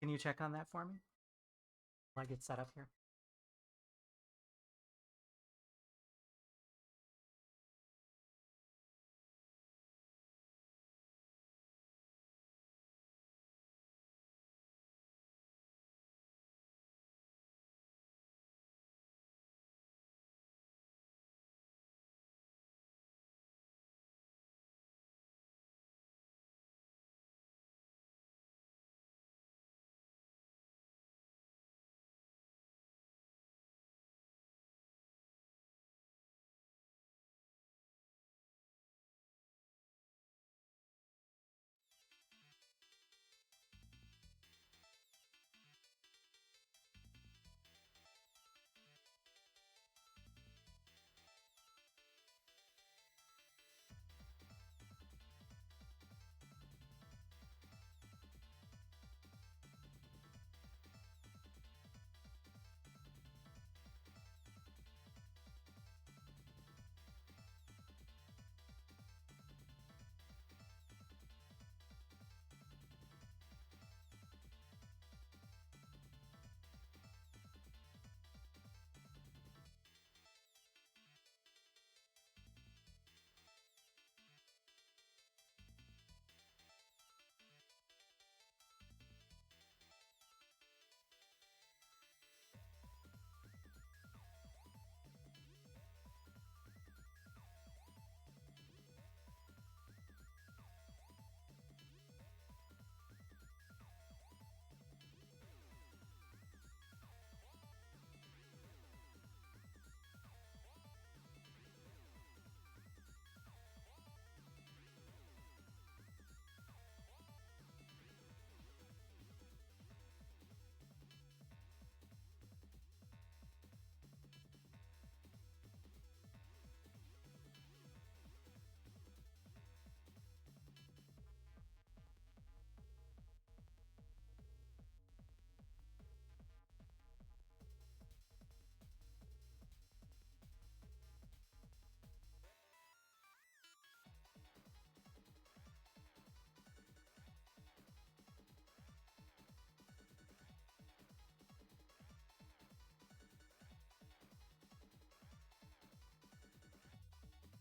Can you check on that for me while I get set up here?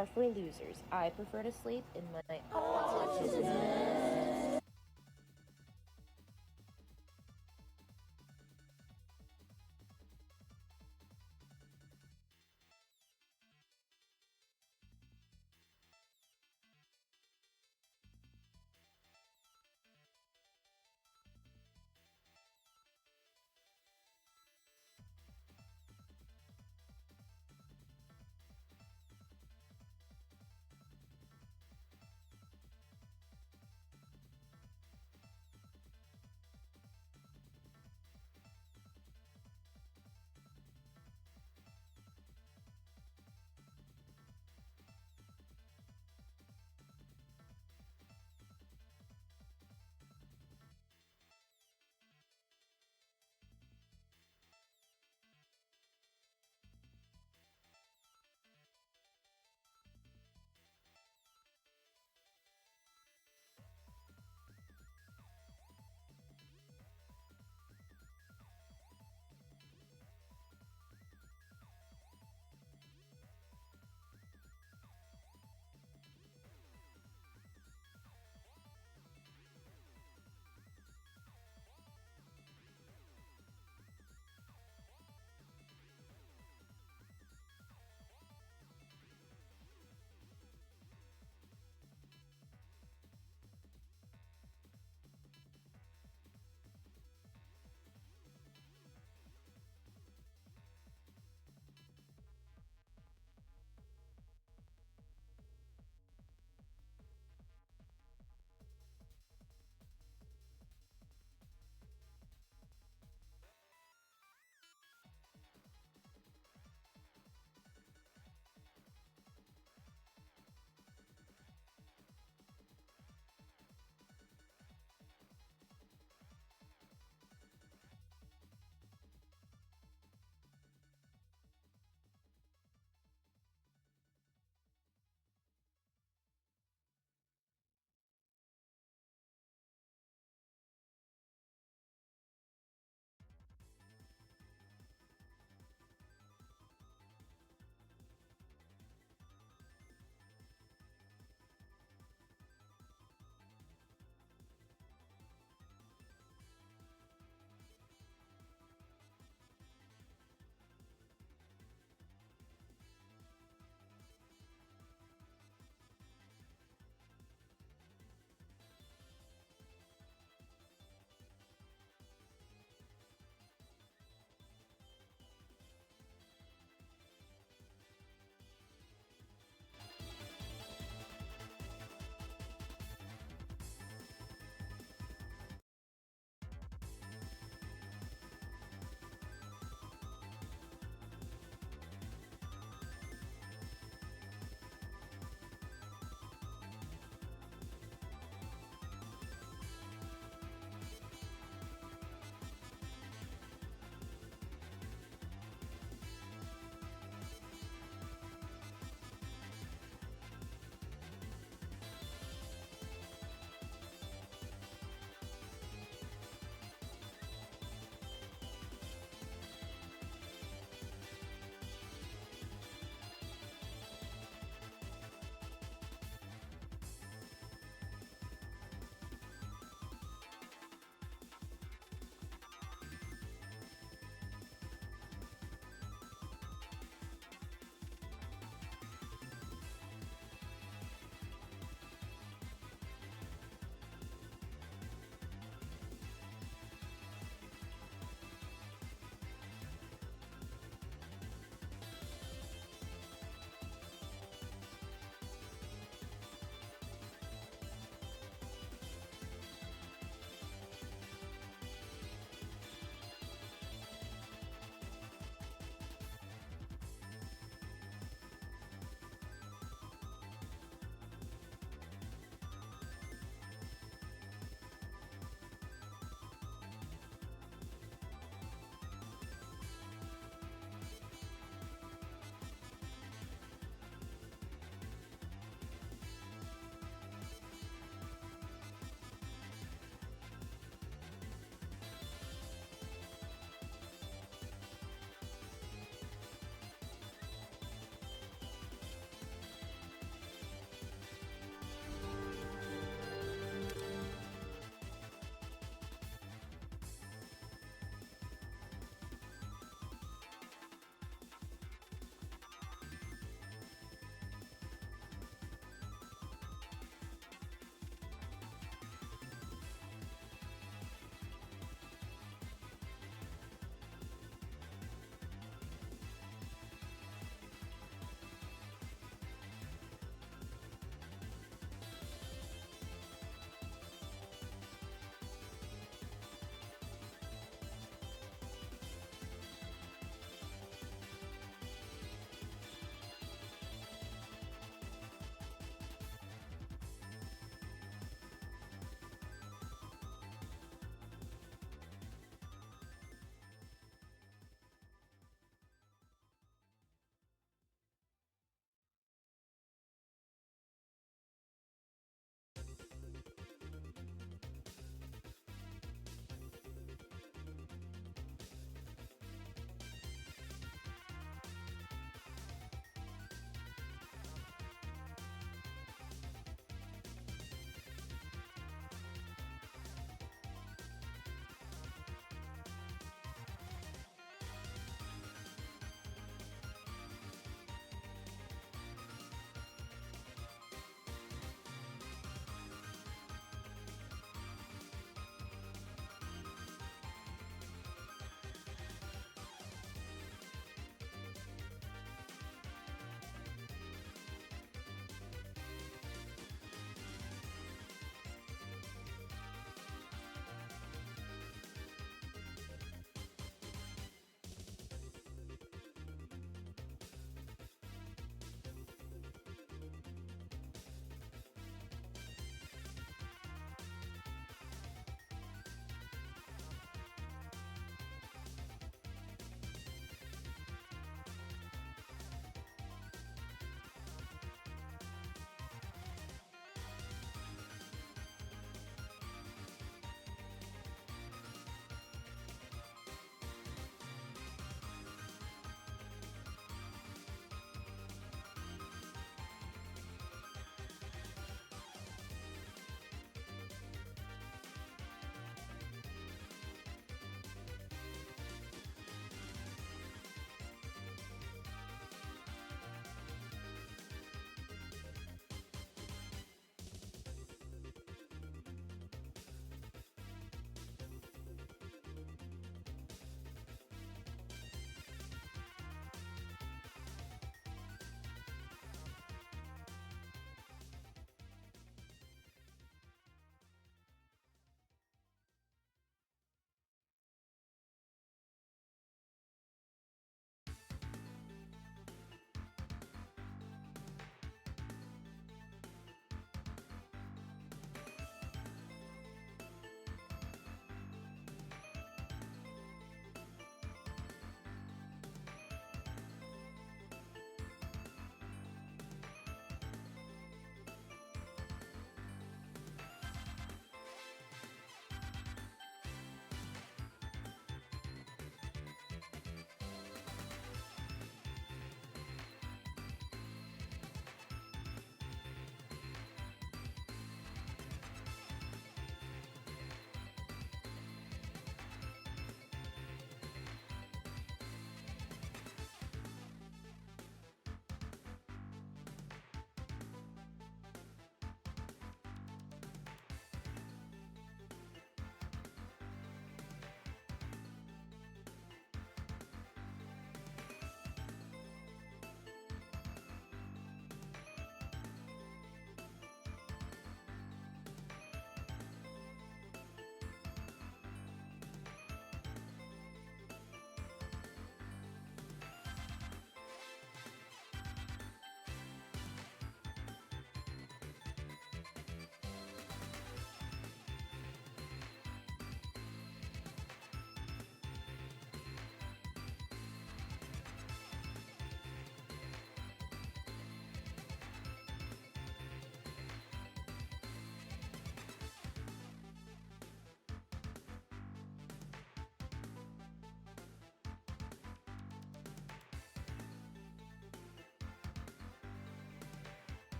Are for losers. I prefer to sleep in my own.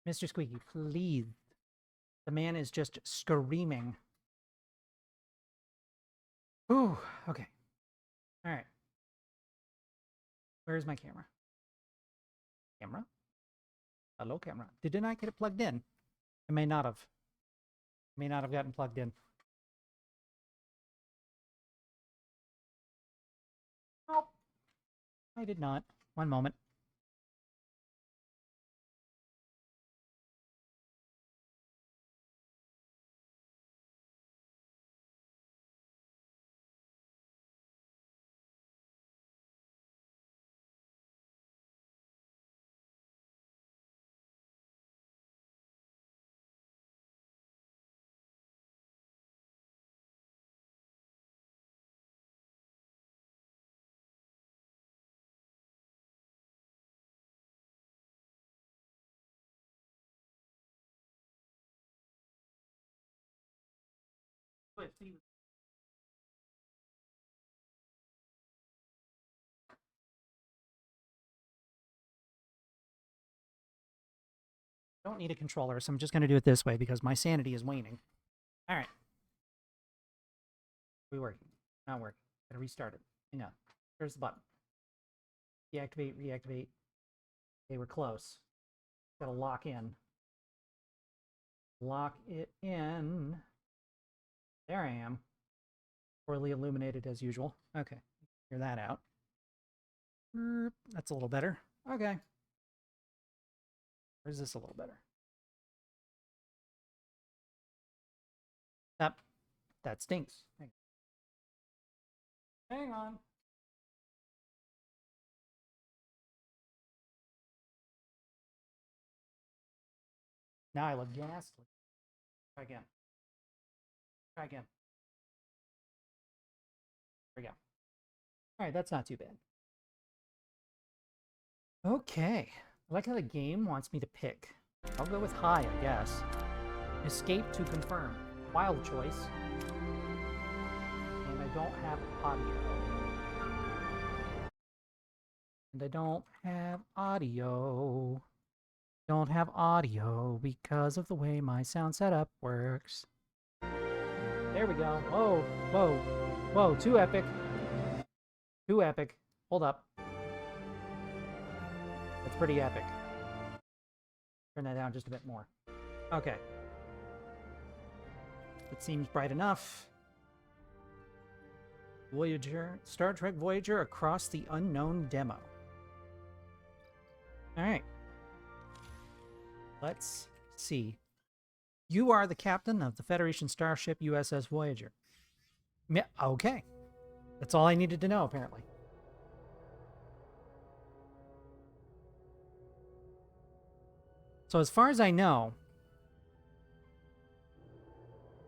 Mr. Squeaky, please. The man is just screaming. Ooh, okay. All right. Where's my camera? Camera? Hello, camera. Didn't I get it plugged in? I may not have. May not have gotten plugged in. Nope. I did not. One moment. I don't need a controller, so I'm just going to do it this way because my sanity is waning. All right. We working? Not working. Gotta restart it. Hang on. There's the button. Deactivate, reactivate. Okay, we're close. Gotta lock in. Lock it in. There I am. Poorly illuminated as usual. Okay. Figure that out. That's a little better. Okay. Or is this a little better? That stinks. Hang on. Now I look ghastly. Try again. Try again. There we go. All right, that's not too bad. Okay. I like how the game wants me to pick. I'll go with high, I guess. Escape to confirm. Wild choice. And I don't have audio. And I don't have audio. Don't have audio because of the way my sound setup works. There we go. Whoa, whoa, whoa, too epic. Too epic. Hold up. That's pretty epic. Turn that down just a bit more. Okay. It seems bright enough. Voyager, Star Trek Voyager Across the Unknown demo. All right. Let's see. You are the captain of the Federation starship USS Voyager. Yeah, okay. That's all I needed to know, apparently. So as far as I know,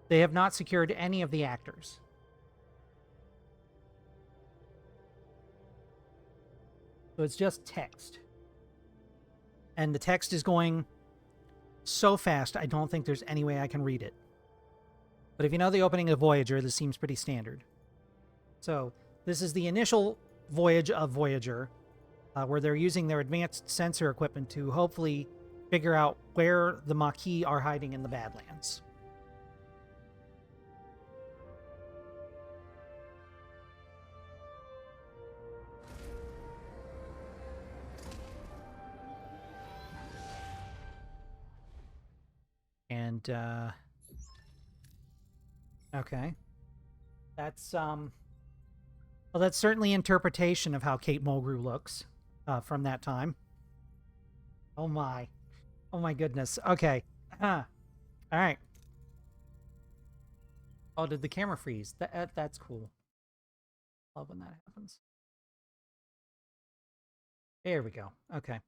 they have not secured any of the actors. So it's just text. And the text is going so fast, I don't think there's any way I can read it. But if you know the opening of Voyager, this seems pretty standard. So this is the initial voyage of Voyager, where they're using their advanced sensor equipment to hopefully figure out where the Maquis are hiding in the Badlands. And, okay. That's, well, that's certainly interpretation of how Kate Mulgrew looks, from that time. Oh my. Oh my goodness. Okay. All right. Oh, did the camera freeze? That's cool. Love when that happens. There we go. Okay.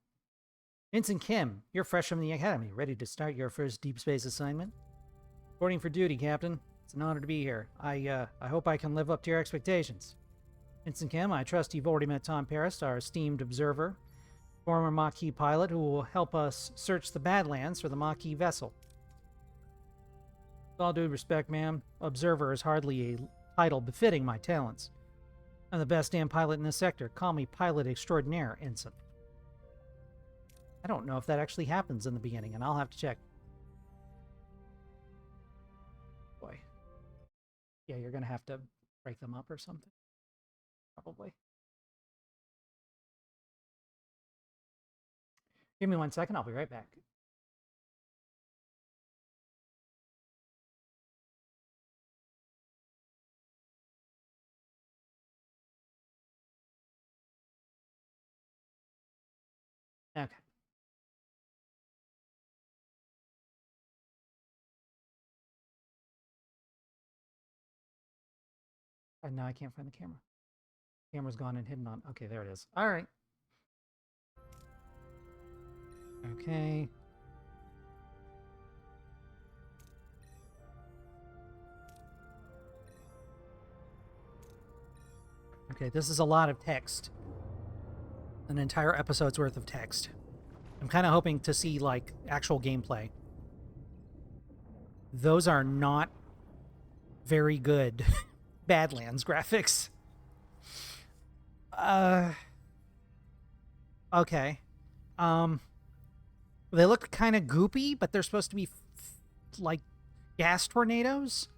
Vincent Kim, you're fresh from the academy, ready to start your first deep space assignment? Reporting for duty, Captain. It's an honor to be here. I hope I can live up to your expectations. Vincent Kim, I trust you've already met Tom Paris, our esteemed observer, former Maquis pilot who will help us search the Badlands for the Maquis vessel. With all due respect, ma'am, observer is hardly a title befitting my talents. I'm the best damn pilot in this sector. Call me pilot extraordinaire, Ensign. I don't know if that actually happens in the beginning, and I'll have to check. Boy. Yeah, you're going to have to break them up or something. Probably. Give me 1 second. I'll be right back. Okay. And now I can't find the camera. Camera's gone and hidden on. Okay, there it is. All right. Okay. Okay, this is a lot of text. An entire episode's worth of text. I'm kind of hoping to see, like, actual gameplay. Those are not very good Badlands graphics. Okay. They look kind of goopy, but they're supposed to be like gas tornadoes.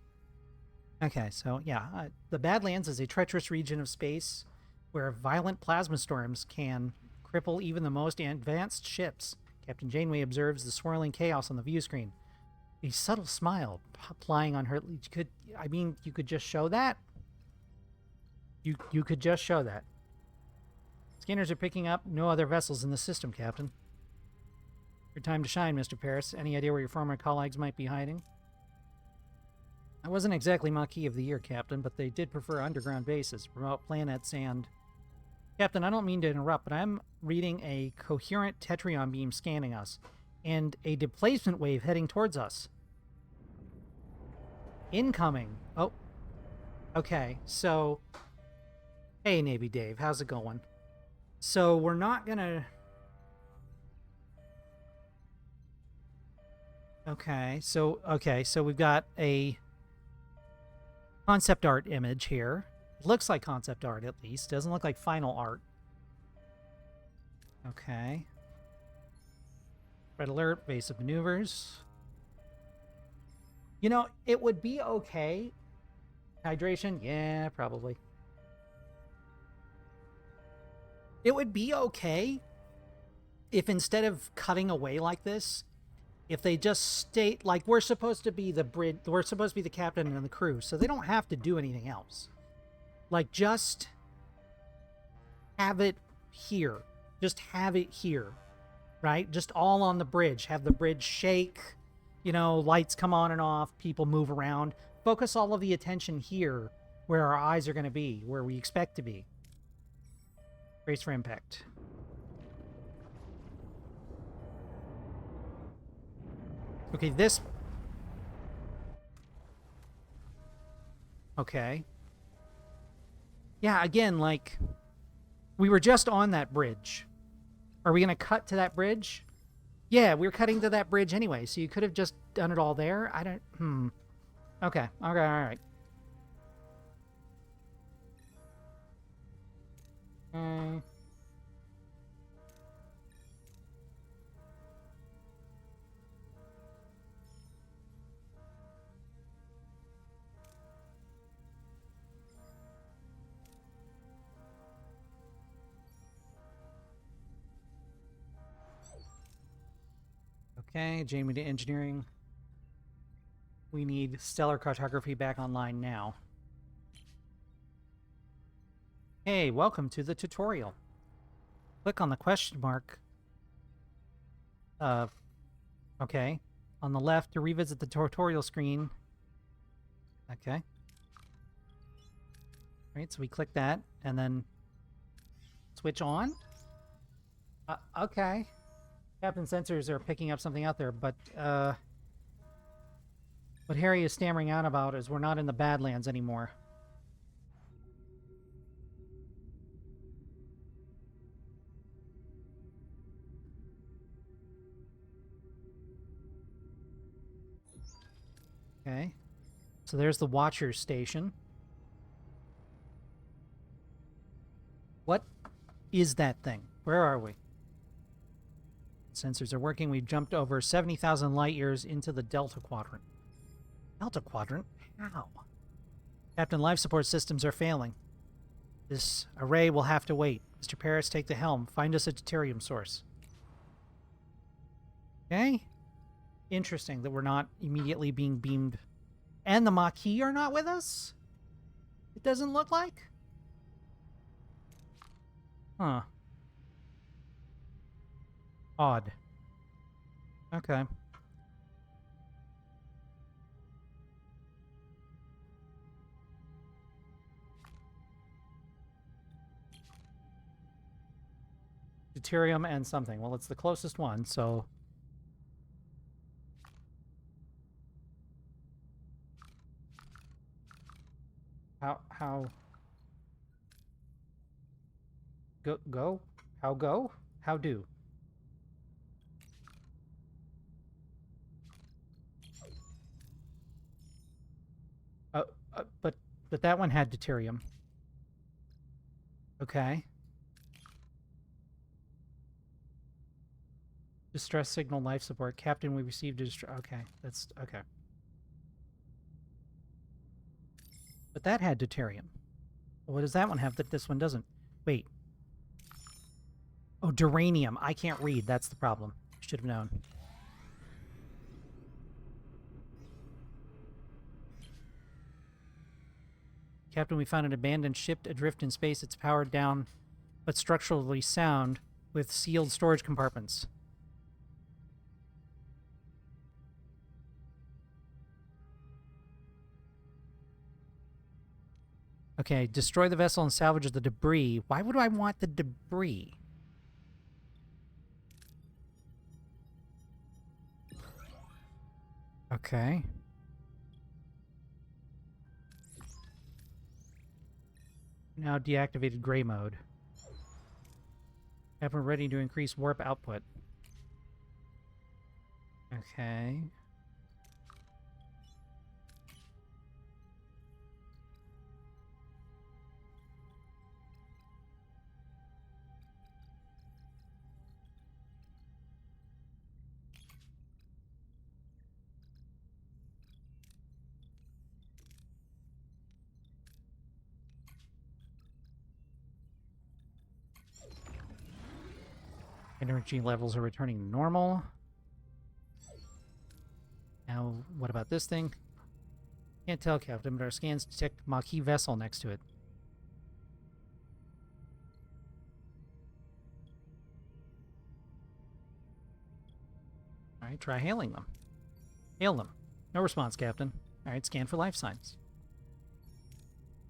Okay, so yeah, the Badlands is a treacherous region of space where violent plasma storms can cripple even the most advanced ships. Captain Janeway observes the swirling chaos on the view screen. A subtle smile plying on her. You could just show that. You could just show that. Scanners are picking up no other vessels in the system, Captain. Your time to shine, Mr. Paris. Any idea where your former colleagues might be hiding? I wasn't exactly Maquis of the Year, Captain, but they did prefer underground bases, remote planets, and... Captain, I don't mean to interrupt, but I'm reading a coherent Tetrion beam scanning us, and a displacement wave heading towards us. Incoming. Oh. Okay, so... Hey, Navy Dave, how's it going? So, we're not gonna... Okay, so we've got a concept art image here. It looks like concept art, at least. Doesn't look like final art. Okay. Red alert, base of maneuvers. You know, it would be okay. Hydration? Yeah, probably. It would be okay if instead of cutting away like this, if they just state, like, we're supposed to be the bridge, we're supposed to be the captain and the crew, so they don't have to do anything else. Like, just have it here. Just have it here, right? Just all on the bridge. Have the bridge shake, you know, lights come on and off, people move around. Focus all of the attention here where our eyes are going to be, where we expect to be. Brace for impact. Okay, this... Okay. Yeah, again, like... We were just on that bridge. Are we going to cut to that bridge? Yeah, we were cutting to that bridge anyway, so you could have just done it all there. I don't... Okay, alright. Okay, Jamie to engineering. We need stellar cartography back online now. Hey, welcome to the tutorial. Click on the question mark. Okay. On the left to revisit the tutorial screen. Okay. Alright, so we click that, and then switch on. Okay. Captain sensors are picking up something out there, but what Harry is stammering out about is we're not in the Badlands anymore. Okay. So there's the Watcher's station. What is that thing? Where are we? Sensors are working. We've jumped over 70,000 light years into the Delta Quadrant. Delta Quadrant? How? Captain, life support systems are failing. This array will have to wait. Mr. Paris, take the helm. Find us a deuterium source. Okay. Interesting that we're not immediately being beamed. And the Maquis are not with us? It doesn't look like? Huh. Odd. Okay. Deuterium and something. Well, it's the closest one, so... How... Go? How go? How do? But that one had deuterium. Okay. Distress signal life support. Captain, we received a distress... Okay, that's... Okay. But that had deuterium. What does that one have that this one doesn't? Wait. Oh, duranium. I can't read. That's the problem. Should have known. Captain, we found an abandoned ship adrift in space. It's powered down, but structurally sound, with sealed storage compartments. Okay, destroy the vessel and salvage the debris. Why would I want the debris? Okay. Now deactivated gray mode. Captain, ready to increase warp output. Okay. Energy levels are returning to normal. Now, what about this thing? Can't tell, Captain, but our scans detect Maquis vessel next to it. Alright, try hailing them. Hail them. No response, Captain. Alright, scan for life signs.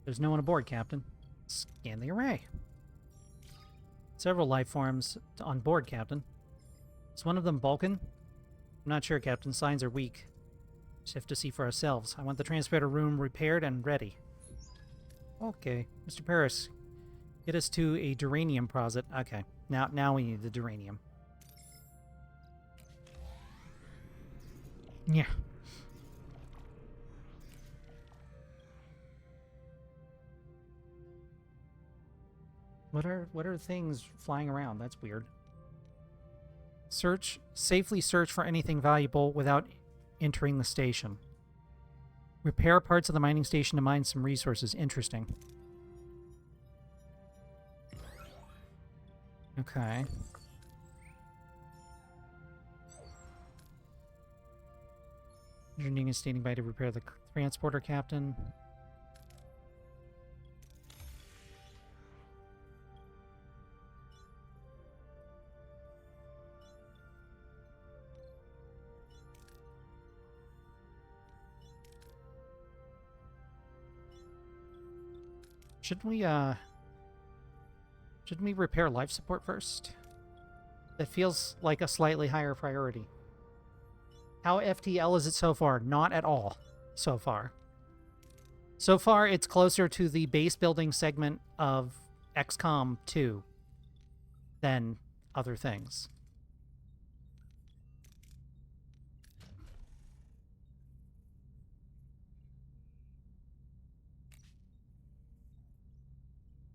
There's no one aboard, Captain. Scan the array. Several life forms on board, Captain. Is one of them Vulcan? I'm not sure, Captain. Signs are weak. Just have to see for ourselves. I want the transporter room repaired and ready. Okay. Mr. Paris, get us to a duranium closet. Okay. Now we need the duranium. Yeah. What are things flying around? That's weird. Safely search for anything valuable without entering the station. Repair parts of the mining station to mine some resources. Interesting. Okay. Engineering is standing by to repair the transporter, Captain. Shouldn't we repair life support first? That feels like a slightly higher priority. How FTL is it so far? Not at all so far. So far, it's closer to the base building segment of XCOM 2 than other things.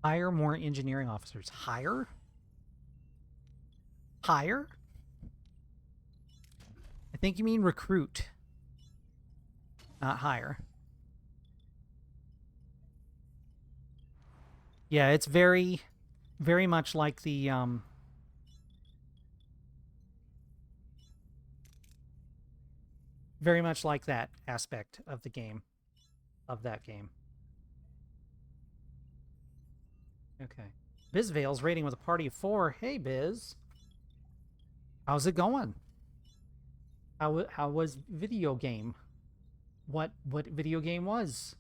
Hire more engineering officers. Hire? Hire? think you mean recruit, not hire. Yeah, it's very much like the very much like that aspect of the game, of that game. Okay. Bizvale's raiding with a party of 4. Hey, Biz. How's it going? How was video game? What video game was?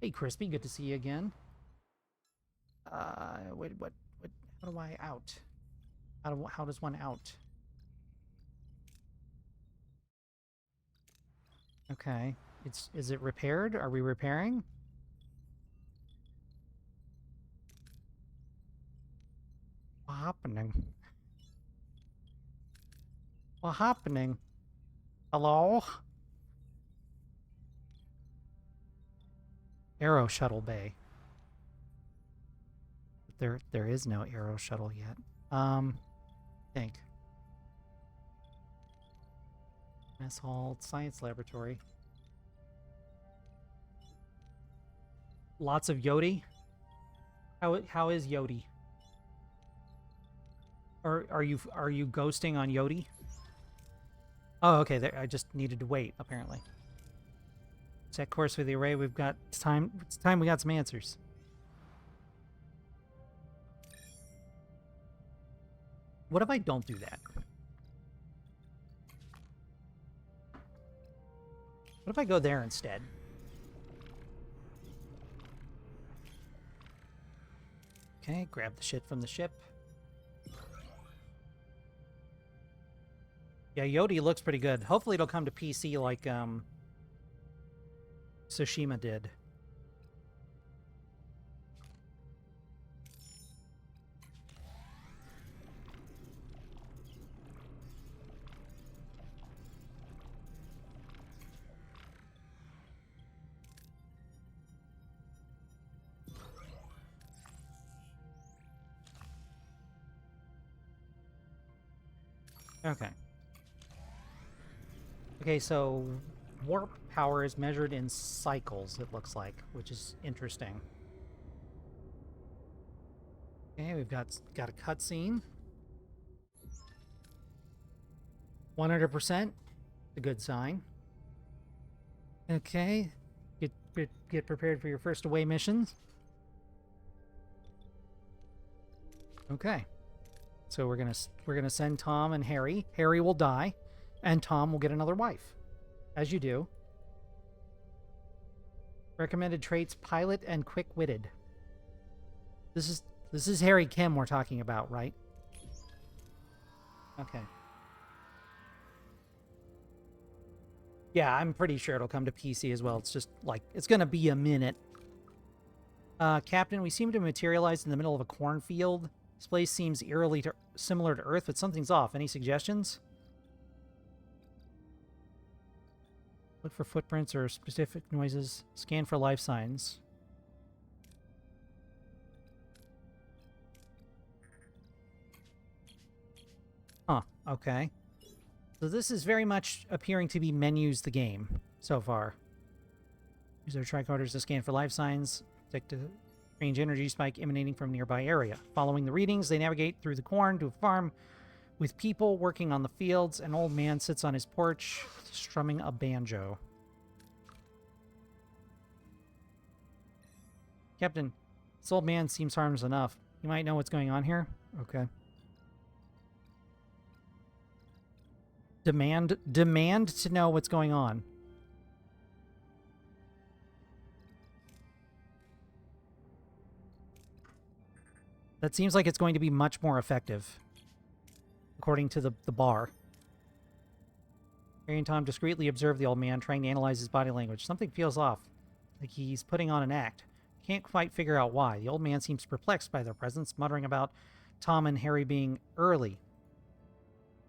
Hey, Crispy, good to see you again. Wait, what, how do I out? How does one out? Okay. Is it repaired? Are we repairing? What happening? What happening? Hello? Aero Shuttle Bay. There is no Aero Shuttle yet. Think. Mess Hall, Science Laboratory. Lots of Yodi. How is Yodi? Or are you ghosting on Yodi? Oh, okay. There, I just needed to wait. Apparently. Set course for the array. We've got time. It's time we got some answers. What if I don't do that? What if I go there instead? Okay, grab the shit from the ship. Yeah, Yodi looks pretty good. Hopefully it'll come to PC like Tsushima did. Okay. Okay, so warp power is measured in cycles, it looks like, which is interesting. Okay, we've got a cutscene. 100%, a good sign. Okay, get prepared for your first away missions. Okay. So we're gonna send Tom and Harry. Harry will die, and Tom will get another wife, as you do. Recommended traits: pilot and quick-witted. This is Harry Kim we're talking about, right? Okay. Yeah, I'm pretty sure it'll come to PC as well. It's just like it's gonna be a minute. Captain, we seem to materialize in the middle of a cornfield. This place seems eerily similar to Earth, but something's off. Any suggestions? Look for footprints or specific noises. Scan for life signs. Huh, okay. So this is very much appearing to be menus the game so far. Use their tricorders to scan for life signs. Detect a strange energy spike emanating from nearby area. Following the readings, they navigate through the corn to a farm with people working on the fields. An old man sits on his porch, strumming a banjo. Captain, this old man seems harmless enough. You might know what's going on here? Okay. Demand to know what's going on. That seems like it's going to be much more effective, according to the bar. Harry and Tom discreetly observe the old man, trying to analyze his body language. Something feels off, like he's putting on an act. Can't quite figure out why. The old man seems perplexed by their presence, muttering about Tom and Harry being early.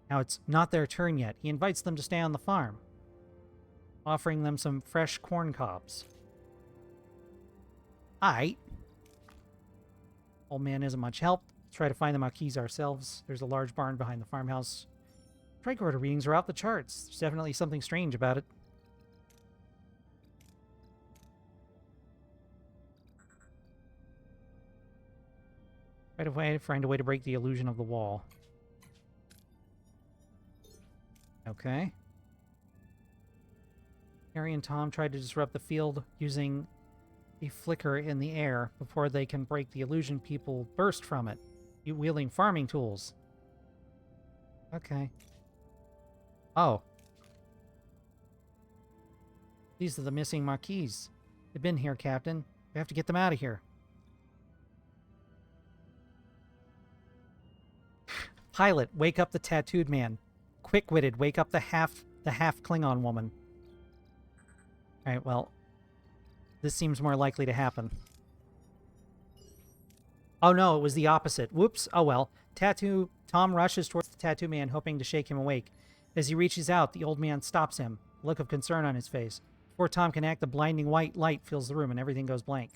Now it's not their turn yet. He invites them to stay on the farm, offering them some fresh corn cobs. Aight. Old man isn't much help. Let's try to find the Marquis ourselves. There's a large barn behind the farmhouse. Tricorder readings are off the charts. There's definitely something strange about it. Find a way to break the illusion of the wall. Okay. Harry and Tom tried to disrupt the field using a flicker in the air. Before they can break the illusion, people burst from it, wielding farming tools. Okay. Oh. These are the missing Maquis. They've been here, Captain. We have to get them out of here. Pilot, wake up the tattooed man. Quick-witted, wake up the half Klingon woman. Alright, well, this seems more likely to happen. Oh no, it was the opposite. Whoops, oh well. Tom rushes towards the tattoo man, hoping to shake him awake. As he reaches out, the old man stops him, a look of concern on his face. Before Tom can act, the blinding white light fills the room and everything goes blank.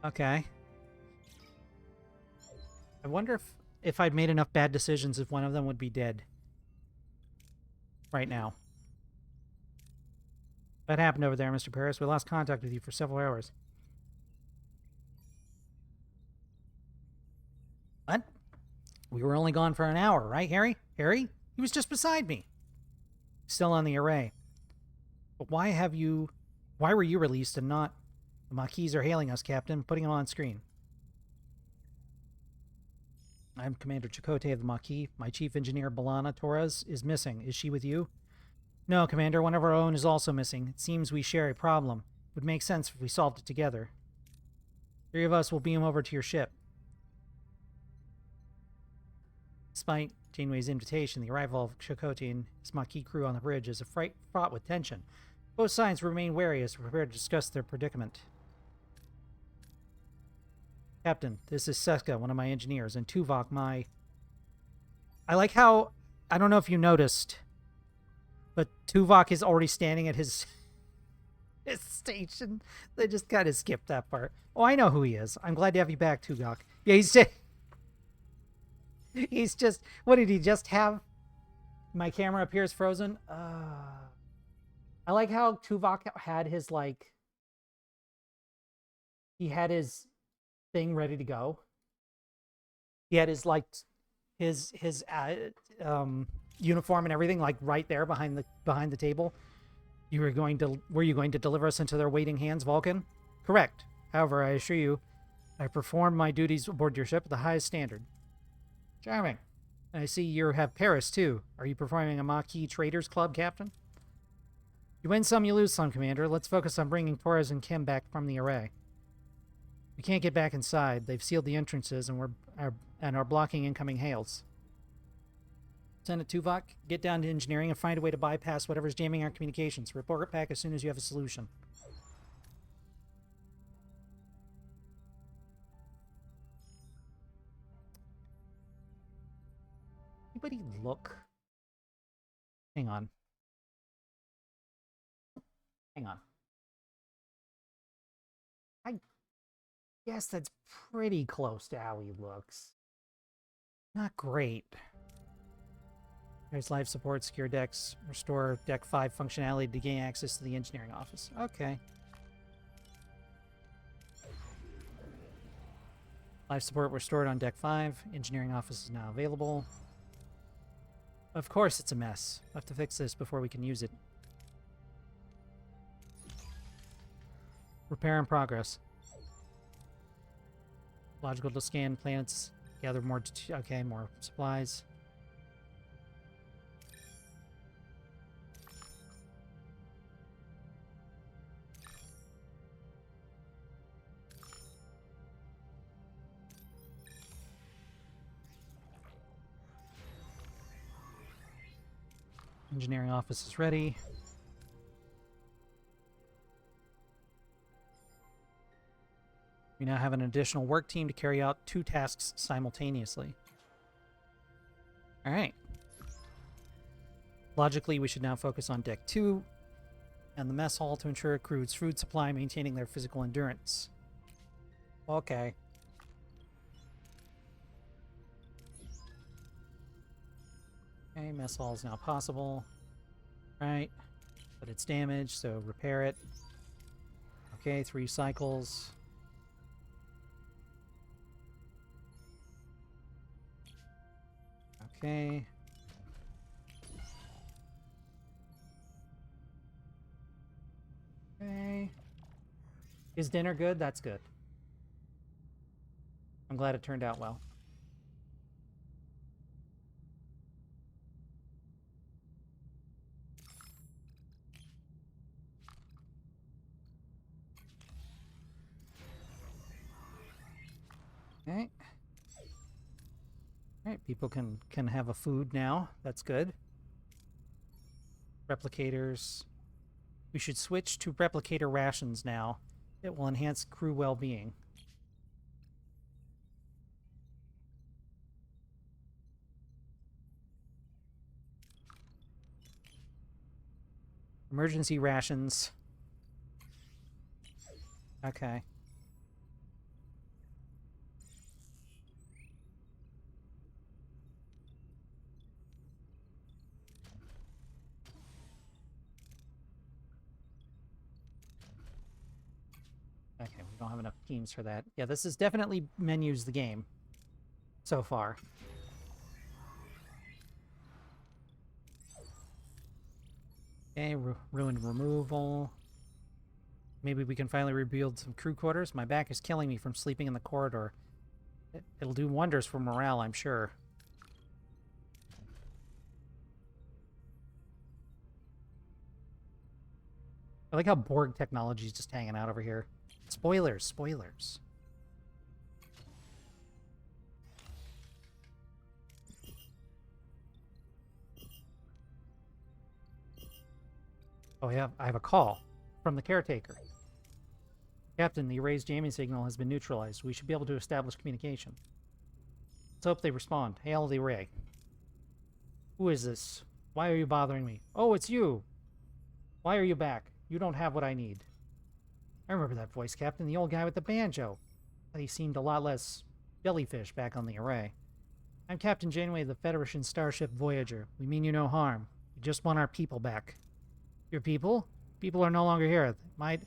Okay. I wonder if I'd made enough bad decisions, if one of them would be dead. Right now. What happened over there, Mr. Paris? We lost contact with you for several hours. What? We were only gone for an hour, right, Harry? Harry? He was just beside me. Still on the array. But why were you released and not... The Maquis are hailing us, Captain. Putting them on screen. I'm Commander Chakotay of the Maquis. My chief engineer, Balana Torres, is missing. Is she with you? No, Commander. One of our own is also missing. It seems we share a problem. It would make sense if we solved it together. 3 of us will beam over to your ship. Despite Janeway's invitation, the arrival of Chakotay and his Maquis crew on the bridge is fraught with tension. Both sides remain wary as they prepare to discuss their predicament. Captain, this is Seska, one of my engineers, and Tuvok, my... I like how... I don't know if you noticed, but Tuvok is already standing at his station. They just kind of skipped that part. Oh, I know who he is. I'm glad to have you back, Tuvok. Yeah, he's just... What did he just have? My camera appears frozen? I like how Tuvok had his, like... He had his... thing ready to go. He had his uniform and everything like right there behind the table. Were you going to deliver us into their waiting hands, Vulcan? Correct. However, I assure you, I performed my duties aboard your ship at the highest standard. Charming. I see you have Paris too. Are you performing a Maquis Traders Club, Captain? You win some, you lose some, Commander. Let's focus on bringing Torres and Kim back from the array. We can't get back inside. They've sealed the entrances and are blocking incoming hails. Lieutenant Tuvok, get down to engineering and find a way to bypass whatever's jamming our communications. Report back as soon as you have a solution. Anybody look? Hang on. Hang on. Yes, that's pretty close to how he looks. Not great. There's life support, secure decks, restore deck 5 functionality to gain access to the engineering office. Okay. Life support restored on deck 5. Engineering office is now available. Of course it's a mess. We'll have to fix this before we can use it. Repair in progress. Logical to scan planets, gather more, okay, more supplies. Engineering office is ready. We now have an additional work team to carry out 2 tasks simultaneously. All right. Logically, we should now focus on Deck 2 and the mess hall to ensure crew's food supply, maintaining their physical endurance. Okay. Okay, mess hall is now possible. Right. But it's damaged, so repair it. Okay, 3 cycles. Okay. Okay. Is dinner good? That's good. I'm glad it turned out well. Okay. Alright, people can have a food now. That's good. Replicators. We should switch to replicator rations now. It will enhance crew well-being. Emergency rations. Okay. Okay, we don't have enough teams for that. Yeah, this is definitely menus the game so far. Okay, ruined removal. Maybe we can finally rebuild some crew quarters. My back is killing me from sleeping in the corridor. It'll do wonders for morale, I'm sure. I like how Borg technology is just hanging out over here. Spoilers, spoilers. Oh, yeah, I have a call from the caretaker. Captain, the array's jamming signal has been neutralized. We should be able to establish communication. Let's hope they respond. Hail the array. Who is this? Why are you bothering me? Oh, it's you! Why are you back? You don't have what I need. I remember that voice, Captain, the old guy with the banjo. But he seemed a lot less jellyfish back on the array. I'm Captain Janeway of the Federation starship Voyager. We mean you no harm. We just want our people back. Your people? People are no longer here. They might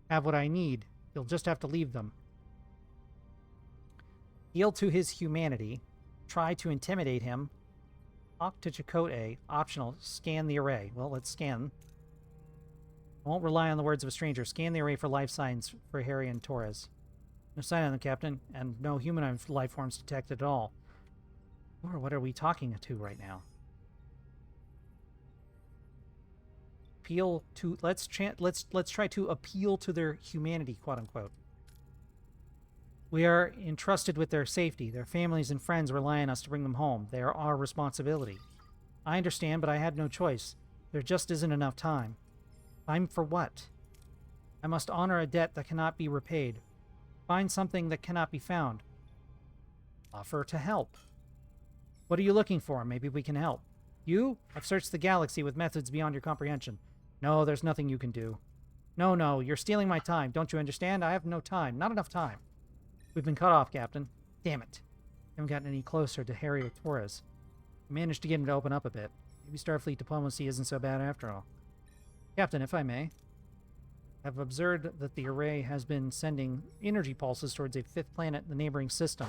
have what I need. You'll just have to leave them. Appeal to his humanity. Try to intimidate him. Talk to Chakotay. Optional. Scan the array. Well, let's scan. I won't rely on the words of a stranger. Scan the array for life signs for Harry and Torres. No sign on them, Captain, and no human life forms detected at all. Or what are we talking to right now? Appeal to let's try to appeal to their humanity, quote unquote. We are entrusted with their safety. Their families and friends rely on us to bring them home. They are our responsibility. I understand, but I had no choice. There just isn't enough time. Time for what? I must honor a debt that cannot be repaid. Find something that cannot be found. Offer to help. What are you looking for? Maybe we can help. You? I've searched the galaxy with methods beyond your comprehension. No, there's nothing you can do. No, you're stealing my time. Don't you understand? I have no time. Not enough time. We've been cut off, Captain. Damn it. Haven't gotten any closer to Harry or Torres. We managed to get him to open up a bit. Maybe Starfleet diplomacy isn't so bad after all. Captain, if I may, I've observed that the array has been sending energy pulses towards a 5th planet in the neighboring system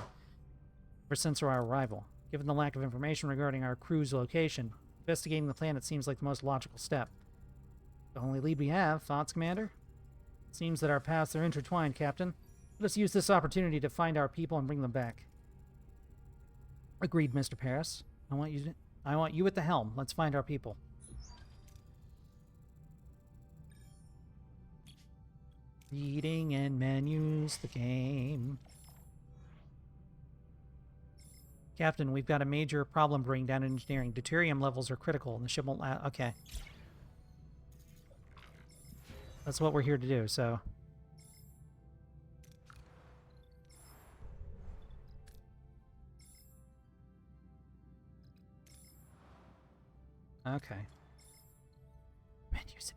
ever since our arrival. Given the lack of information regarding our crew's location, investigating the planet seems like the most logical step. The only lead we have, thoughts, Commander? It seems that our paths are intertwined, Captain. Let us use this opportunity to find our people and bring them back. Agreed, Mr. Paris. I want you at the helm. Let's find our people. Reading and menus, the game. Captain, we've got a major problem bringing down engineering. Deuterium levels are critical and the ship won't okay. That's what we're here to do, so... Okay.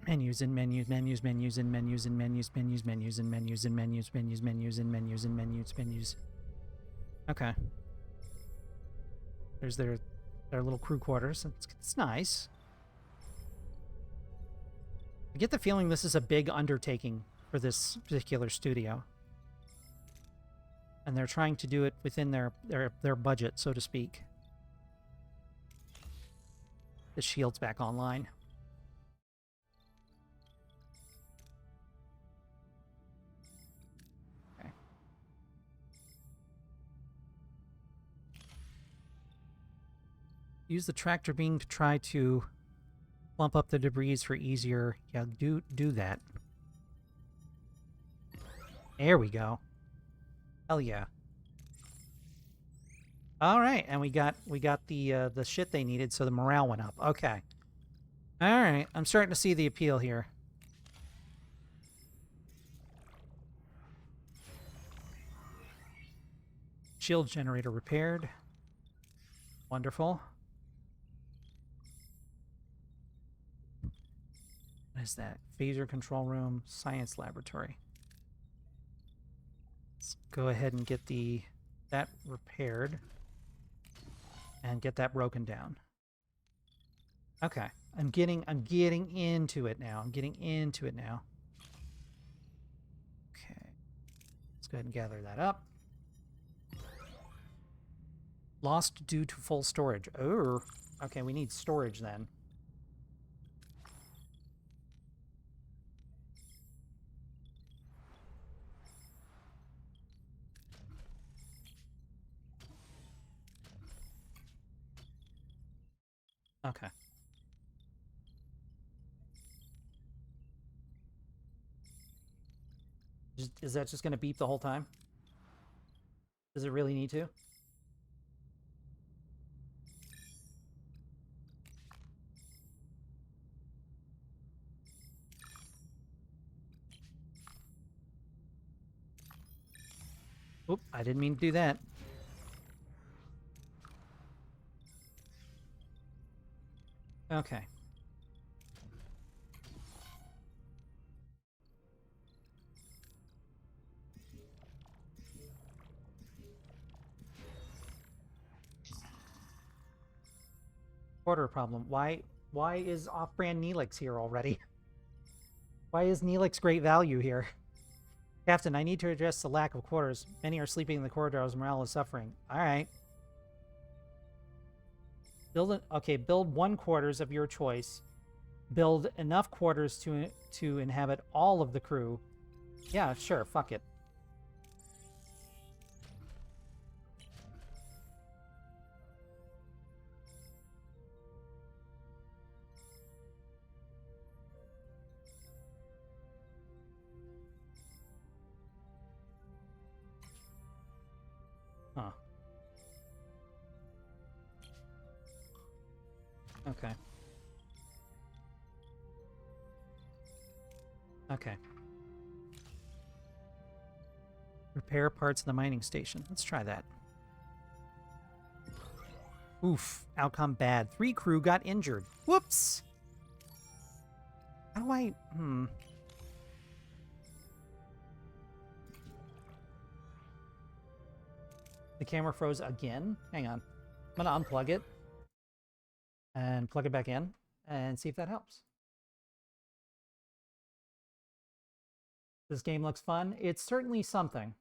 Menus and menus and menus, menus and menus and menus, menus, menus and menus and menus, menus, menus and menus and menus, menus. Okay. There's their Their little crew quarters. It's nice. I get the feeling this is a big undertaking for this particular studio. And they're trying to do it within their budget, so to speak. The shield's back online. Okay. Use the tractor beam to try to plump up the debris for easier. Yeah, do that. There we go. Hell yeah. All right, and we got the shit they needed, so the morale went up. Okay. All right, I'm starting to see the appeal here. Shield generator repaired. Wonderful. What is that? Phaser control room, science laboratory. Let's go ahead and get that repaired and get that broken down. Okay, I'm getting into it now. Okay, let's go ahead and gather that up. Lost due to full storage. Oh, okay, we need storage then. Okay. Is that just going to beep the whole time? Does it really need to? Oop, I didn't mean to do that. Okay. Order problem. Why is off-brand Neelix here already? Why is Neelix great value here? Captain, I need to address the lack of quarters. Many are sleeping in the corridors. Morale is suffering. All right. Build one quarters of your choice. Build enough quarters to inhabit all of the crew. Yeah, sure. Fuck it. Huh. Okay. Okay. Repair parts of the mining station. Let's try that. Oof. Outcome bad. 3 crew got injured. Whoops! How do I... The camera froze again? Hang on. I'm going to unplug it and plug it back in and see if that helps. This game looks fun. It's certainly something.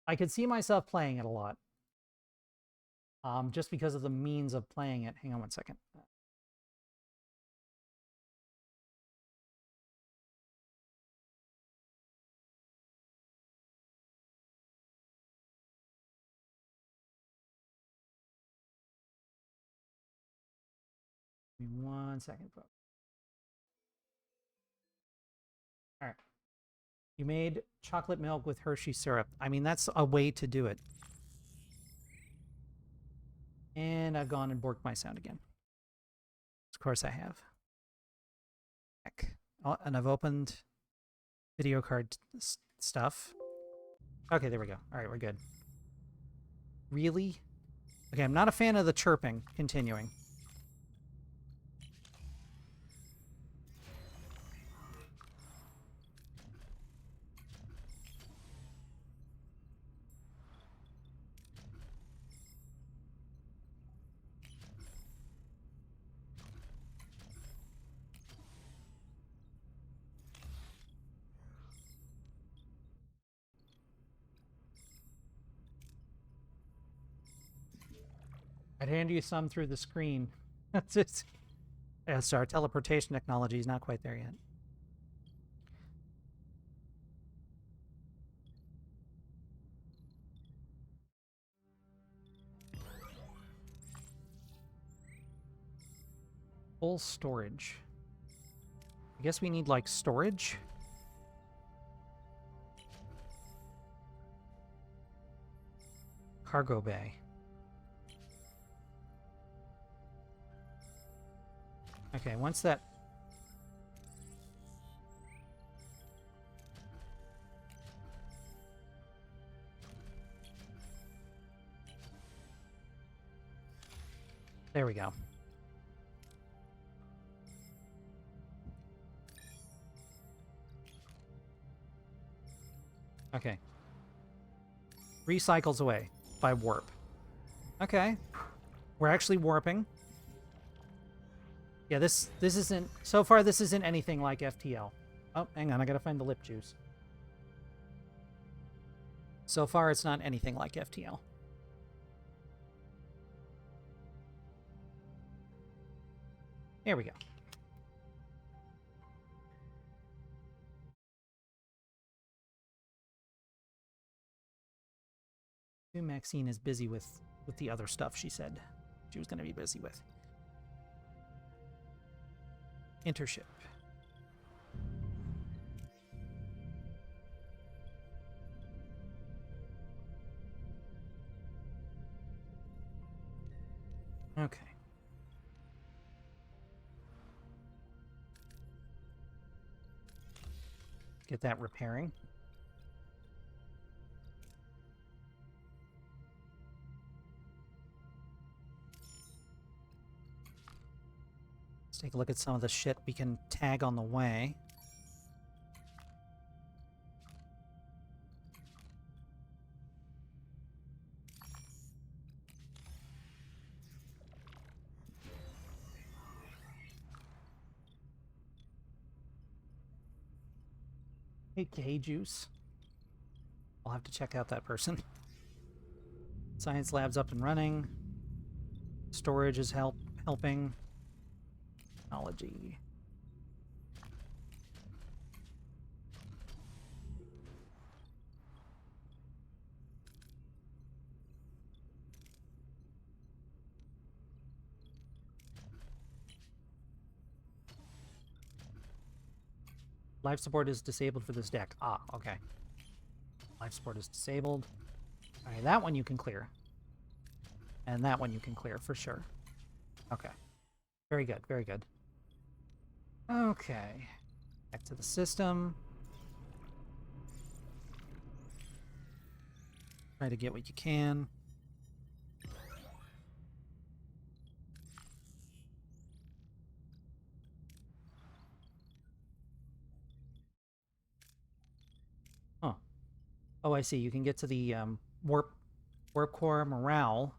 I could see myself playing it a lot. Just because of the means of playing it. Hang on one second. Give me 1 second, folks. All right. You made chocolate milk with Hershey syrup. I mean, that's a way to do it. And I've gone and borked my sound again. Of course I have. Heck. Oh, and I've opened video card stuff. Okay, there we go. All right, we're good. Really? Okay, I'm not a fan of the chirping. Continuing. I'd hand you some through the screen. That's it. Yes, our teleportation technology is not quite there yet. Full storage. I guess we need, like, storage? Cargo bay. Okay, once that... There we go. Okay. Recycles away by warp. Okay. We're actually warping. Yeah, this isn't... So far, this isn't anything like FTL. Oh, hang on. I gotta find the lip juice. So far, it's not anything like FTL. There we go. Maxine is busy with the other stuff she said she was going to be busy with. Intership. Okay. Get that repairing. Let's take a look at some of the shit we can tag on the way. Hey, K Juice. I'll have to check out that person. Science lab's up and running. Storage is helping. Technology. Life support is disabled for this deck. Ah, okay. Life support is disabled. Alright, that one you can clear. And that one you can clear for sure. Okay. Very good, very good. Okay. Back to the system. Try to get what you can. Huh. Oh, I see. You can get to the warp core morale.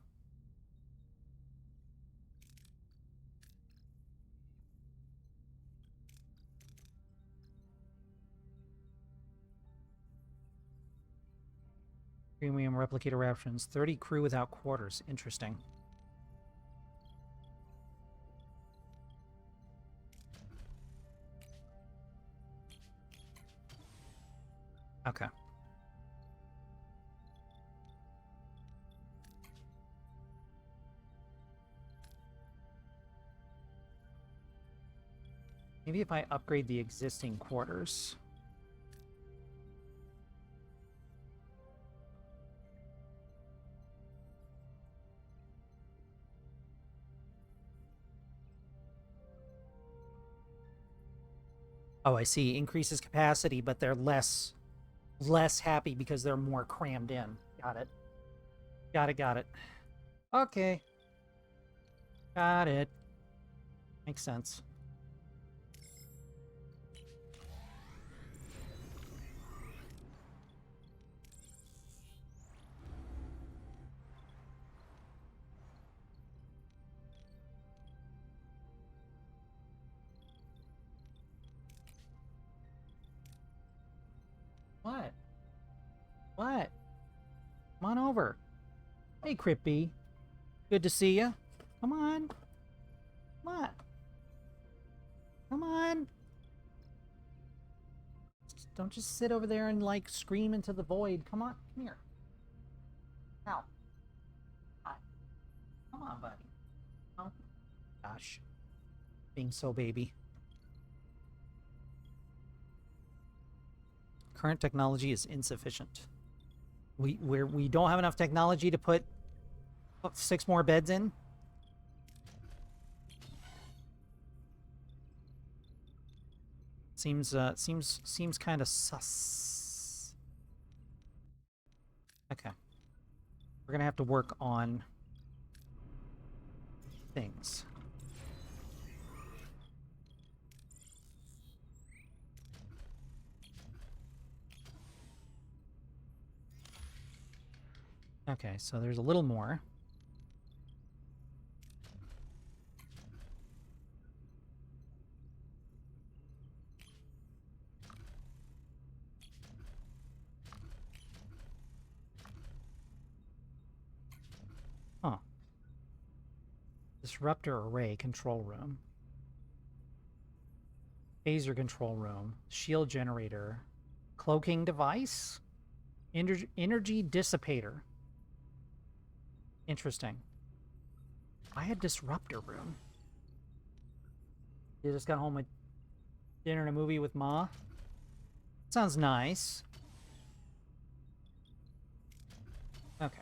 Premium replicator options. 30 crew without quarters. Interesting. Okay. Maybe if I upgrade the existing quarters. Oh, I see. Increases capacity, but they're less happy because they're more crammed in. Got it. Got it. Okay. Got it. Makes sense. What? What? Come on over. Hey, Crippy. Good to see you. Come on. Come on. Come on. Don't just sit over there and, like, scream into the void. Come on. Come here. Ow. Hi. Come on, buddy. Oh, gosh. Being so baby. Current technology is insufficient. We don't have enough technology to put 6 more beds in. Seems kind of sus. Okay. We're gonna have to work on things. Okay, so there's a little more. Huh. Disruptor array control room. Phaser control room. Shield generator. Cloaking device? Energy dissipator. Interesting. I had disruptor room. You just got home with dinner and a movie with Ma? Sounds nice. Okay.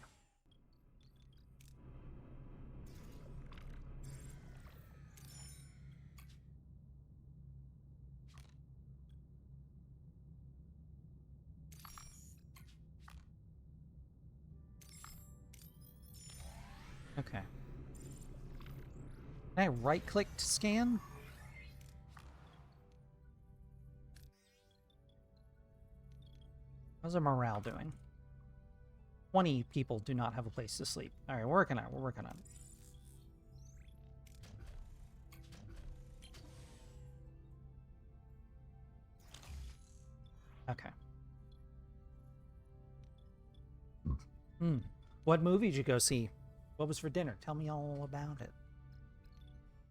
Okay. Can I right-click to scan? How's our morale doing? 20 people do not have a place to sleep. All right, we're working on it. We're working on it. Okay. What movie did you go see? What was for dinner? Tell me all about it.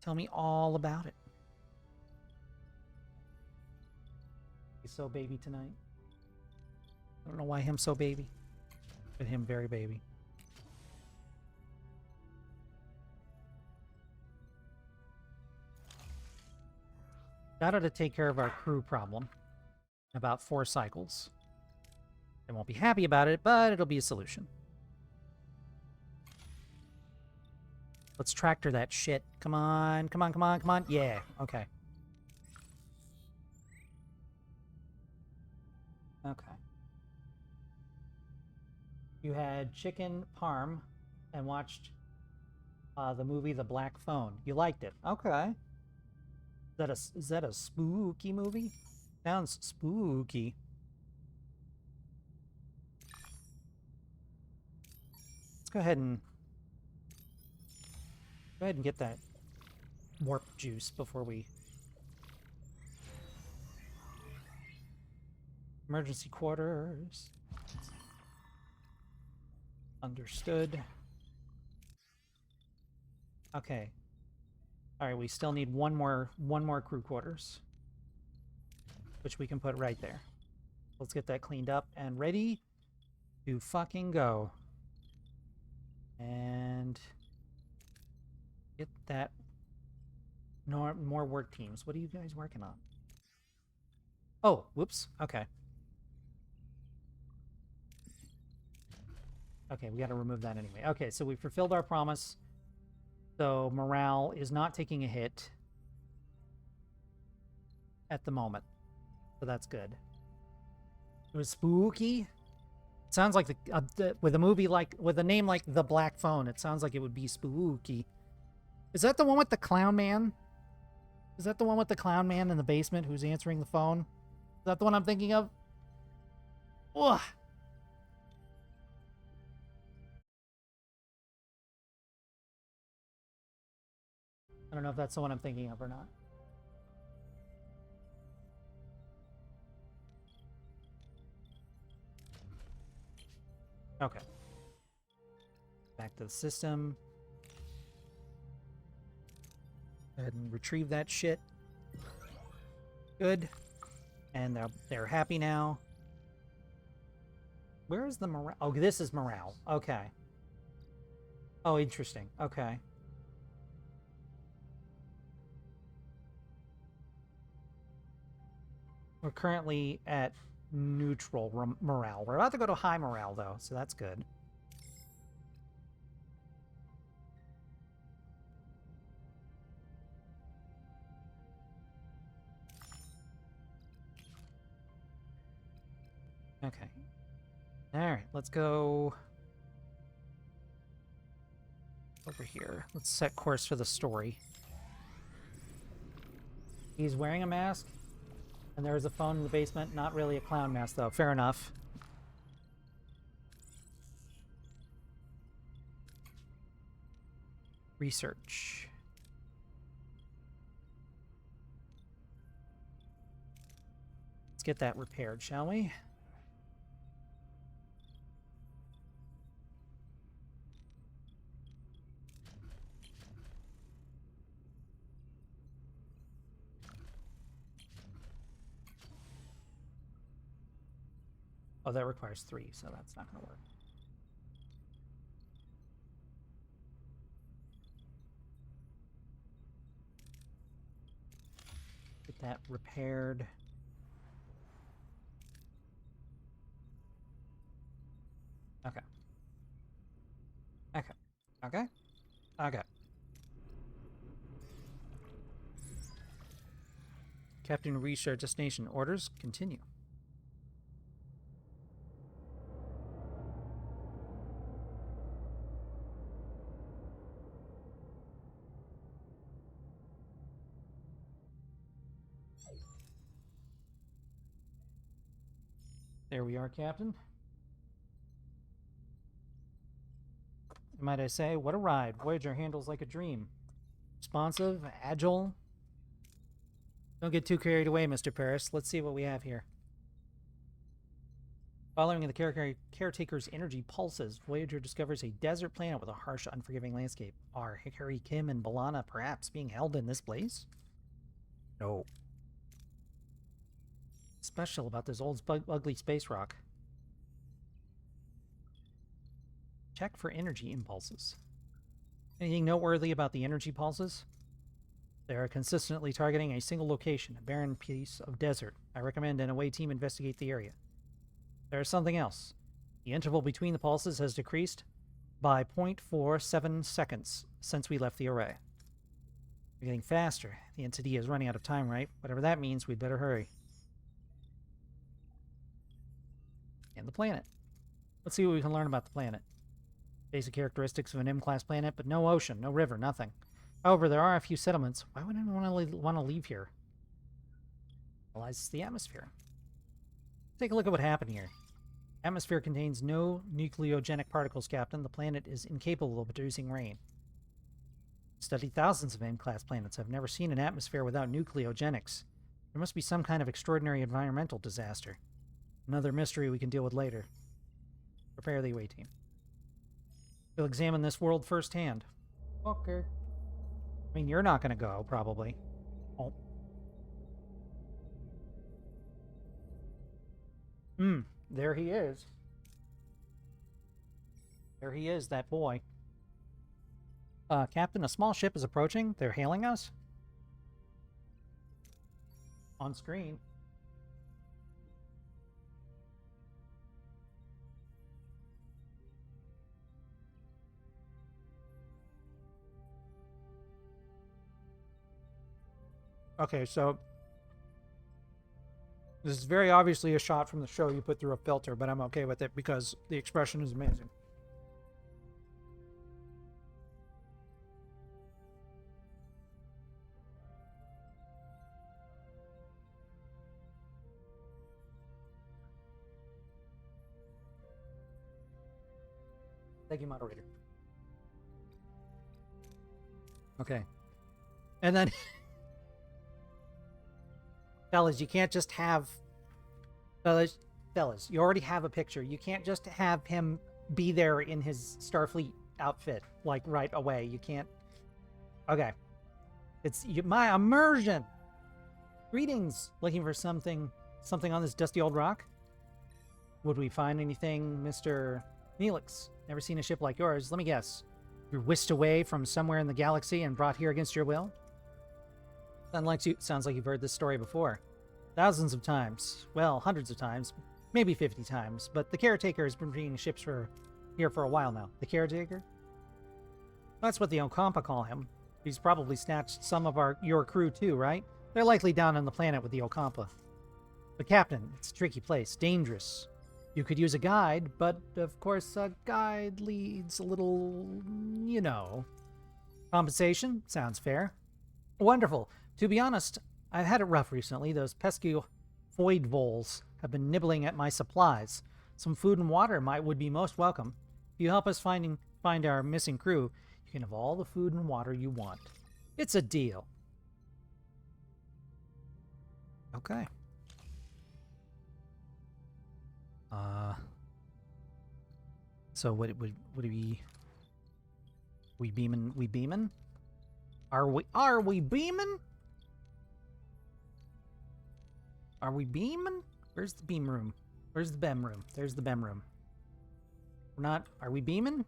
Tell me all about it. He's so baby tonight. I don't know why him so baby, but him very baby. Got to take care of our crew problem. About 4 cycles. I won't be happy about it, but it'll be a solution. Let's tractor that shit. Come on, come on, come on, come on. Yeah, okay. Okay. You had chicken parm and watched the movie The Black Phone. You liked it. Okay. Is that a spooky movie? Sounds spooky. Let's go ahead and get that warp juice before we... Emergency quarters. Understood. Okay. All right, we still need one more crew quarters, which we can put right there. Let's get that cleaned up and ready to fucking go. And get that more work teams. What are you guys working on? Oh, whoops. Okay. Okay, we got to remove that anyway. Okay, so we fulfilled our promise. So morale is not taking a hit at the moment. So that's good. It was spooky. It sounds like with a movie like with a name like The Black Phone, it sounds like it would be spooky. Is that the one with the clown man? Is that the one with the clown man in the basement who's answering the phone? Is that the one I'm thinking of? Ugh. I don't know if that's the one I'm thinking of or not. Okay. Back to the system. Go ahead and retrieve that shit. Good. And they're happy now. Where is the morale? Oh, this is morale. Okay. Oh, interesting. Okay. We're currently at neutral morale. We're about to go to high morale, though, so that's good. Okay. All right, let's go over here. Let's set course for the story. He's wearing a mask, and there is a phone in the basement. Not really a clown mask, though. Fair enough. Research. Let's get that repaired, shall we? Oh, that requires 3, so that's not going to work. Get that repaired. Okay. Okay. Okay. Okay. Captain, reach our destination. Orders continue. There we are, Captain. Might I say, what a ride. Voyager handles like a dream. Responsive, agile. Don't get too carried away, Mr. Paris. Let's see what we have here. Following the caretaker's energy pulses, Voyager discovers a desert planet with a harsh, unforgiving landscape. Are Hikari, Kim, and Balana perhaps being held in this place? No. Special about this old, ugly space rock. Check for energy impulses. Anything noteworthy about the energy pulses? They are consistently targeting a single location, a barren piece of desert. I recommend an away team investigate the area. There is something else. The interval between the pulses has decreased by 0.47 seconds since we left the array. We're getting faster. The entity is running out of time, right? Whatever that means, we'd better hurry. And the planet. Let's see what we can learn about the planet. Basic characteristics of an M-class planet, but no ocean, no river, nothing. However, there are a few settlements. Why would anyone want to leave here? Analyzes the atmosphere. Take a look at what happened here. Atmosphere contains no nucleogenic particles, Captain. The planet is incapable of producing rain. Studied thousands of M-class planets. I've never seen an atmosphere without nucleogenics. There must be some kind of extraordinary environmental disaster. Another mystery we can deal with later. Prepare the away team. We'll examine this world firsthand. Okay. I mean, you're not going to go, probably. Oh. There he is. There he is, that boy. Captain, a small ship is approaching. They're hailing us. On screen. Okay, so this is very obviously a shot from the show you put through a filter, but I'm okay with it because the expression is amazing. Thank you, moderator. Okay. And then... Fellas, you can't just have... Fellas, you already have a picture. You can't just have him be there in his Starfleet outfit, like, right away. You can't... Okay. It's my immersion. Greetings. Looking for something on this dusty old rock? Would we find anything, Mr. Neelix? Never seen a ship like yours. Let me guess. You're whisked away from somewhere in the galaxy and brought here against your will? Sounds like you've heard this story before. Thousands of times. Well, hundreds of times. Maybe 50 times. But the caretaker has been bringing ships here for a while now. The caretaker? That's what the Okampa call him. He's probably snatched some of your crew too, right? They're likely down on the planet with the Okampa. But Captain, it's a tricky place. Dangerous. You could use a guide, but of course a guide leads a little, you know. Compensation? Sounds fair. Wonderful. To be honest, I've had it rough recently. Those pesky void voles have been nibbling at my supplies. Some food and water would be most welcome. If you help us find our missing crew, you can have all the food and water you want. It's a deal. Okay. So what would we beaming? We beaming? Are we beaming? Are we beaming? Where's the beam room? Where's the BEM room? There's the BEM room. We're not. Are we beaming?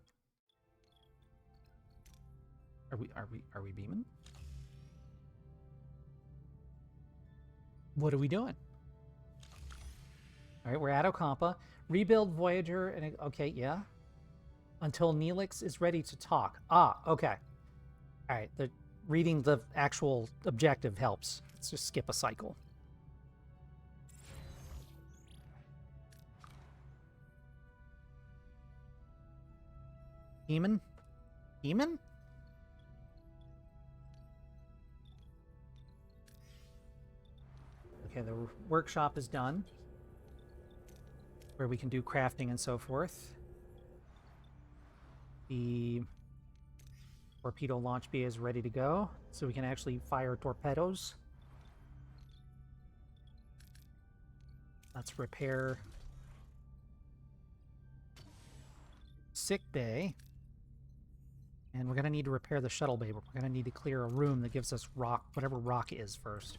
Are we beaming? What are we doing? All right, we're at Okampa. Rebuild Voyager and okay, yeah. Until Neelix is ready to talk. Ah, okay. All right, reading the actual objective helps. Let's just skip a cycle. Demon? Demon? Okay, the workshop is done, where we can do crafting and so forth. The torpedo launch bay is ready to go, so we can actually fire torpedoes. Let's repair sick bay. And we're going to need to repair the shuttle bay, but we're going to need to clear a room that gives us rock, whatever rock is first.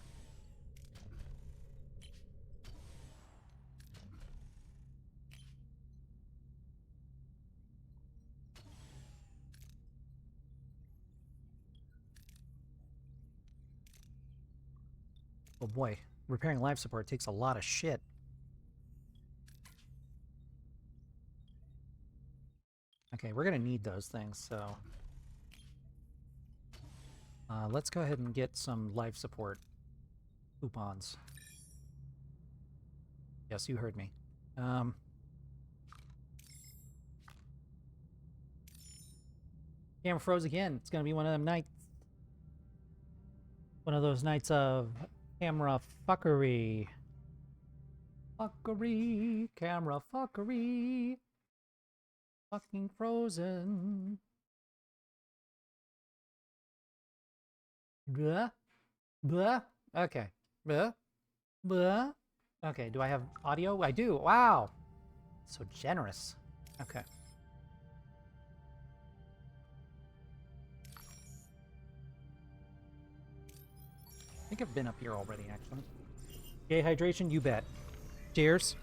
Oh boy, repairing life support takes a lot of shit. Okay, we're going to need those things, so... let's go ahead and get some life support coupons. Yes, you heard me. Camera froze again. It's going to be one of them nights. One of those nights of camera fuckery. Fuckery. Camera fuckery. Fucking frozen. Blah. Blah. Okay. Blah. Blah. Okay, do I have audio? I do. Wow. So generous. Okay. I think I've been up here already, actually. Yay, hydration, you bet. Cheers.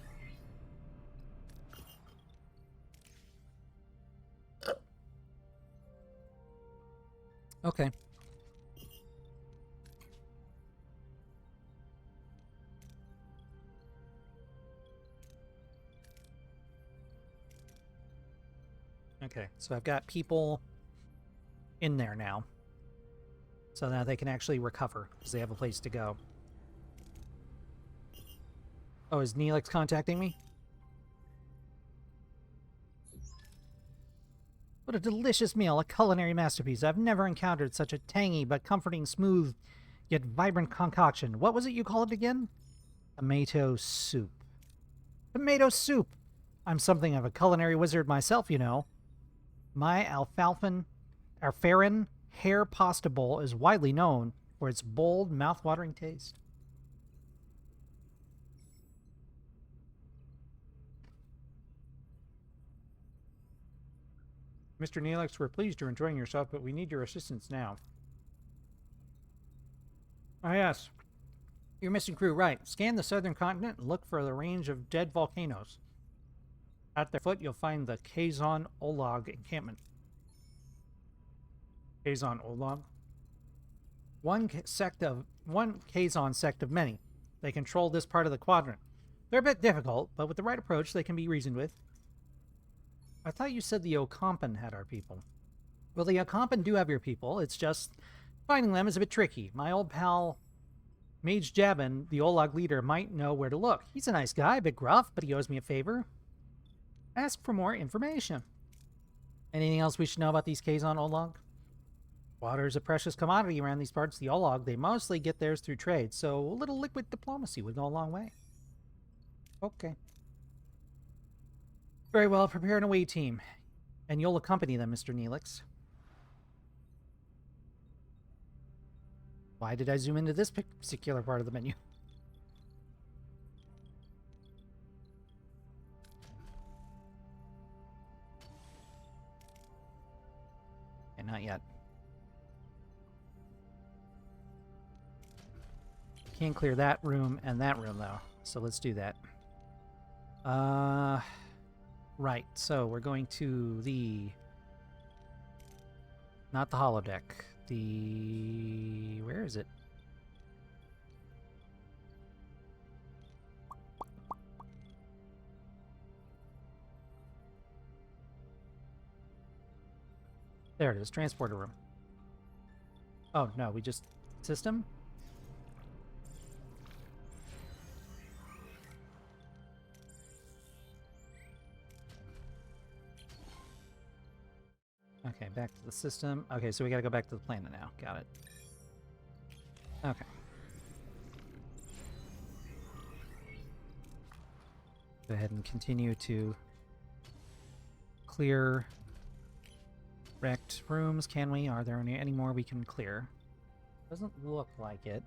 Okay. Okay, so I've got people in there now. So now they can actually recover, because they have a place to go. Oh, is Neelix contacting me? What a delicious meal, a culinary masterpiece. I've never encountered such a tangy but comforting, smooth, yet vibrant concoction. What was it you called it again? Tomato soup. Tomato soup! I'm something of a culinary wizard myself, you know. My alfalfan hair pasta bowl is widely known for its bold, mouth-watering taste. Mr. Neelix, we're pleased you're enjoying yourself, but we need your assistance now. Ah, yes. You're missing crew, right. Scan the southern continent and look for the range of dead volcanoes. At their foot, you'll find the Kazon Olag encampment. Kazon Olag? One Kazon sect of many. They control this part of the quadrant. They're a bit difficult, but with the right approach, they can be reasoned with. I thought you said the Okampan had our people. Well, the Okampan do have your people. It's just finding them is a bit tricky. My old pal Mage Jabin, the Olag leader, might know where to look. He's a nice guy, a bit gruff, but he owes me a favor. Ask for more information. Anything else we should know about these Kazon Olag? Water is a precious commodity around these parts. The Olag, they mostly get theirs through trade, so a little liquid diplomacy would go a long way. Okay. Very well, prepare an away team. And you'll accompany them, Mr. Neelix. Why did I zoom into this particular part of the menu? And not yet. Can't clear that room and that room, though. So let's do that. Right. So we're going to the... Not the holodeck. The... Where is it? There it is. Transporter room. Oh, no. We just... System? Okay, back to the system. Okay, so we gotta go back to the planet now. Got it. Okay. Go ahead and continue to clear wrecked rooms. Can we? Are there any more we can clear? Doesn't look like it.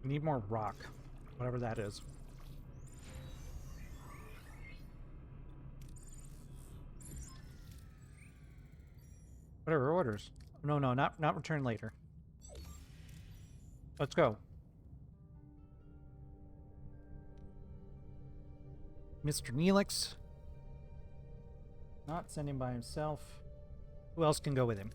We need more rock, whatever that is. Whatever orders. No, not return later. Let's go. Mr. Neelix. Not send him by himself. Who else can go with him?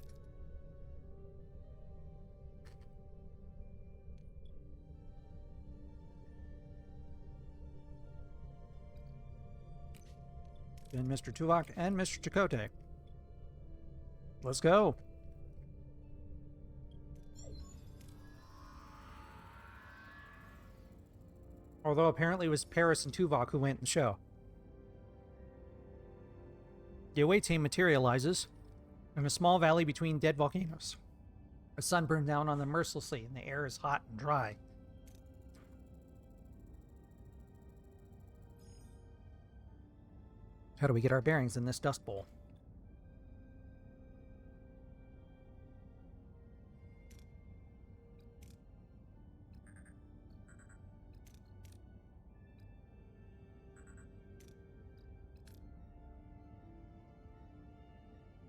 And Mr. Tuvok and Mr. Chakotay. Let's go. Although apparently it was Paris and Tuvok who went in the show. The away team materializes in a small valley between dead volcanoes. The sun burned down on them mercilessly, and the air is hot and dry. How do we get our bearings in this dust bowl?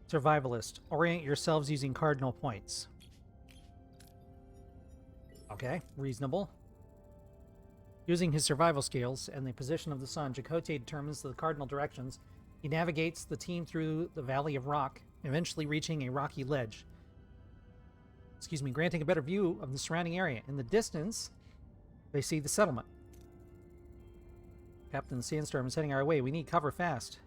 Survivalist. Orient yourselves using cardinal points. Okay, reasonable. Using his survival skills and the position of the sun, Chakotay determines the cardinal directions. He navigates the team through the valley of rock, eventually reaching a rocky ledge. Granting a better view of the surrounding area. In the distance, they see the settlement. Captain Sandstorm is heading our way. We need cover fast.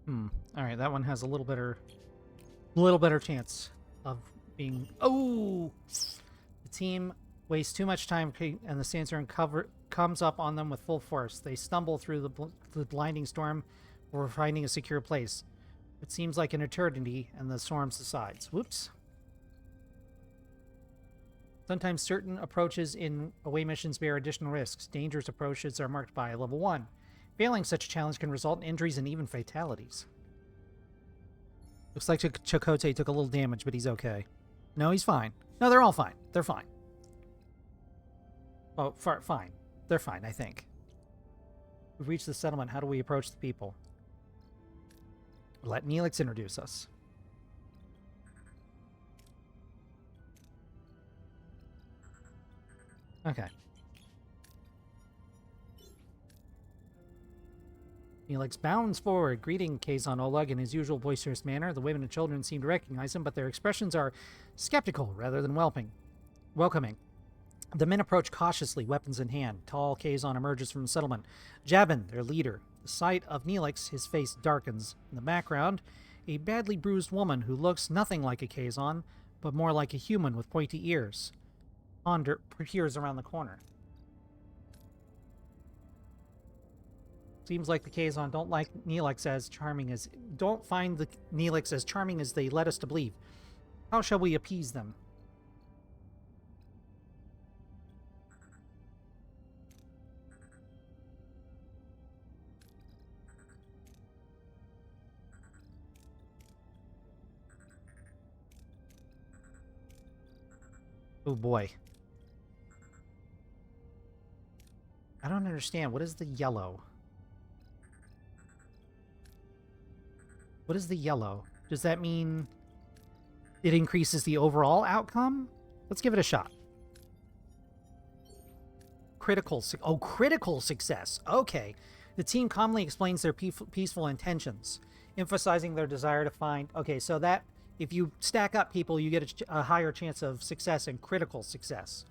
Alright, that one has a little better chance of being... Oh! The team wastes too much time and the sandstorm comes up on them with full force. They stumble through the blinding storm before finding a secure place. It seems like an eternity, and the storm subsides. Whoops. Sometimes certain approaches in away missions bear additional risks. Dangerous approaches are marked by level 1. Failing such a challenge can result in injuries and even fatalities. Looks like Chakotay took a little damage, but he's okay. No, he's fine. No, they're all fine. They're fine. Oh, fine. They're fine, I think. We've reached the settlement. How do we approach the people? Let Neelix introduce us. Okay. Neelix bounds forward, greeting Kazon Oleg in his usual boisterous manner. The women and children seem to recognize him, but their expressions are skeptical rather than welcoming. The men approach cautiously, weapons in hand. Tall Kazon emerges from the settlement. Jabin, their leader. The sight of Neelix, his face darkens. In the background, a badly bruised woman who looks nothing like a Kazon, but more like a human with pointy ears. Ponder peers around the corner. Seems like the Kazon don't like Neelix as charming as... Don't find the Neelix as charming as they led us to believe. How shall we appease them? Oh boy. I don't understand. What is the yellow? What is the yellow? Does that mean it increases the overall outcome? Let's give it a shot. Critical success. Okay. The team calmly explains their peaceful intentions, emphasizing their desire to find... Okay, so that... If you stack up people, you get a higher chance of success and critical success.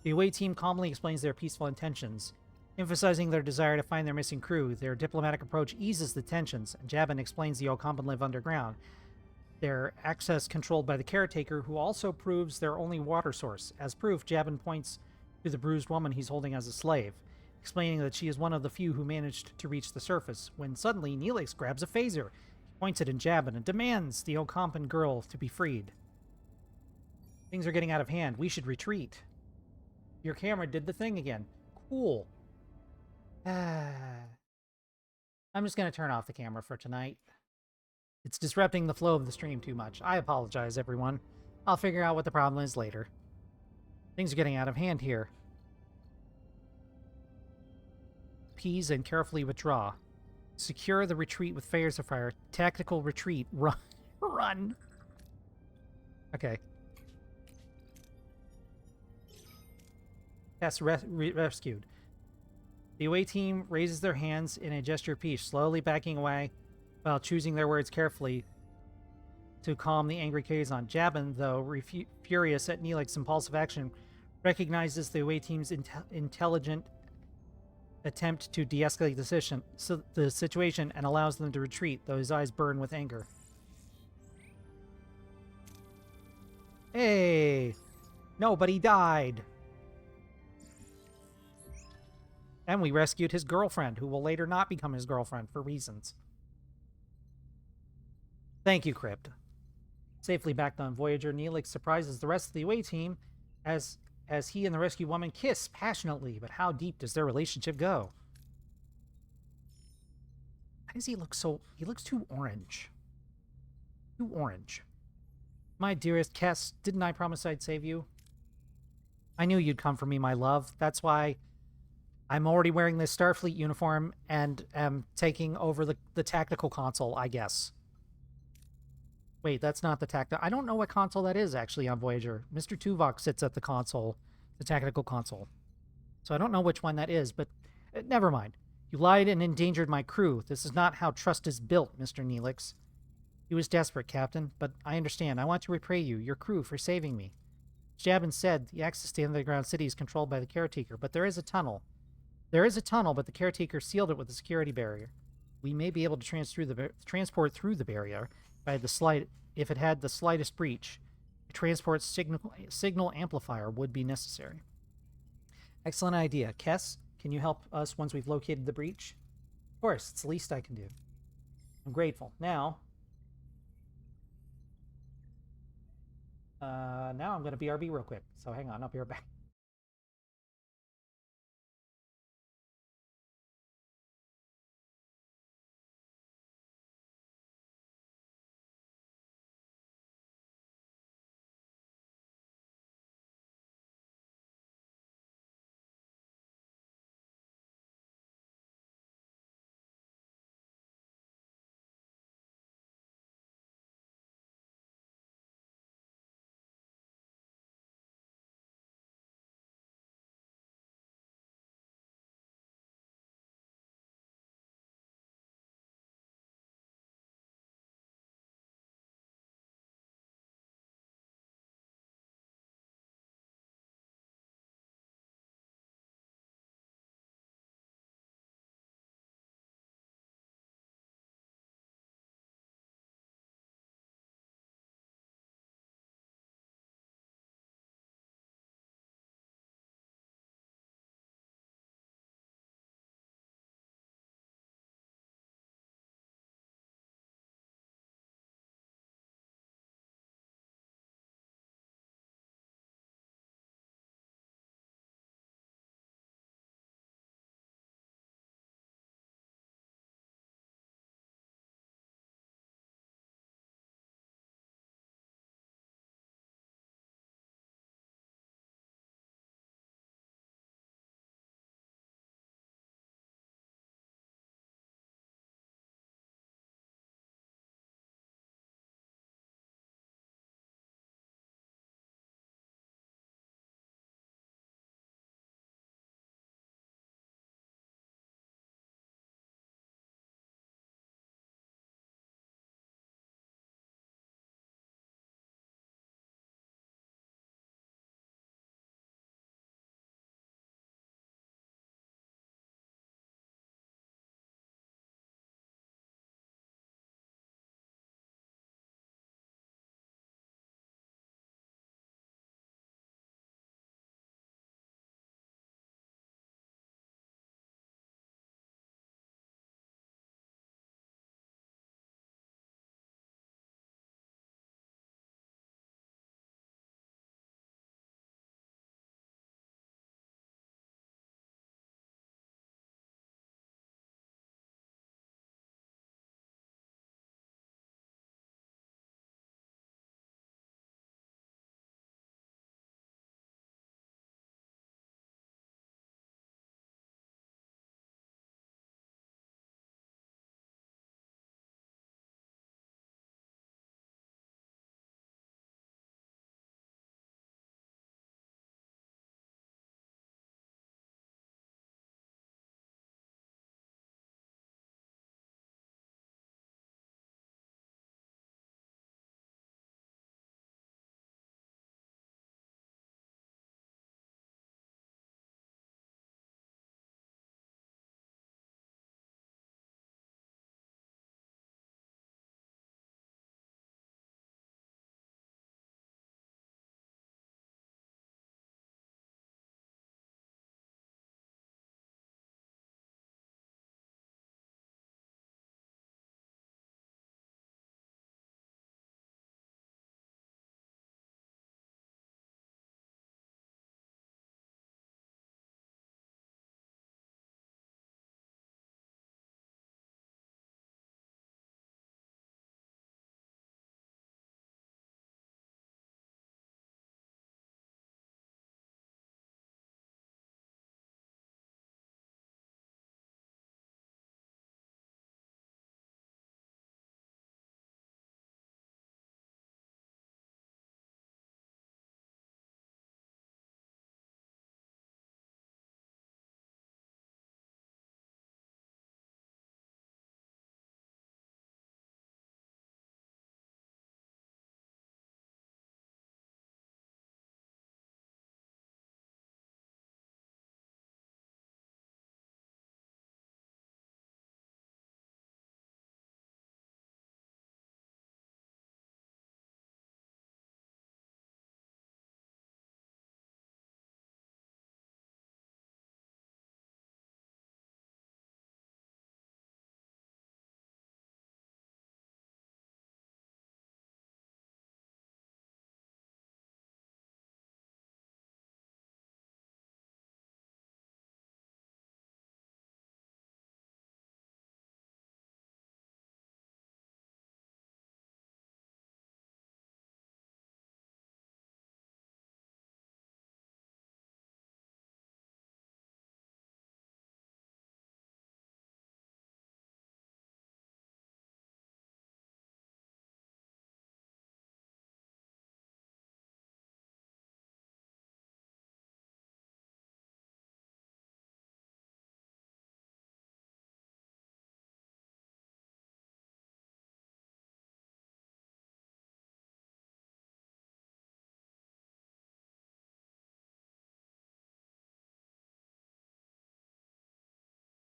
The away team calmly explains their peaceful intentions, emphasizing their desire to find their missing crew. Their diplomatic approach eases the tensions, and Jabin explains the Okampan live underground. Their access controlled by the caretaker, who also proves their only water source. As proof, Jabin points to the bruised woman he's holding as a slave, explaining that she is one of the few who managed to reach the surface, when suddenly Neelix grabs a phaser, points it in Jabin, and demands the Okampan girl to be freed. Things are getting out of hand. We should retreat. Your camera did the thing again. Cool. I'm just going to turn off the camera for tonight. It's disrupting the flow of the stream too much. I apologize, everyone. I'll figure out what the problem is later. Things are getting out of hand here. Appease and carefully withdraw. Secure the retreat with phaser fire. Tactical retreat. Run. Run. Okay. Test rescued. The away team raises their hands in a gesture of peace, slowly backing away while choosing their words carefully to calm the angry Kazon. Jabin, though furious at Neelix's impulsive action, recognizes the away team's intelligent attempt to de-escalate the situation and allows them to retreat, though his eyes burn with anger. Hey! Nobody died! And we rescued his girlfriend, who will later not become his girlfriend for reasons. Thank you, Crypt. Safely back on Voyager, Neelix surprises the rest of the away team as he and the rescue woman kiss passionately, but how deep does their relationship go? Why does he look so... He looks too orange. Too orange. My dearest Kess, didn't I promise I'd save you? I knew you'd come for me, my love. That's why I'm already wearing this Starfleet uniform and am taking over the tactical console, I guess. Wait, that's not the tactical... I don't know what console that is, actually, on Voyager. Mr. Tuvok sits at the console, the tactical console. So I don't know which one that is, but never mind. You lied and endangered my crew. This is not how trust is built, Mr. Neelix. He was desperate, Captain, but I understand. I want to repay you, your crew, for saving me. Jabin said the access to the underground city is controlled by the caretaker, but there is a tunnel. There is a tunnel, but the caretaker sealed it with a security barrier. we may be able to transport through the barrier if it had the slightest breach. A transport signal amplifier would be necessary. Excellent idea. Kess, can you help us once we've located the breach? Of course, it's the least I can do. I'm grateful. Now I'm going to BRB real quick. So hang on, I'll be right back.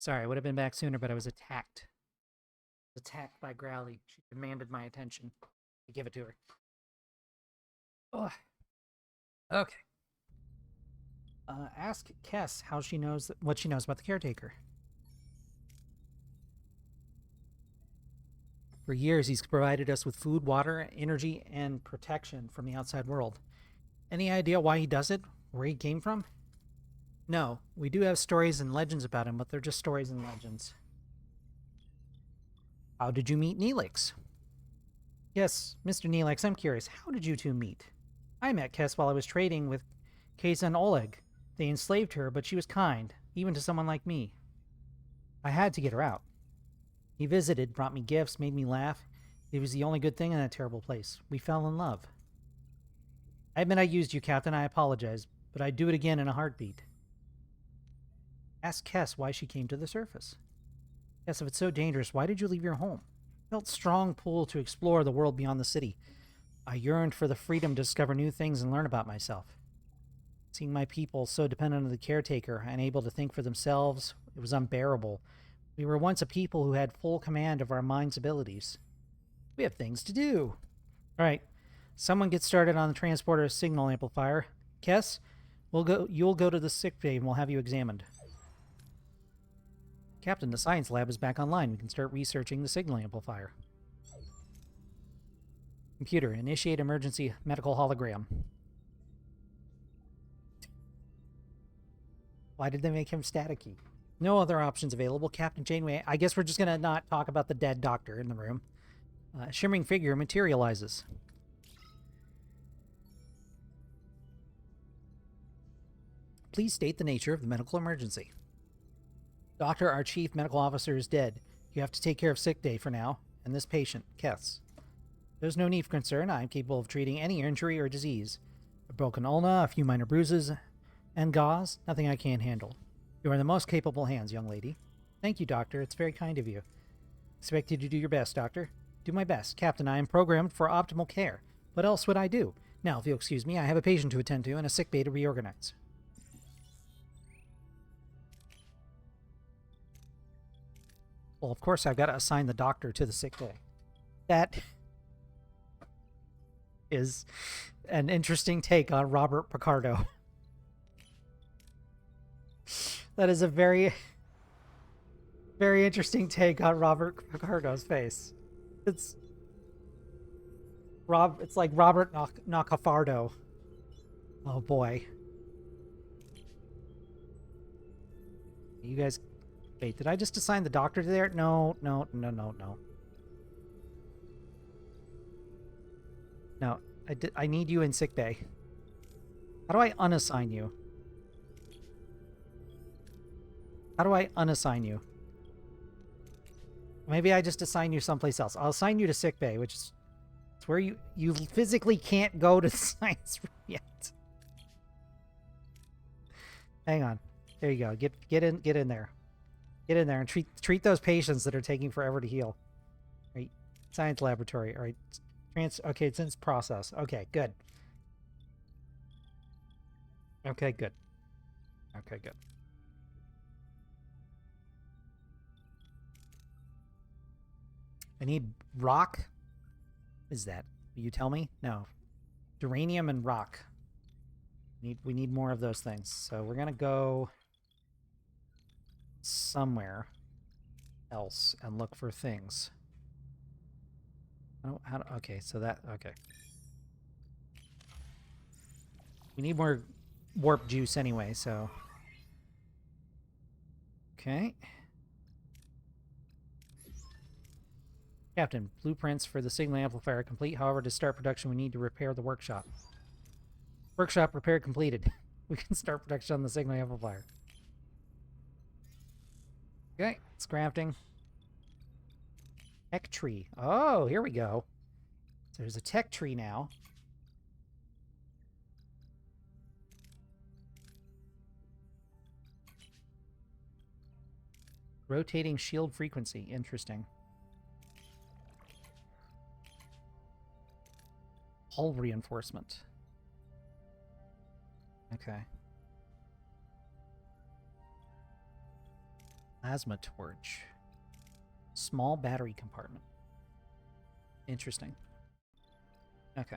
Sorry, I would have been back sooner, but I was attacked. Attacked by Growly. She demanded my attention. I give it to her. Ugh. Okay. Ask Kess how she knows what she knows about the caretaker. For years, he's provided us with food, water, energy, and protection from the outside world. Any idea why he does it? Where he came from? No, we do have stories and legends about him, but they're just stories and legends. How did you meet Neelix? Yes, Mr. Neelix, I'm curious. How did you two meet? I met Kess while I was trading with Keza and Oleg. They enslaved her, but she was kind, even to someone like me. I had to get her out. He visited, brought me gifts, made me laugh. It was the only good thing in that terrible place. We fell in love. I admit I used you, Captain. I apologize, but I'd do it again in a heartbeat. Ask Kess why she came to the surface. Kess, if it's so dangerous, why did you leave your home? I felt strong pull to explore the world beyond the city. I yearned for the freedom to discover new things and learn about myself. Seeing my people so dependent on the caretaker, unable to think for themselves, it was unbearable. We were once a people who had full command of our mind's abilities. We have things to do. All right, someone get started on the transporter signal amplifier. Kess, you'll go to the sick bay and we'll have you examined. Captain, the science lab is back online. We can start researching the signal amplifier. Computer, initiate emergency medical hologram. Why did they make him staticky? No other options available. Captain Janeway, I guess we're just going to not talk about the dead doctor in the room. A shimmering figure materializes. Please state the nature of the medical emergency. Doctor, our chief medical officer is dead. You have to take care of sick day for now, and this patient, Kess. There's no need for concern. I am capable of treating any injury or disease. A broken ulna, a few minor bruises, and gauze, nothing I can't handle. You are in the most capable hands, young lady. Thank you, Doctor. It's very kind of you. Expect you to do your best, Doctor. Do my best. Captain, I am programmed for optimal care. What else would I do? Now, if you'll excuse me, I have a patient to attend to and a sick bay to reorganize. Well, of course, I've got to assign the doctor to the sick bay. That is an interesting take on Robert Picardo. That is a very, very interesting take on Robert Picardo's face. It's like Robert Nacafardo. Oh boy. You guys, wait, did I just assign the doctor to there? No. No, I need you in sick bay. How do I unassign you? How do I unassign you? Maybe I just assign you someplace else. I'll assign you to sick bay, which is it's where you physically can't go to the science room yet. Hang on. There you go. Get in there. Get in there and treat those patients that are taking forever to heal. Right. Science laboratory. All right. Okay, it's in its process. Okay, good. Okay, good. Okay, good. I need rock. What is that? Will you tell me? No. Uranium and rock. We need more of those things. So we're gonna go somewhere else and look for things. Oh, okay, so that okay. We need more warp juice anyway, so okay. Captain, blueprints for the signal amplifier complete. However, to start production, we need to repair the workshop. Workshop repair completed. We can start production on the signal amplifier. Okay, it's crafting. Tech tree. Oh, here we go. So there's a tech tree now. Rotating shield frequency. Interesting. Hull reinforcement. Okay. Plasma torch. Small battery compartment. Interesting. Okay.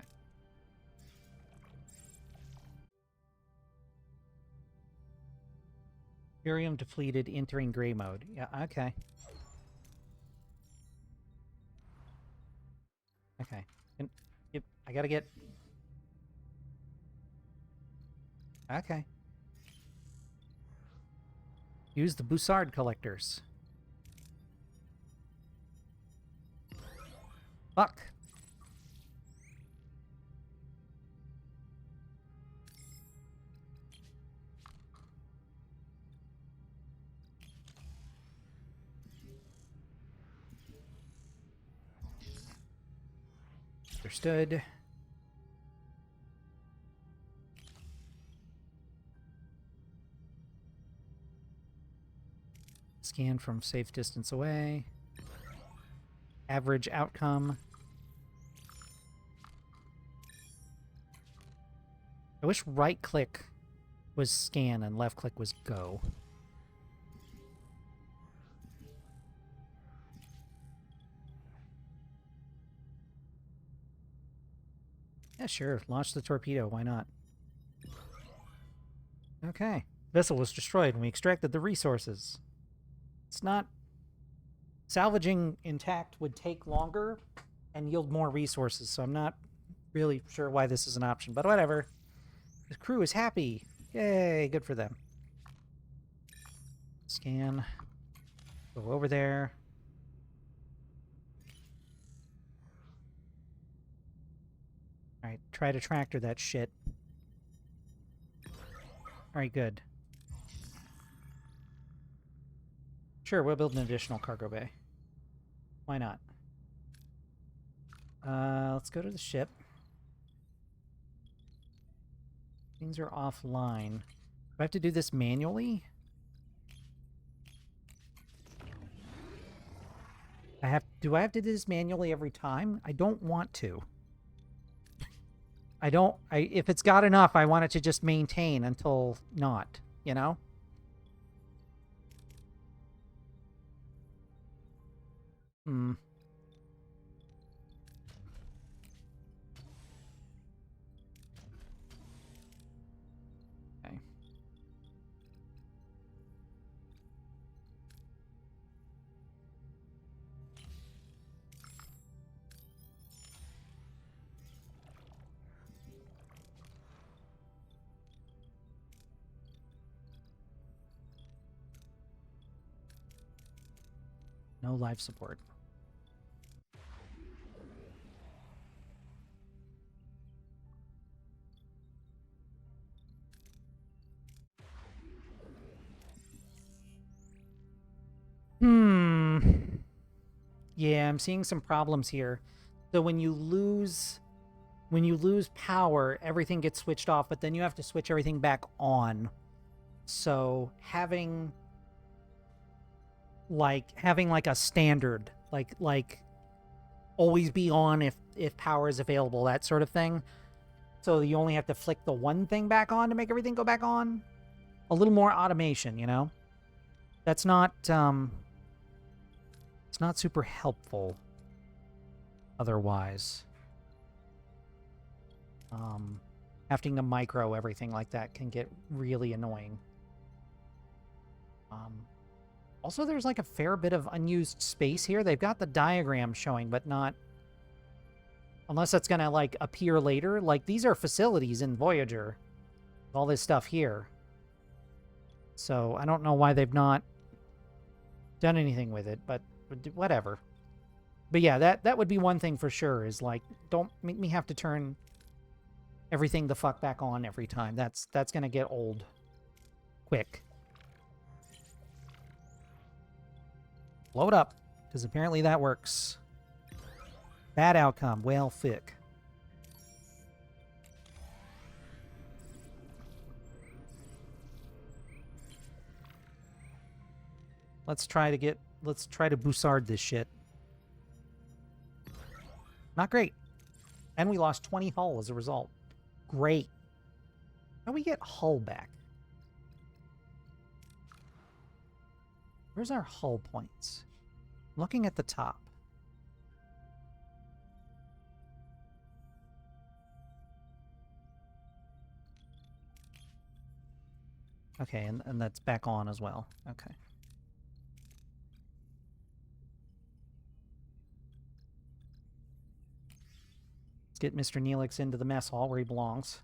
Imperium depleted, entering gray mode. Yeah, okay. Okay. Yep, I gotta get... Okay. Use the Bussard collectors. Fuck. Understood. Scan from safe distance away. Average outcome. I wish right click was scan and left click was go. Yeah, sure. Launch the torpedo. Why not? Okay. Vessel was destroyed and we extracted the resources. It's not... Salvaging intact would take longer and yield more resources, so I'm not really sure why this is an option, but whatever. The crew is happy. Yay, good for them. Scan. Go over there. Alright, try to tractor that shit. Alright, good. Sure, we'll build an additional cargo bay. Why not? Let's go to the ship. Things are offline. Do I have to do this manually? Do I have to do this manually every time? I don't want to. If it's got enough, I want it to just maintain until not, you know? Hmm. Okay. No life support. Yeah, I'm seeing some problems here. So when you lose power, everything gets switched off, but then you have to switch everything back on. So having like a standard, like always be on if power is available, that sort of thing. So you only have to flick the one thing back on to make everything go back on. A little more automation, you know? That's not it's not super helpful otherwise. Having to micro everything like that can get really annoying. Also, there's like a fair bit of unused space here. They've got the diagram showing, but not... Unless that's gonna, like, appear later. Like, these are facilities in Voyager. All this stuff here. So, I don't know why they've not done anything with it, but whatever. But yeah, that would be one thing for sure, is like, don't make me have to turn everything the fuck back on every time. That's gonna get old quick. Blow it up, because apparently that works. Bad outcome. Well, thick. Let's try to Bussard this shit. Not great. And we lost 20 hull as a result. Great. How do we get hull back? Where's our hull points? I'm looking at the top. Okay, and that's back on as well. Okay. Let's get Mr. Neelix into the mess hall where he belongs.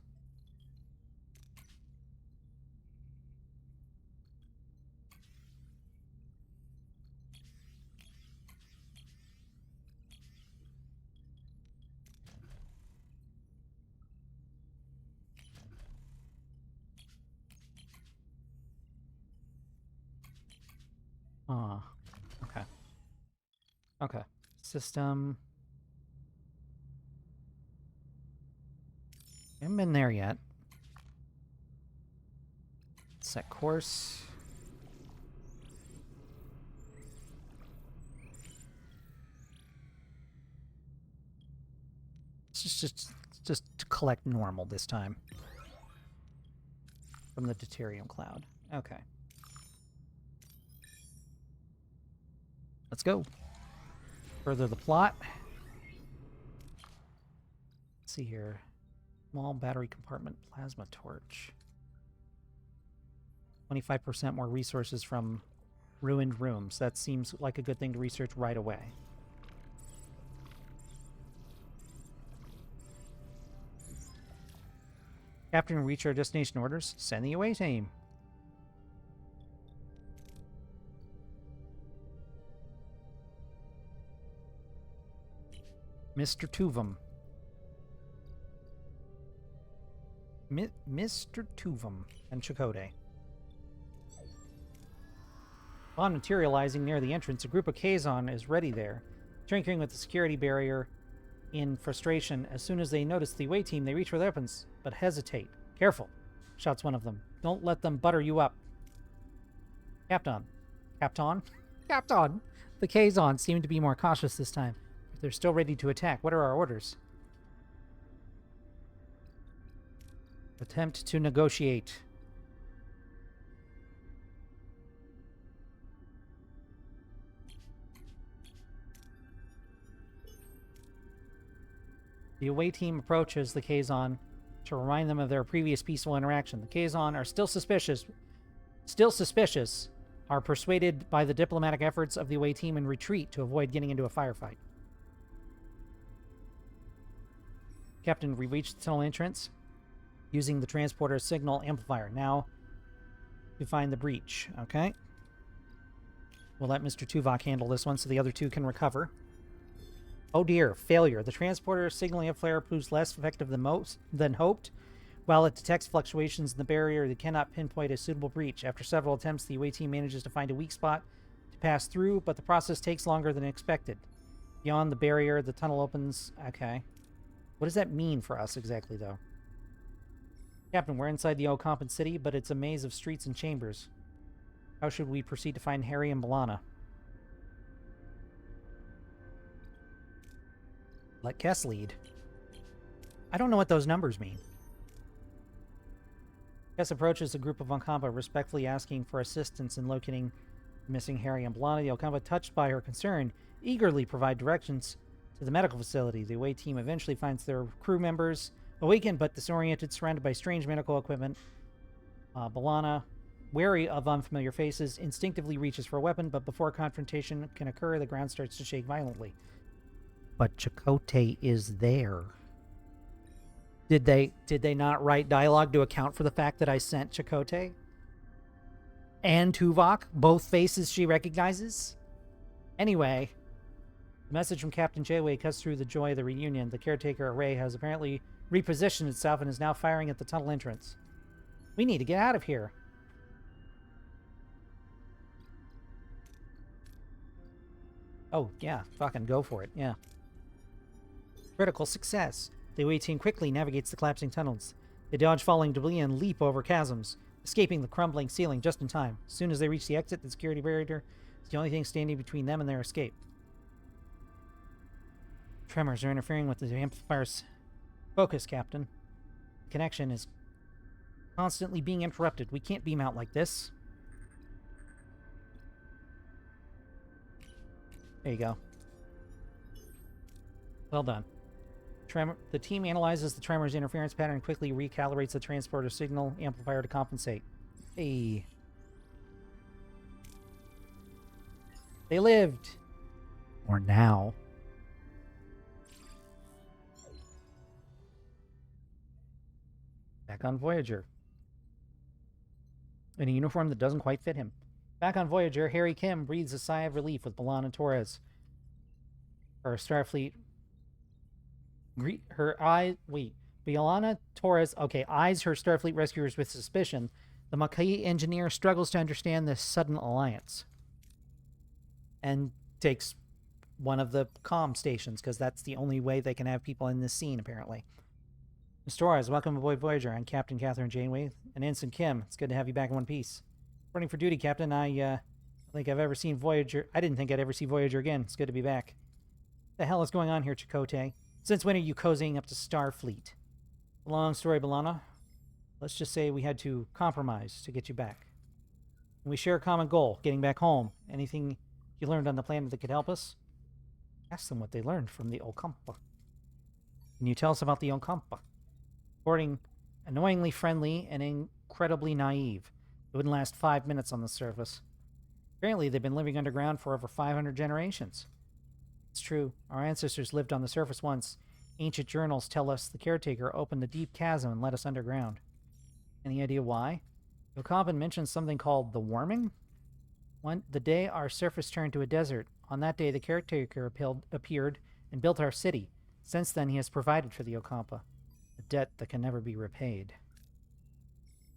Ah, okay. Okay. System. Haven't been there yet. Set course. It's just to collect normal this time. From the deuterium cloud. Okay. Let's go. Further the plot. Let's see here. Small battery compartment plasma torch. 25% more resources from ruined rooms. That seems like a good thing to research right away. Captain, reach our destination orders. Send the away team. Mr. Tuvum. Mr. Tuvum and Chakotay. Upon materializing near the entrance, a group of Kazon is ready there, tinkering with the security barrier in frustration. As soon as they notice the away team, they reach for their weapons, but hesitate. Careful, shouts one of them. Don't let them butter you up. Captain. Captain? Captain! The Kazon seem to be more cautious this time. But they're still ready to attack. What are our orders? Attempt to negotiate. The away team approaches the Kazon to remind them of their previous peaceful interaction. The Kazon are still suspicious, are persuaded by the diplomatic efforts of the away team and retreat to avoid getting into a firefight. Captain, we reached the tunnel entrance using the transporter signal amplifier. Now to find the breach. Okay. We'll let Mr. Tuvok handle this one so the other two can recover. Oh dear, failure. The transporter signaling amplifier proves less effective than hoped. While it detects fluctuations in the barrier, it cannot pinpoint a suitable breach. After several attempts, the away team manages to find a weak spot to pass through, but the process takes longer than expected. Beyond the barrier, the tunnel opens. Okay. What does that mean for us exactly, though? Captain, we're inside the Ocampan City, but it's a maze of streets and chambers. How should we proceed to find Harry and B'Elanna? Let Kess lead. I don't know what those numbers mean. Kess approaches a group of Ocampa, respectfully asking for assistance in locating the missing Harry and B'Elanna. The Ocampa, touched by her concern, eagerly provide directions to the medical facility. The away team eventually finds their crew members awakened but disoriented, surrounded by strange medical equipment. B'Elanna, wary of unfamiliar faces, instinctively reaches for a weapon, but before confrontation can occur, the ground starts to shake violently. But Chakotay is there. Did they not write dialogue to account for the fact that I sent Chakotay? And Tuvok, both faces she recognizes? Anyway, the message from Captain Janeway cuts through the joy of the reunion. The caretaker array has apparently repositioned itself and is now firing at the tunnel entrance. We need to get out of here. Oh, yeah, fucking go for it, yeah. Critical success. The away team quickly navigates the collapsing tunnels. They dodge falling debris and leap over chasms, escaping the crumbling ceiling just in time. As soon as they reach the exit, the security barrier is the only thing standing between them and their escape. Tremors are interfering with the amplifier's focus, Captain. The connection is constantly being interrupted. We can't beam out like this. There you go. Well done. The team analyzes the tremor's interference pattern and quickly recalibrates the transporter signal amplifier to compensate. Hey. They lived. Or now. Back on Voyager. In a uniform that doesn't quite fit him. Back on Voyager, Harry Kim breathes a sigh of relief with B'Elanna Torres. Her Starfleet... B'Elanna Torres, eyes her Starfleet rescuers with suspicion. The Maquis engineer struggles to understand this sudden alliance. And takes one of the comm stations, because that's the only way they can have people in this scene, apparently. Ms. Torres, welcome aboard Voyager. I'm Captain Catherine Janeway and Ensign Kim. It's good to have you back in one piece. Reporting for duty, Captain. I don't think I've ever seen Voyager. I didn't think I'd ever see Voyager again. It's good to be back. What the hell is going on here, Chakotay? Since when are you cozying up to Starfleet? Long story, B'Elanna. Let's just say we had to compromise to get you back. And we share a common goal, getting back home. Anything you learned on the planet that could help us? Ask them what they learned from the Okampa. Can you tell us about the Okampa? Reporting annoyingly friendly and incredibly naive. It wouldn't last 5 minutes on the surface. Apparently, they've been living underground for over 500 generations. It's true. Our ancestors lived on the surface once. Ancient journals tell us the caretaker opened a deep chasm and led us underground. Any idea why? Okampan mentions something called the warming? The day our surface turned to a desert, on that day the caretaker appeared and built our city. Since then, he has provided for the Okampa. A debt that can never be repaid.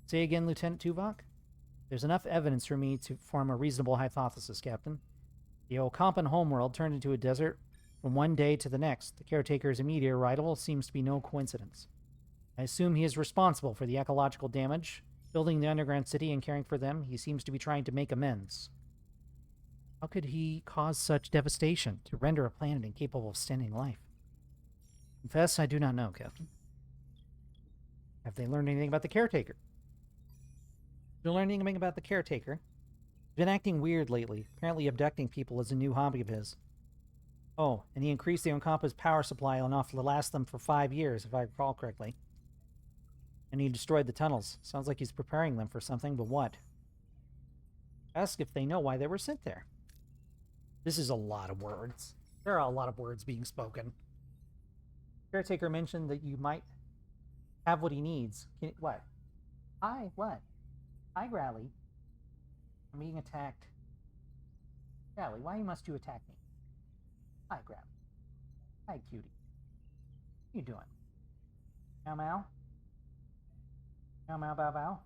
Say again, Lieutenant Tuvok? There's enough evidence for me to form a reasonable hypothesis, Captain. The Okampan homeworld turned into a desert from one day to the next. The caretaker's immediate arrival seems to be no coincidence. I assume he is responsible for the ecological damage. Building the underground city and caring for them, he seems to be trying to make amends. How could he cause such devastation to render a planet incapable of standing life? Confess, I do not know, Captain. Have they learned anything about the caretaker? Have they learned anything about the caretaker? He's been acting weird lately. Apparently abducting people is a new hobby of his. Oh, and he increased the Onkampa's power supply enough to last them for 5 years, if I recall correctly. And he destroyed the tunnels. Sounds like he's preparing them for something, but what? Ask if they know why they were sent there. This is a lot of words. There are a lot of words being spoken. Caretaker mentioned that you might have what he needs. What? Hi, what? Hi, Grally. I'm being attacked. Grally, why must you attack me? Hi, Grally. Hi, cutie. What you doing? Meow, meow? Meow, meow, bow, bow?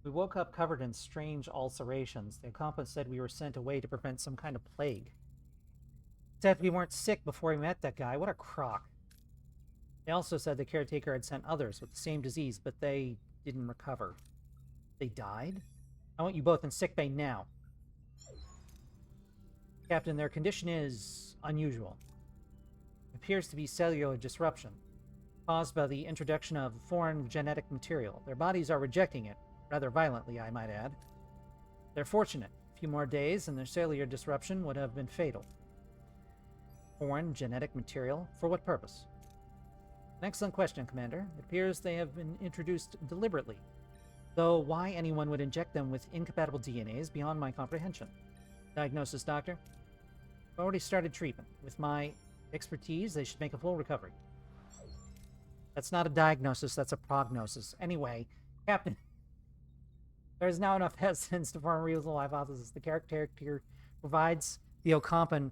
We woke up covered in strange ulcerations. The Okampa said we were sent away to prevent some kind of plague. Said we weren't sick before we met that guy. What a crock. They also said the caretaker had sent others with the same disease, but they didn't recover. They died? I want you both in sickbay now. Captain, their condition is unusual. It appears to be cellular disruption, caused by the introduction of foreign genetic material. Their bodies are rejecting it, rather violently, I might add. They're fortunate. A few more days and their cellular disruption would have been fatal. Foreign genetic material? For what purpose? An excellent question, Commander. It appears they have been introduced deliberately, though why anyone would inject them with incompatible DNA is beyond my comprehension. Diagnosis, Doctor? I've already started treatment. With my expertise, they should make a full recovery. That's not a diagnosis, that's a prognosis. Anyway, Captain, there is now enough evidence to form a reasonable hypothesis. The caretaker provides the Okampan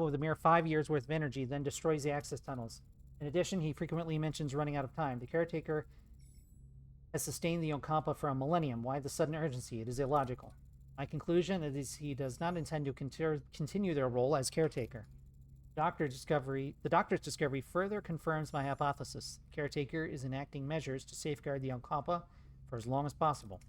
with a mere 5 years' worth of energy, then destroys the access tunnels. In addition, he frequently mentions running out of time. The caretaker has sustained the Okampa for a millennium. Why the sudden urgency? It is illogical. My conclusion is he does not intend to continue their role as caretaker. The doctor's discovery further confirms my hypothesis. The caretaker is enacting measures to safeguard the Okampa for as long as possible.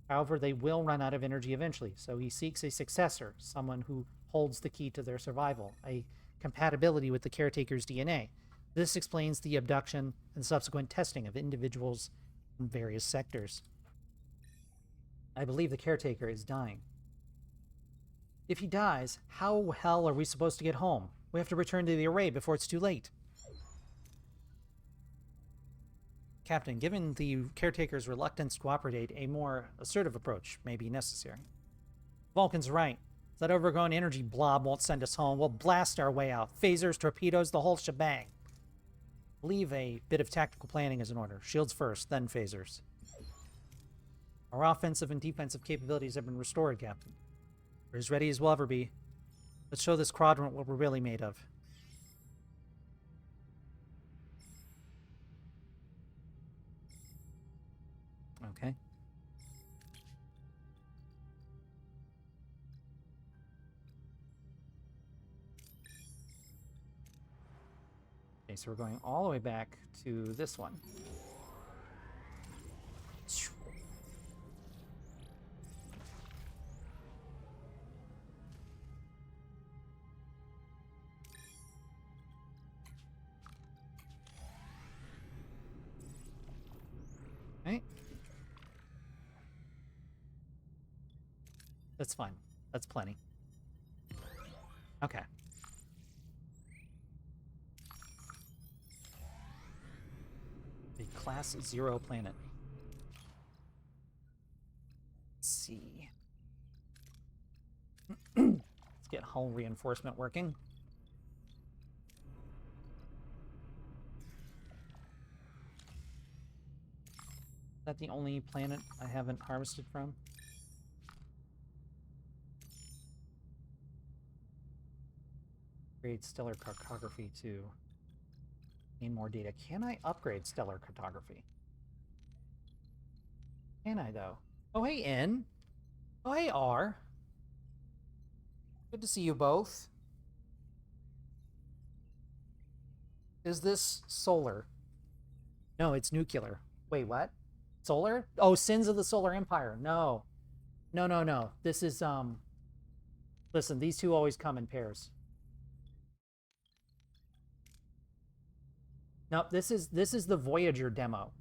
However, they will run out of energy eventually, so he seeks a successor, someone who holds the key to their survival, a compatibility with the caretaker's DNA. This explains the abduction and subsequent testing of individuals in various sectors. I believe the caretaker is dying. If he dies, how hell are we supposed to get home? We have to return to the array before it's too late. Captain, given the caretaker's reluctance to cooperate, a more assertive approach may be necessary. Vulcan's right. That overgrown energy blob won't send us home. We'll blast our way out. Phasers, torpedoes, the whole shebang. I believe a bit of tactical planning is in order. Shields first, then phasers. Our offensive and defensive capabilities have been restored, Captain. We're as ready as we'll ever be. Let's show this quadrant what we're really made of. Okay. Okay, so we're going all the way back to this one. Okay. That's fine. That's plenty. Okay. A Class 0 planet. Let's see. Let's get hull reinforcement working. Is that the only planet I haven't harvested from? Upgrade stellar cartography to gain more data. Can I upgrade stellar cartography? Can I, though? Oh, hey, N. Oh, hey, R. Good to see you both. Is this solar? No, it's nuclear. Wait, what? Solar? Oh, Sins of the Solar Empire. No. No, no, no. This is, listen, these two always come in pairs. No, this is the Voyager demo.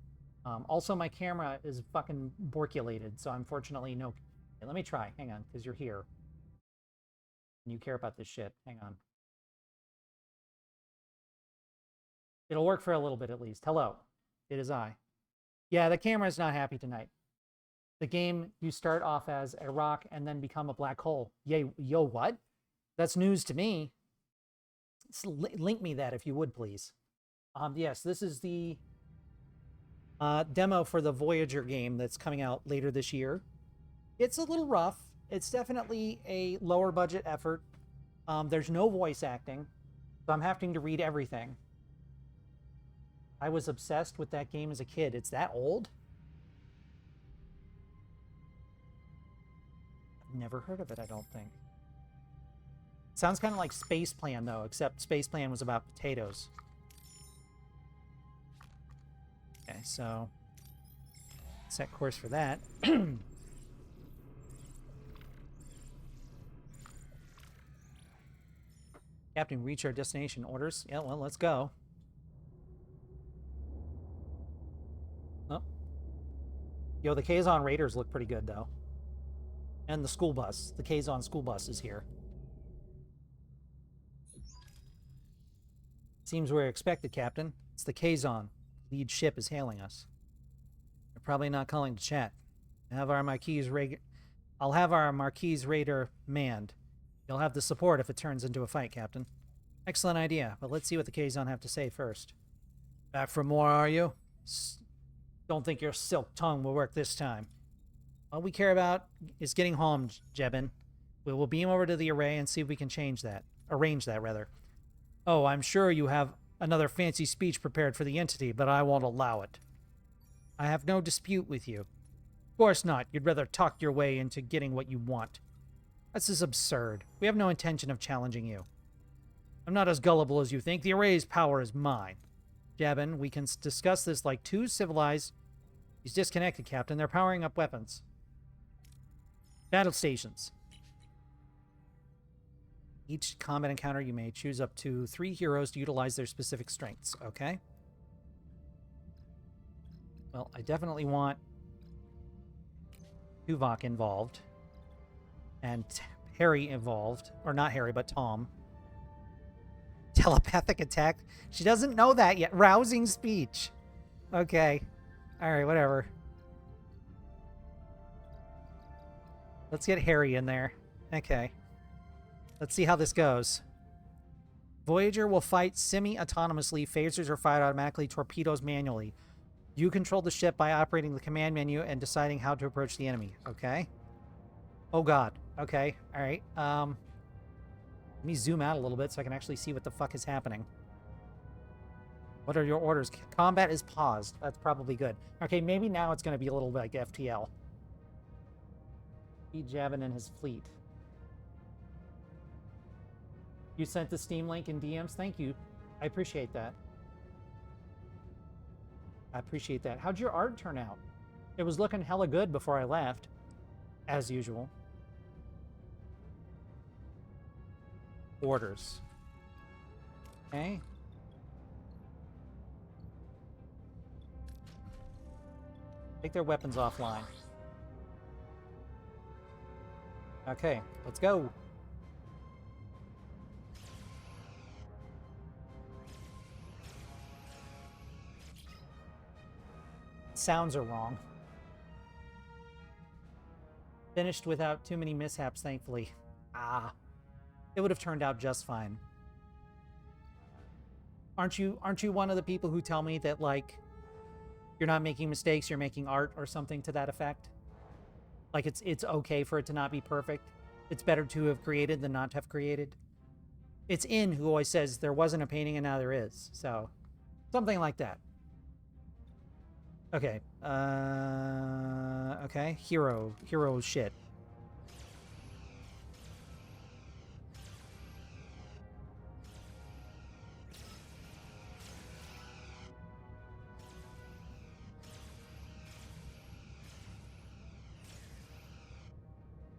Also, my camera is fucking borculated, so unfortunately, no. Okay, let me try. Hang on, because you're here. And you care about this shit. Hang on. It'll work for a little bit at least. Hello, it is I. Yeah, the camera is not happy tonight. The game, you start off as a rock and then become a black hole. Yay, yo, what? That's news to me. Link me that if you would, please. Yes, this is the demo for the Voyager game that's coming out later this year. It's a little rough. It's definitely a lower budget effort. There's no voice acting, so I'm having to read everything. I was obsessed with that game as a kid. It's that old? I've never heard of it, I don't think. Sounds kind of like Space Plan, though, except Space Plan was about potatoes. Okay, so set course for that. Captain, reach our destination. Orders? Yeah, well, let's go. Oh. Yo, the Kazon Raiders look pretty good, though. And the school bus. The Kazon school bus is here. Seems we're expected, Captain. It's the Kazon. Lead ship is hailing us. They're probably not calling to chat. I'll have our Marquise Raider manned. You'll have the support if it turns into a fight, Captain. Excellent idea, but let's see what the Kazon have to say first. Back for more, are you? Don't think your silk tongue will work this time. All we care about is getting home, Jebin. We will beam over to the array and see if we can arrange that, rather. Oh, I'm sure you have another fancy speech prepared for the entity, but I won't allow it. I have no dispute with you. Of course not. You'd rather talk your way into getting what you want. This is absurd. We have no intention of challenging you. I'm not as gullible as you think. The array's power is mine. Jabin, we can discuss this like two civilized... He's disconnected, Captain. They're powering up weapons. Battle stations. Each combat encounter, you may choose up to 3 heroes to utilize their specific strengths. Okay. Well, I definitely want Tuvok involved. And Harry involved. Or not Harry, but Tom. Telepathic attack? She doesn't know that yet. Rousing speech. Okay. Alright, whatever. Let's get Harry in there. Okay. Let's see how this goes. Voyager will fight semi-autonomously. Phasers are fired automatically. Torpedoes manually. You control the ship by operating the command menu and deciding how to approach the enemy. Okay. Oh god. Okay. Alright. Let me zoom out a little bit so I can actually see what the fuck is happening. What are your orders? Combat is paused. That's probably good. Okay, maybe now it's going to be a little like FTL. Feed Jabin and his fleet. You sent the Steam link in DMs? Thank you. I appreciate that. I appreciate that. How'd your art turn out? It was looking hella good before I left. As usual. Orders. Okay. Take their weapons offline. Okay, let's go. Sounds are wrong. Finished without too many mishaps, thankfully. Ah. It would have turned out just fine. Aren't you one of the people who tell me that, like, you're not making mistakes, you're making art or something to that effect? Like, it's okay for it to not be perfect. It's better to have created than not to have created. It's In who always says there wasn't a painting and now there is. So, something like that. Okay. Okay. Hero shit.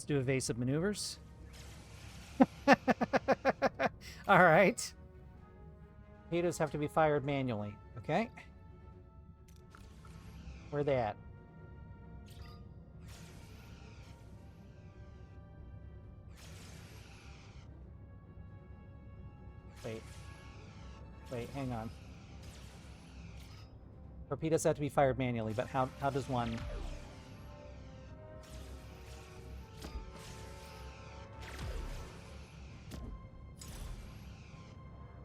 Do evasive maneuvers. All right. Torpedoes have to be fired manually. Okay. Where are they at? Wait, hang on. Torpedoes have to be fired manually, but how does one...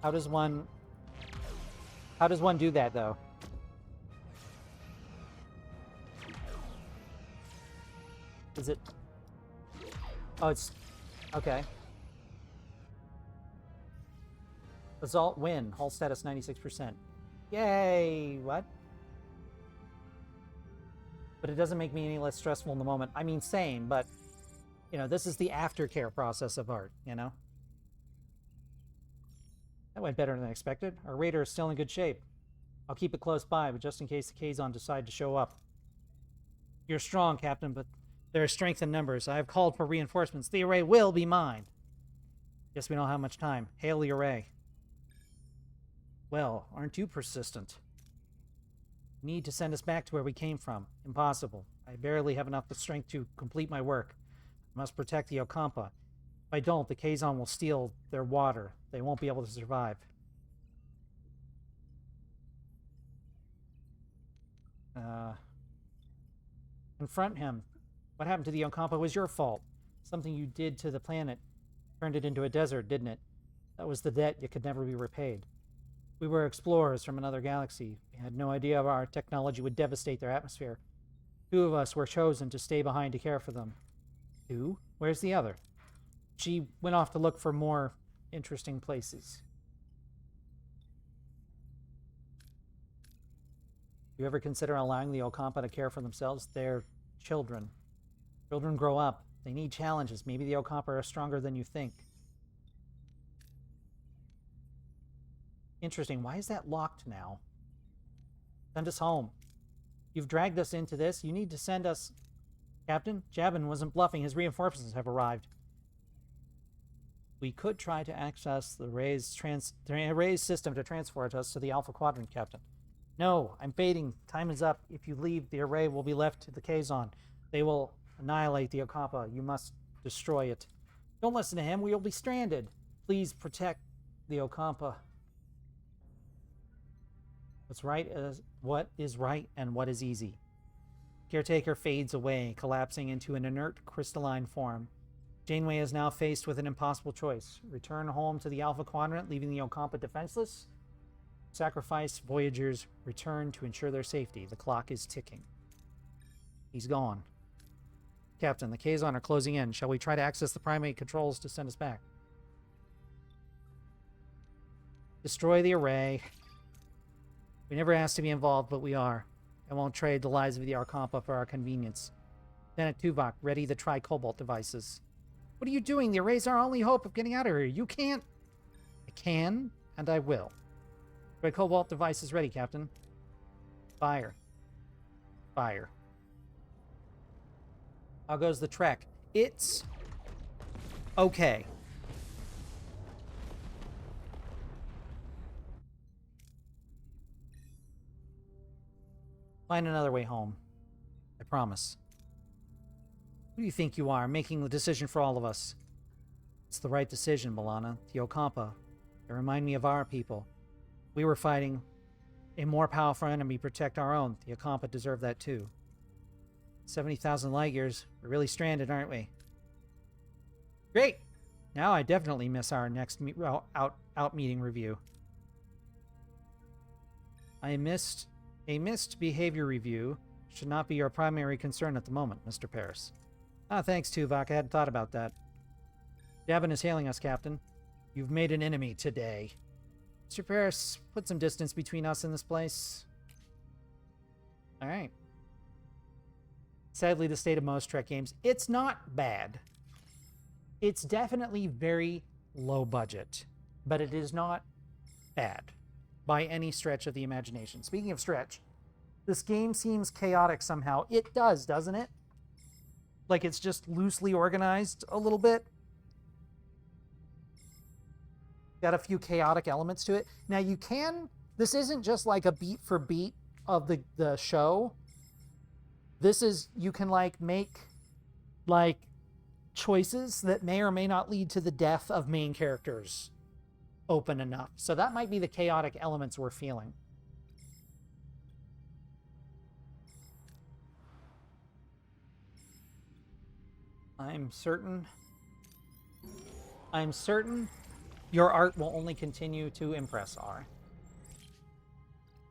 How does one do that, though? Is it... Oh, it's... Okay. Assault win. Hull status 96%. Yay! What? But it doesn't make me any less stressful in the moment. I mean, same, but... You know, this is the aftercare process of art, you know? That went better than expected. Our raider is still in good shape. I'll keep it close by, but just in case the Kazon decide to show up. You're strong, Captain, but there is strength in numbers. I have called for reinforcements. The array will be mine. Guess we don't have much time. Hail the array. Well, aren't you persistent? Need to send us back to where we came from. Impossible. I barely have enough strength to complete my work. I must protect the Ocampa. If I don't, the Kazon will steal their water. They won't be able to survive. Confront him. What happened to the Ocampa was your fault. Something you did to the planet turned it into a desert, didn't it? That was the debt that could never be repaid. We were explorers from another galaxy. We had no idea our technology would devastate their atmosphere. 2 of us were chosen to stay behind to care for them. 2? Where's the other? She went off to look for more interesting places. You ever consider allowing the Ocampa to care for themselves? They're children. Children grow up. They need challenges. Maybe the Ocampa are stronger than you think. Interesting. Why is that locked now? Send us home. You've dragged us into this. You need to send us... Captain, Jabin wasn't bluffing. His reinforcements have arrived. We could try to access the array's system to transport us to the Alpha Quadrant, Captain. No, I'm fading. Time is up. If you leave, the array will be left to the Kazon. They will Annihilate the Okapa. You must destroy it. Don't listen to him. We will be stranded. Please protect the Okapa. What is right and what is easy. Caretaker fades away, collapsing into an inert crystalline form. Janeway is now faced with an impossible choice. Return home to the Alpha Quadrant, leaving the Okapa defenseless. Sacrifice Voyager's return to ensure their safety. The clock is ticking. He's gone. Captain, the Kazon are closing in. Shall we try to access the primate controls to send us back? Destroy the array. We never asked to be involved, but we are. I won't trade the lives of the Arkampa for our convenience. Lieutenant Tuvok, ready the tri-cobalt devices. What are you doing? The array's our only hope of getting out of here. You can't... I can, and I will. Tri-cobalt device is ready, Captain. Fire. Fire. How goes the trek? It's... okay. Find another way home. I promise. Who do you think you are, making the decision for all of us? It's the right decision, Milana. The Okampa. They remind me of our people. We were fighting a more powerful enemy to protect our own. The Okampa deserve that too. 70,000 light years. We're really stranded, aren't we? Great! Now I definitely miss our next out meeting review. A missed behavior review should not be your primary concern at the moment, Mr. Paris. Ah, thanks, Tuvok. I hadn't thought about that. Yavin is hailing us, Captain. You've made an enemy today. Mr. Paris, put some distance between us and this place. Alright. Sadly, the state of most Trek games, it's not bad. It's definitely very low budget, but it is not bad by any stretch of the imagination. Speaking of stretch, this game seems chaotic somehow. It does, doesn't it? Like it's just loosely organized a little bit. Got a few chaotic elements to it. Now you can, this isn't just like a beat for beat of the show. This is, you can like make like choices that may or may not lead to the death of main characters open enough. So that might be the chaotic elements we're feeling. I'm certain your art will only continue to impress R,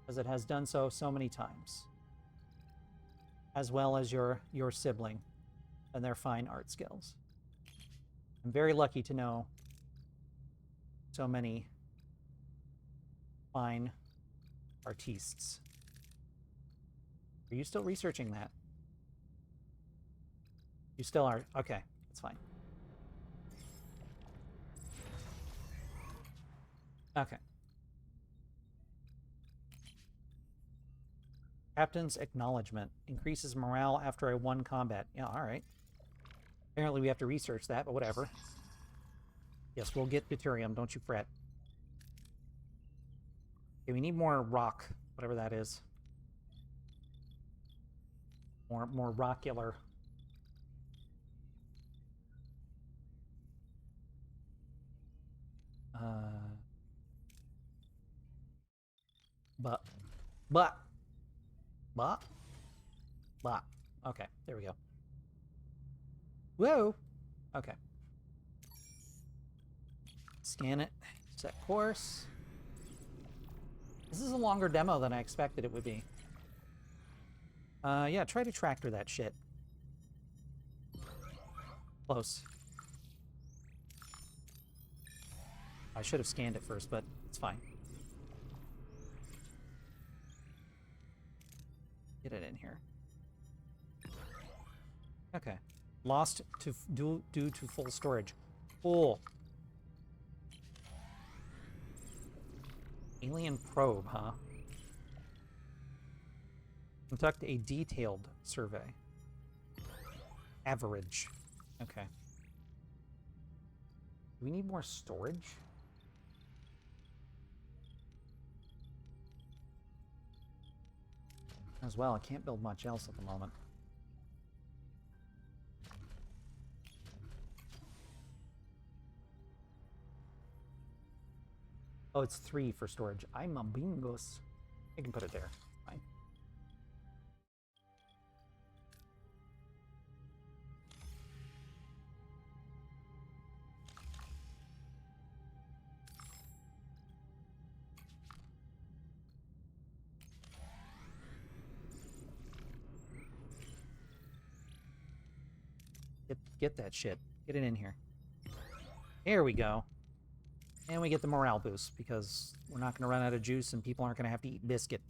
as it has done so many times, as well as your sibling and their fine art skills. I'm very lucky to know so many fine artistes. Are you still researching that? You still are? Okay, that's fine. Okay. Captain's acknowledgement. Increases morale after a won combat. Yeah, alright. Apparently we have to research that, but whatever. Yes, we'll get deuterium, don't you fret. Okay, we need more rock, whatever that is. More rockular. But. Okay, there we go. Whoa! Okay. Scan it. Set course. This is a longer demo than I expected it would be. Yeah, try to tractor that shit. Close. I should have scanned it first, but it's fine. Get it in here. Okay. Lost due to full storage. Cool. Alien probe, huh? Conduct a detailed survey. Average. Okay. Do we need more storage? As well, I can't build much else at the moment. Oh, it's 3 for storage. I'm a bingos. I can put it there. Fine. Get that shit. Get it in here. There we go. And we get the morale boost, because we're not going to run out of juice and people aren't going to have to eat biscuit.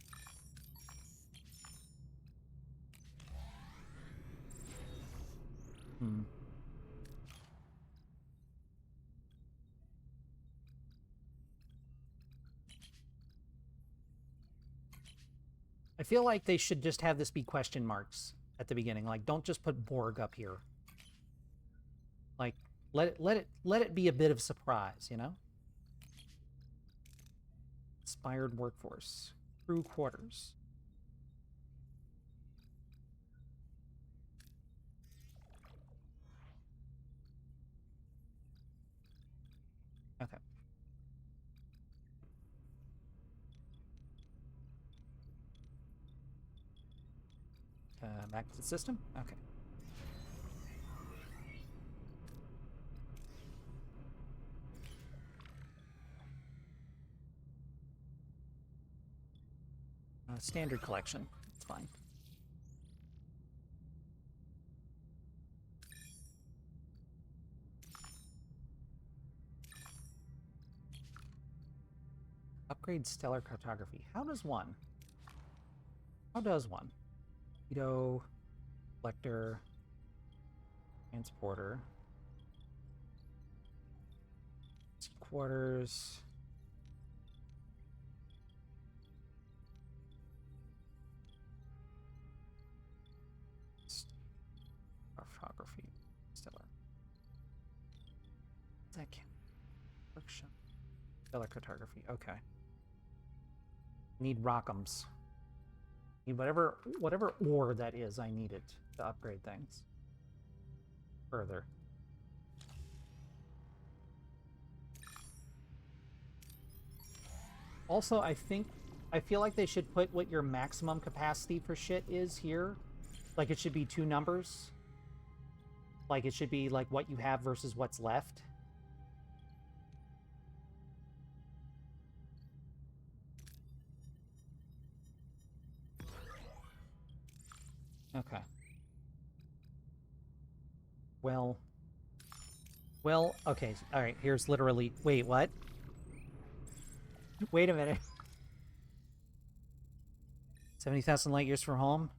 I feel like they should just have this be question marks at the beginning. Like, don't just put Borg up here. Like, let it be a bit of surprise, you know? Inspired workforce. Crew quarters. Okay. Back to the system? Okay. Standard collection. It's fine. Upgrade stellar cartography. How does one? Keto, collector, transporter, quarters. Cartography, stellar. Second. Workshop. Stellar cartography. Okay. Need rock'ems. Need whatever ore that is, I need it to upgrade things further. Also, I feel like they should put what your maximum capacity for shit is here. Like, it should be 2 numbers. Like, it should be like what you have versus what's left. Okay. Well, okay. All right, here's literally... Wait, what? Wait a minute. 70,000 light years from home?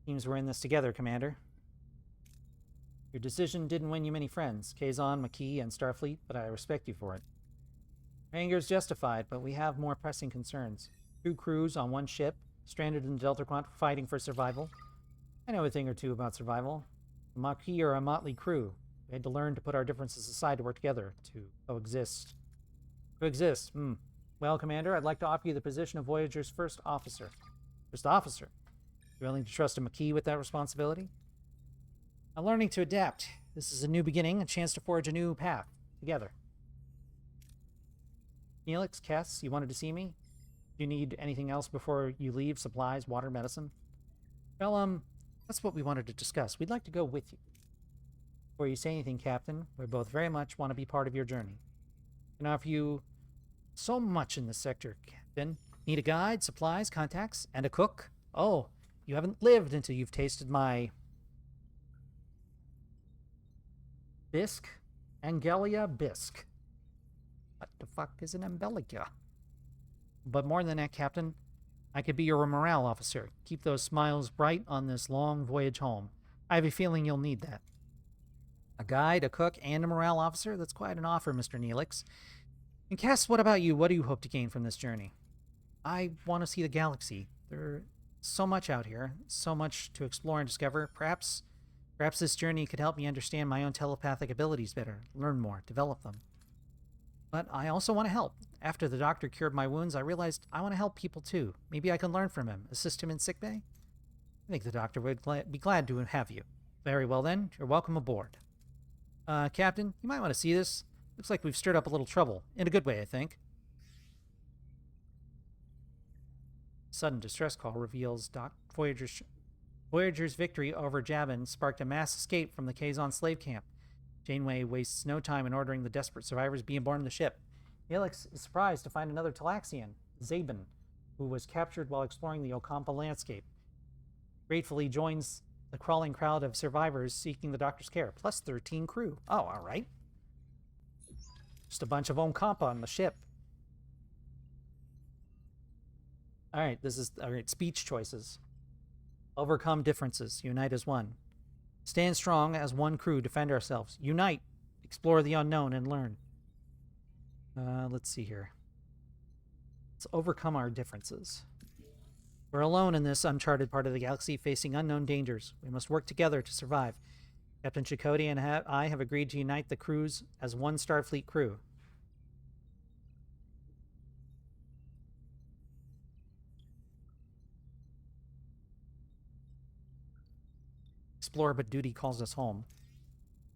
Seems we're in this together, Commander. Your decision didn't win you many friends, Kazon, McKee, and Starfleet, but I respect you for it. Your anger is justified, but we have more pressing concerns. 2 crews on 1 ship, stranded in Delta Quant, fighting for survival. I know a thing or two about survival. The Maquis are a motley crew. We had to learn to put our differences aside to work together, to coexist. Coexist, Well, Commander, I'd like to offer you the position of Voyager's first officer. First officer? You willing to trust a Maquis with that responsibility? I'm learning to adapt. This is a new beginning, a chance to forge a new path. Together. Neelix, Cass, you wanted to see me? Do you need anything else before you leave? Supplies, water, medicine? Well, that's what we wanted to discuss. We'd like to go with you. Before you say anything, Captain, we both very much want to be part of your journey. I can offer you so much in this sector, Captain. Need a guide, supplies, contacts, and a cook? Oh, you haven't lived until you've tasted my... bisque? Angelia bisque. What the fuck is an embellica? But more than that, Captain, I could be your morale officer. Keep those smiles bright on this long voyage home. I have a feeling you'll need that. A guide, a cook, and a morale officer? That's quite an offer, Mr. Neelix. And Cass, what about you? What do you hope to gain from this journey? I want to see the galaxy. There's so much out here, so much to explore and discover. Perhaps this journey could help me understand my own telepathic abilities better, learn more, develop them. But I also want to help. After the doctor cured my wounds, I realized I want to help people too. Maybe I can learn from him, assist him in sickbay? I think the doctor would be glad to have you. Very well then, you're welcome aboard. Captain, you might want to see this. Looks like we've stirred up a little trouble. In a good way, I think. Sudden distress call reveals Voyager's victory over Jabin sparked a mass escape from the Kazon slave camp. Janeway wastes no time in ordering the desperate survivors be aboard the ship. Helix is surprised to find another Talaxian, Zabin, who was captured while exploring the Okampa landscape. Gratefully joins the crawling crowd of survivors seeking the doctor's care, plus 13 crew. Oh, all right. Just a bunch of Okampa on the ship. All right, speech choices. Overcome differences. Unite as one. Stand strong as one crew. Defend ourselves. Unite. Explore the unknown and learn. Let's see here. Let's overcome our differences. We're alone in this uncharted part of the galaxy, facing unknown dangers. We must work together to survive. Captain Chakotay and I have agreed to unite the crews as one Starfleet crew. Explore, but duty calls us home.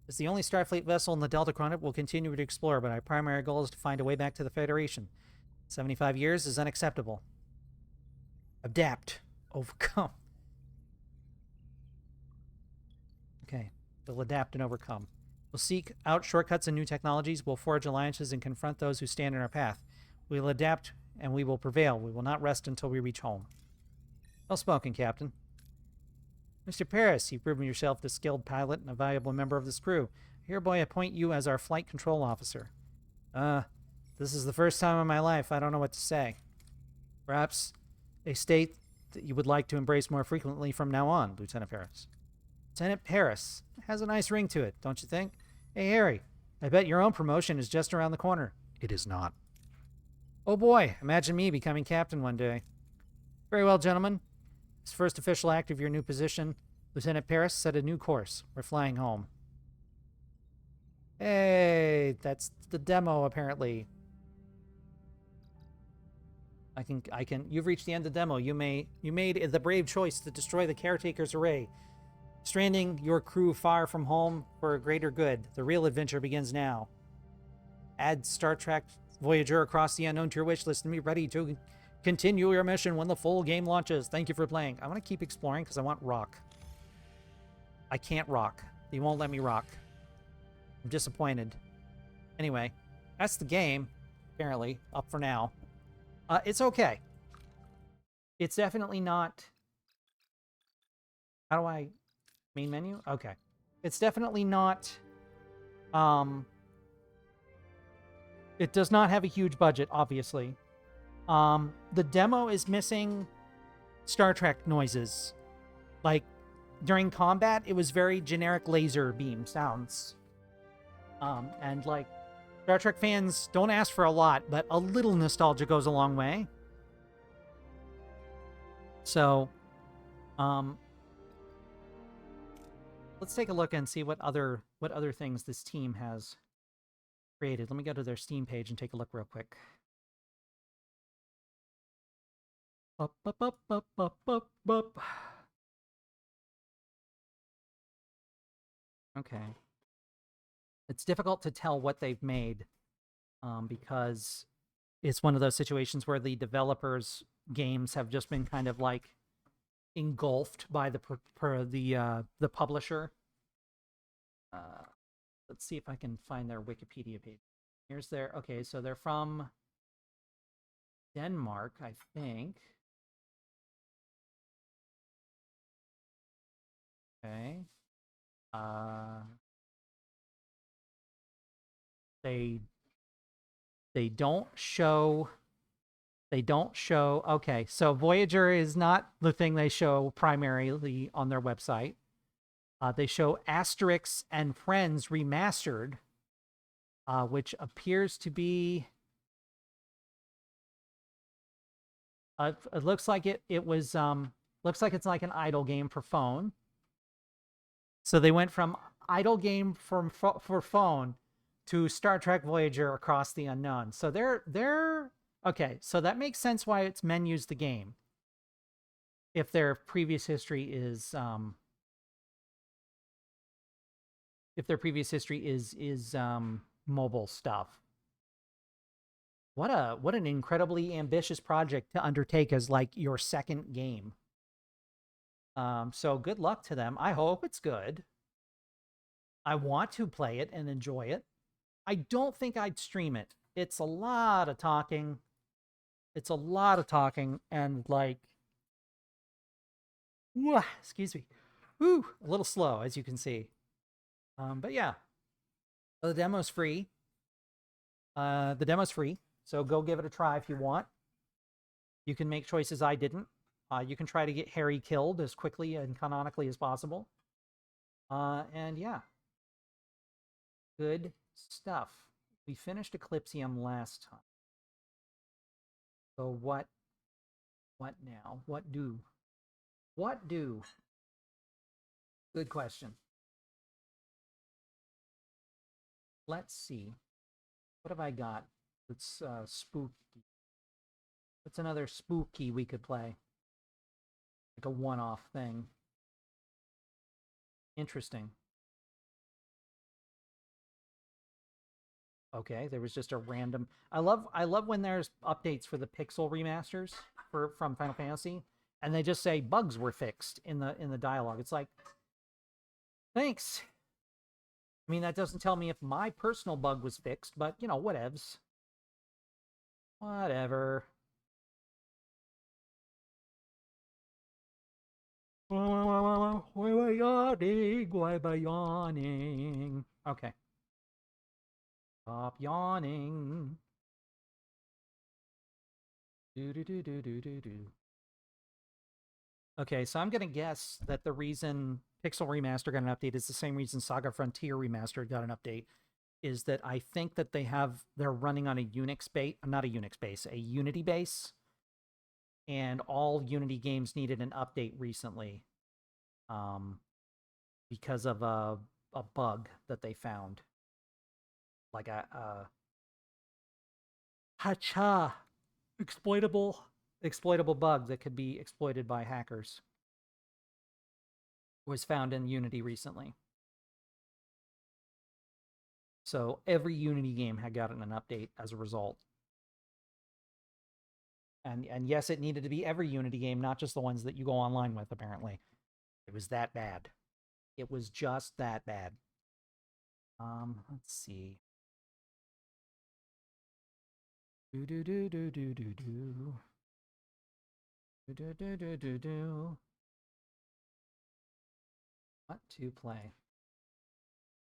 As the only Starfleet vessel in the Delta Quadrant, we'll continue to explore, but our primary goal is to find a way back to the Federation. 75 years is unacceptable. Adapt. Overcome. Okay. We'll adapt and overcome. We'll seek out shortcuts and new technologies. We'll forge alliances and confront those who stand in our path. We will adapt and we will prevail. We will not rest until we reach home. Well spoken, Captain. Mr. Paris, you've proven yourself a skilled pilot and a valuable member of this crew. I hereby appoint you as our flight control officer. This is the first time in my life I don't know what to say. Perhaps a state that you would like to embrace more frequently from now on, Lieutenant Paris. Lieutenant Paris has a nice ring to it, don't you think? Hey, Harry, I bet your own promotion is just around the corner. It is not. Oh boy, imagine me becoming captain one day. Very well, gentlemen. This first official act of your new position, Lieutenant Paris set a new course. We're flying home. Hey, that's the demo, apparently. You've reached the end of the demo. You made the brave choice to destroy the Caretaker's array, stranding your crew far from home for a greater good. The real adventure begins now. Add Star Trek Voyager Across the Unknown to your wish list and be ready to continue your mission when the full game launches. Thank you for playing. I want to keep exploring because I want rock. I can't rock. They won't let me rock. I'm disappointed. Anyway, that's the game, apparently, up for now. It's okay. It's definitely not... How do I... Main menu? Okay. It's definitely not... It does not have a huge budget, obviously. The demo is missing Star Trek noises. Like, during combat, it was very generic laser beam sounds. And, like, Star Trek fans don't ask for a lot, but a little nostalgia goes a long way. So, let's take a look and see what other things this team has created. Let me go to their Steam page and take a look real quick. Up, up, up, up, up, up, up. Okay. It's difficult to tell what they've made because it's one of those situations where the developers' games have just been kind of like engulfed by the publisher. Let's see if I can find their Wikipedia page. Here's their... Okay, so they're from Denmark, I think. Okay. They don't show... Okay, so Voyager is not the thing they show primarily on their website. They show Asterix and Friends Remastered, which appears to be... it looks like it was... looks like it's like an idle game for phone. So they went from idle game for phone to Star Trek Voyager Across the Unknown. So they're okay. So that makes sense why it's menus the game. If their previous history is mobile stuff. What an incredibly ambitious project to undertake as like your second game. So good luck to them. I hope it's good. I want to play it and enjoy it. I don't think I'd stream it. It's a lot of talking. It's a lot of talking and like, excuse me, woo, a little slow as you can see. But yeah, the demo's free. So go give it a try if you want. You can make choices I didn't. You can try to get Harry killed as quickly and canonically as possible. And yeah, good stuff. We finished Eclipsium last time. So what now? What do? What do? Good question. Let's see. What have I got? It's spooky. What's another spooky we could play? Like a one-off thing. Interesting. Okay, there was just a random. I love when there's updates for the Pixel remasters from Final Fantasy, and they just say bugs were fixed in the dialogue. It's like, thanks. I mean, that doesn't tell me if my personal bug was fixed, but you know, whatevs. Whatever. Why am I yawning? Why am I yawning? Okay. Stop yawning. Do do do do do do do. Okay, so I'm gonna guess that the reason Pixel Remaster got an update is the same reason Saga Frontier Remastered got an update. Is that I think that they're running on a Unix base, not a Unix base, a Unity base, and all Unity games needed an update recently, because of a bug that they found, like a hacha exploitable bug that could be exploited by hackers was found in Unity recently. So every Unity game had gotten an update as a result. And yes, it needed to be every Unity game, not just the ones that you go online with, apparently. It was that bad. It was just that bad. Let's see. Do do do do do do do. Do do do do do do. What to play?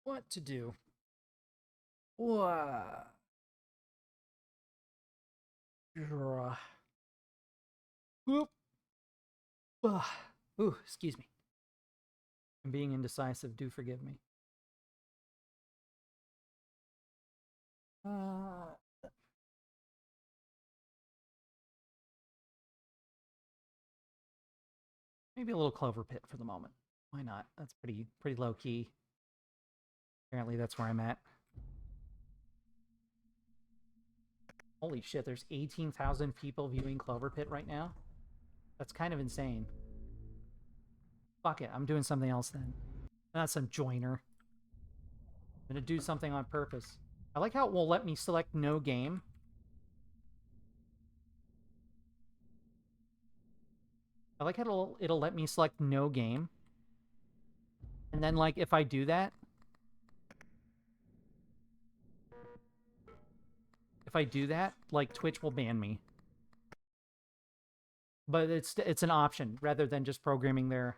What to do? What? Whoop. Ooh, excuse me. I'm being indecisive. Do forgive me. Maybe a little Clover Pit for the moment. Why not? That's pretty low key. Apparently that's where I'm at. Holy shit, there's 18,000 people viewing Clover Pit right now? That's kind of insane. Fuck it, I'm doing something else then. That's some joiner. I'm gonna do something on purpose. I like how it will let me select no game. I like how it'll let me select no game. And then, like, if I do that... If I do that, like, Twitch will ban me. But it's an option, rather than just programming their...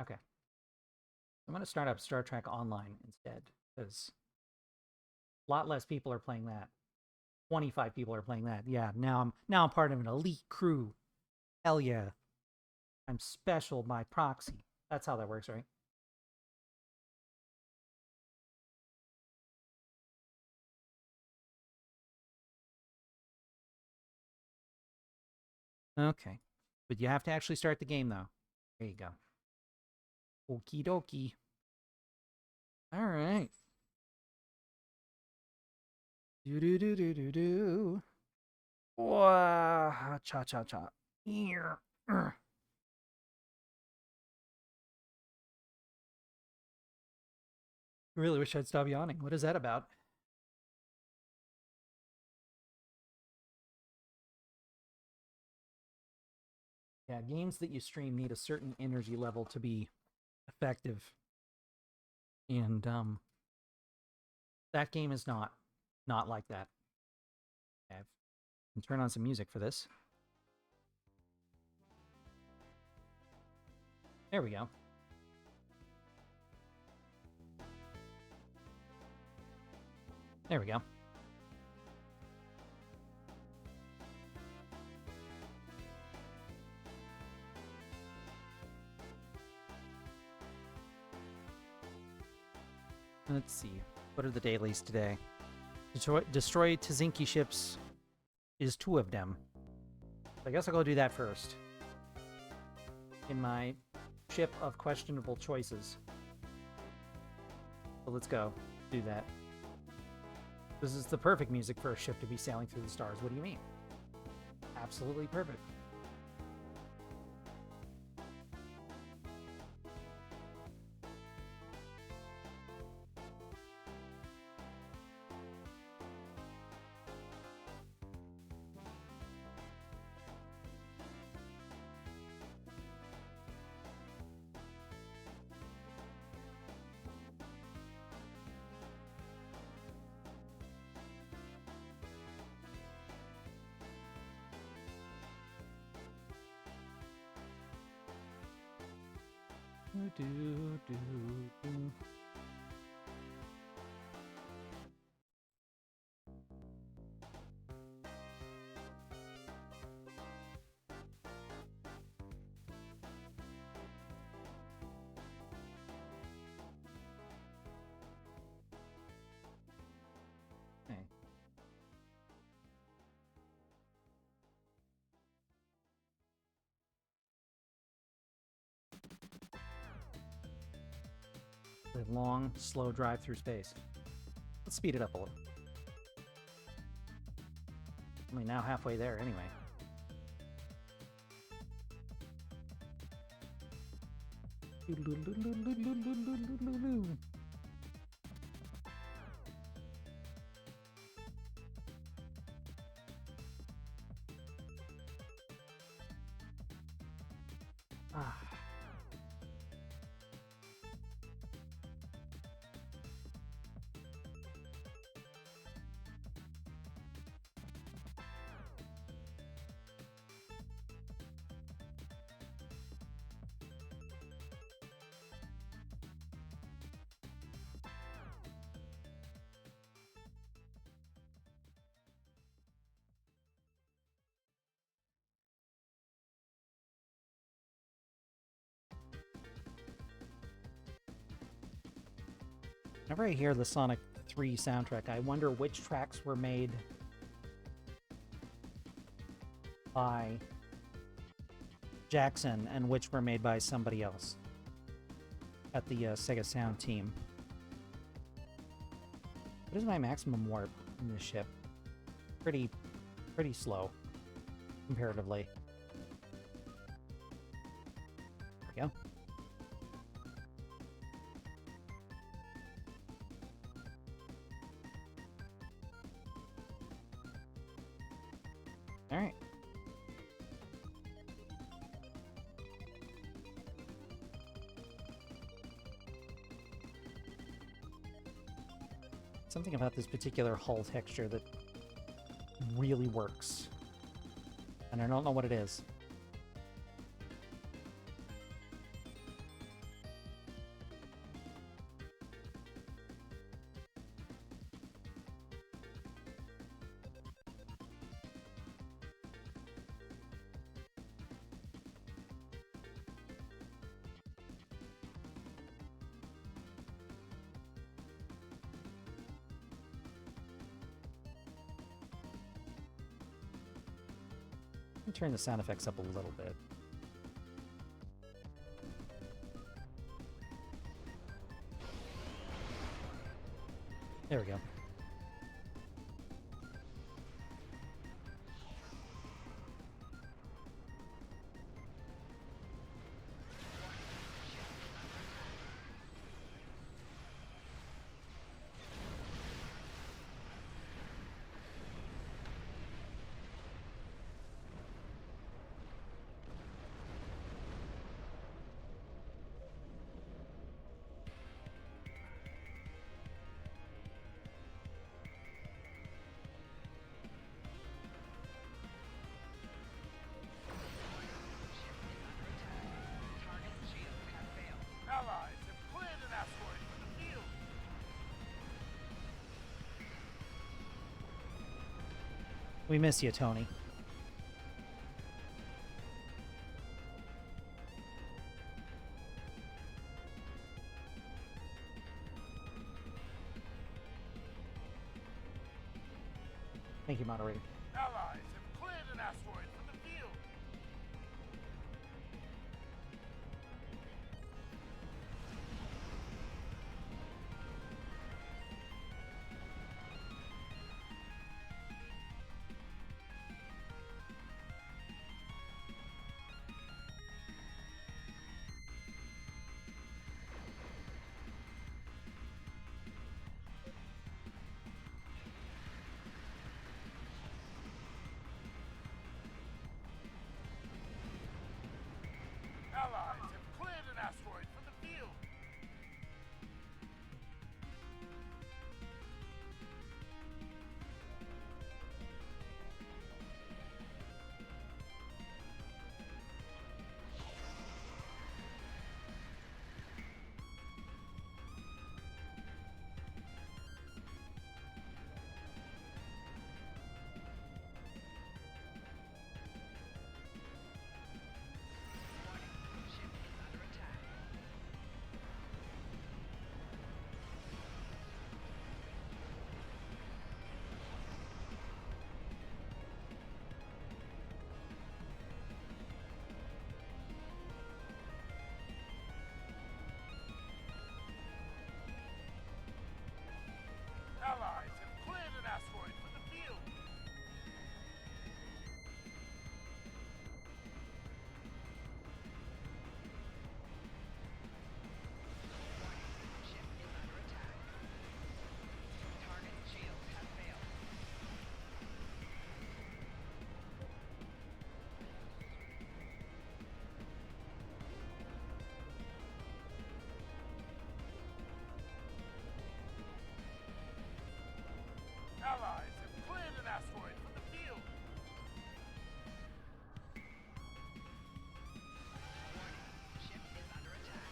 Okay. I'm gonna start up Star Trek Online instead, because a lot less people are playing that. 25 people are playing that. Yeah, now I'm part of an elite crew. Hell yeah. I'm special by proxy. That's how that works, right? Okay. But you have to actually start the game, though. There you go. Okie dokie. All right. Do do do do do do. Wah, cha cha cha. Here. Really wish I'd stop yawning. What is that about? Yeah, games that you stream need a certain energy level to be effective. And that game is not like that. I can turn on some music for this. There we go. There we go. Let's see. What are the dailies today? Destroy Tazinki ships is 2 of them. So I guess I'll go do that first. In my ship of questionable choices. So let's go do that. This is the perfect music for a ship to be sailing through the stars. What do you mean? Absolutely perfect. Do, do, do. Okay. A long, slow drive through space. Let's speed it up a little. Only now halfway there, anyway. Ah. Whenever I hear the Sonic 3 soundtrack, I wonder which tracks were made by Jackson and which were made by somebody else at the Sega Sound team. What is my maximum warp in this ship? Pretty slow, comparatively. There we go. All right. Something about this particular hull texture that really works. And I don't know what it is. Let me turn the sound effects up a little bit. There we go. We miss you, Tony. Thank you, moderator. Allies have cleared an asteroid from the field. Allies have cleared an asteroid from the field. Allies have cleared an asteroid from the field. Ship is under attack. Target shields have failed. Allies have cleared an asteroid from the field. Ship is under attack.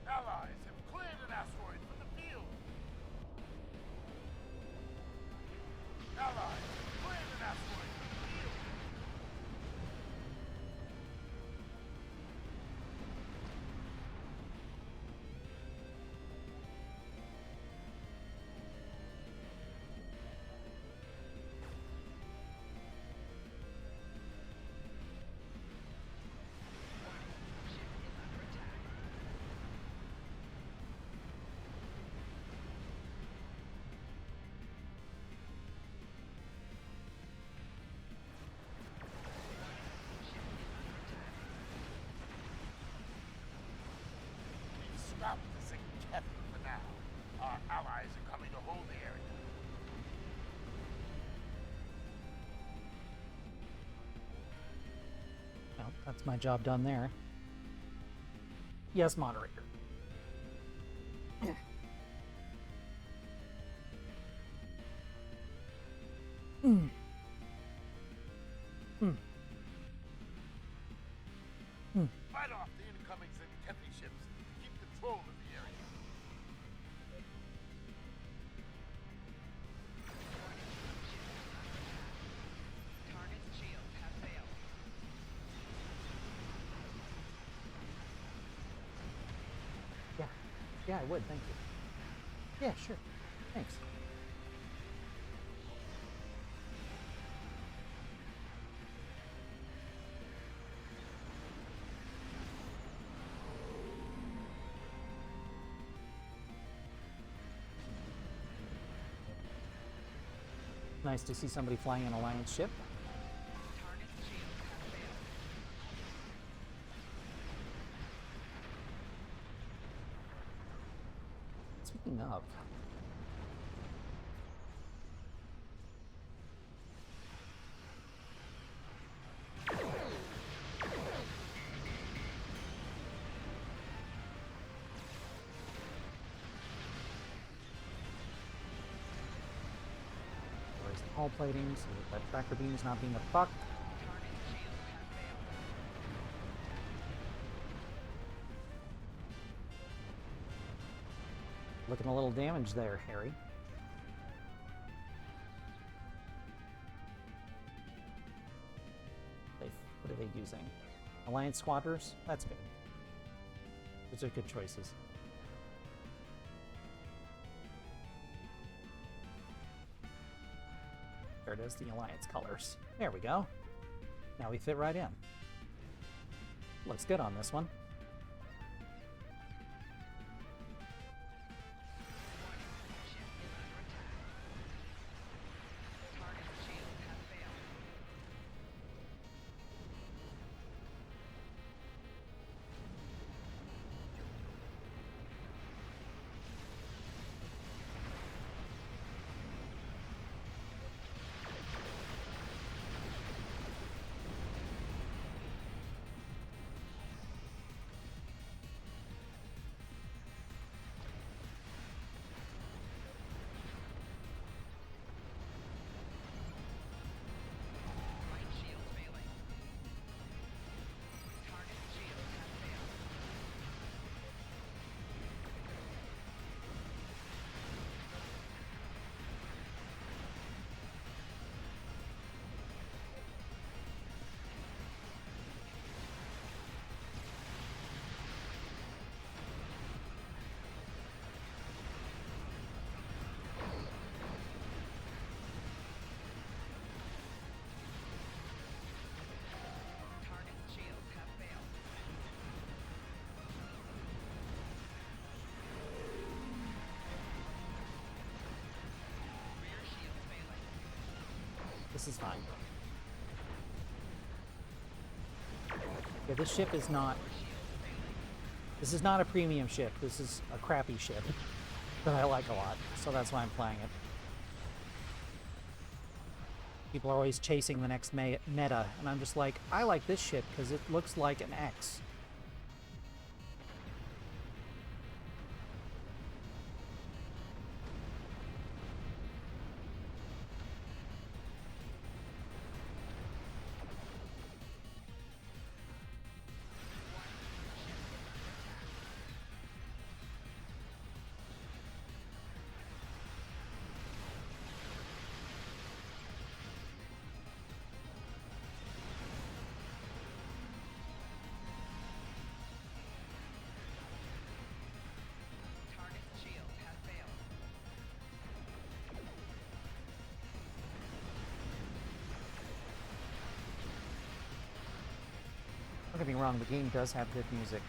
Allies have cleared an asteroid from the field. Allies have cleared an asteroid from the field. Ship is under attack. Ship is under attack. We've stopped the Zinkethi for now. Our allies are coming to hold the area. Well, that's my job done there. Yes, moderator. Fight off the incoming Zinkethi ships to keep control of the area. Target's shields have failed. Yeah, I would. Thank you. Yeah, sure. Thanks. Nice to see somebody flying an Alliance ship. Target's shields have failed. Speaking of... Where's the hull plating so that tractor beam is not being a fuck? Target shields have failed. Looking a little damaged there, Harry. What are they using? Alliance squatters? That's good. Those are good choices. There it is, the Alliance colors. There we go. Now we fit right in. Looks good on this one. Ship is under attack. Target shields have failed. Right shield failing. Target shields have failed. Target shields have failed. Rear shields failing. This is fine. Yeah, this ship is not... This is not a premium ship. This is a crappy ship that I like a lot, so that's why I'm playing it. People are always chasing the next meta, and I'm just like, I like this ship because it looks like an X. Target shields have failed. Don't get me wrong, the game does have good music,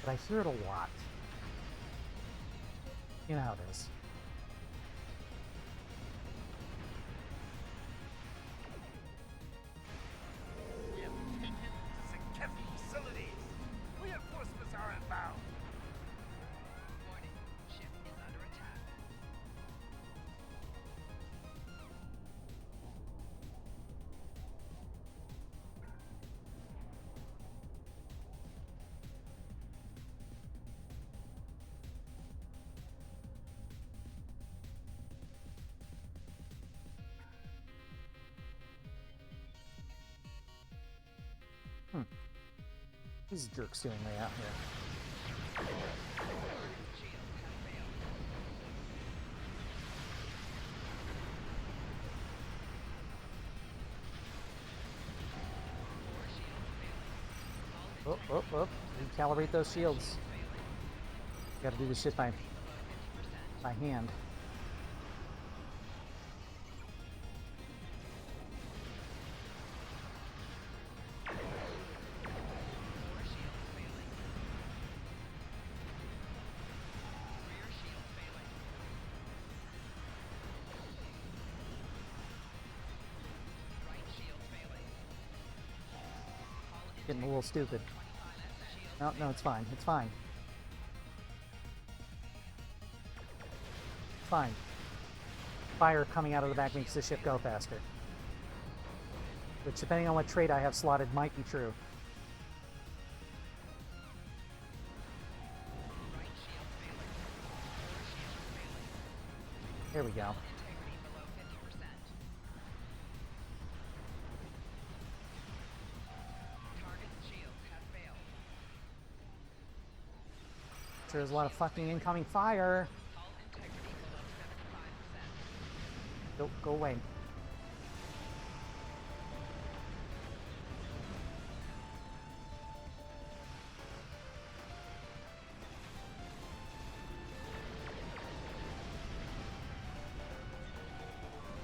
but I hear it a lot. You know how it is. We have taken St. facilities. Reinforcements are inbound. Warning. Ship is under attack. These jerks doing way out here. Shields have failed. Core shields failing. All Recalibrate those shields. failing. Gotta do this shit by 50%. hand. Core shields failing. Rear shields failing. Right shields failing. Hull Getting a little stupid. shields No, it's fine. It's fine. fine. Fire coming out of the back makes the ship go faster. Which, depending on what trait I have slotted, might be true. Right shield failing. Core shield failing. There we go. Hull integrity below 50%. Target's shields have failed. There's a lot of fucking incoming fire. Hull integrity below 75%. Go away.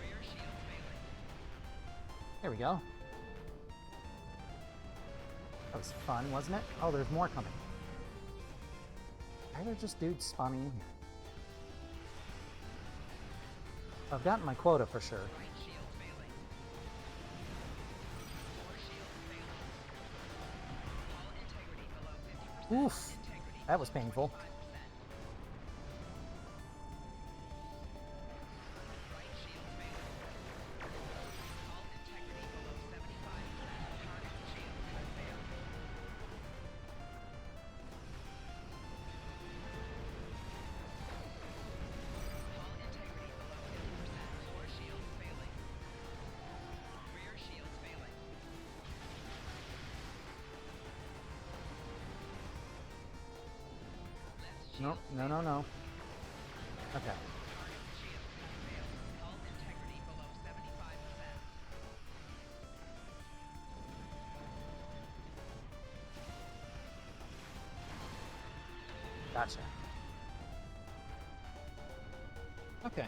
Rear shields failing. There we go. That was fun, wasn't it? Oh, there's more coming. Why are there just dudes spawning in here? I've gotten my quota for sure. Right shield failing. Core shield failing. Hull integrity below 50%. Oof. Integrity That was below painful. 25%. Right shield failing. Hull integrity below 75%. Target shield has failed. Hull integrity below 50%. Core shields failing. Rear shields failing. Left No, shield no, no, no. Okay. Target shield has failed. Hull integrity below 75%. Gotcha. Okay.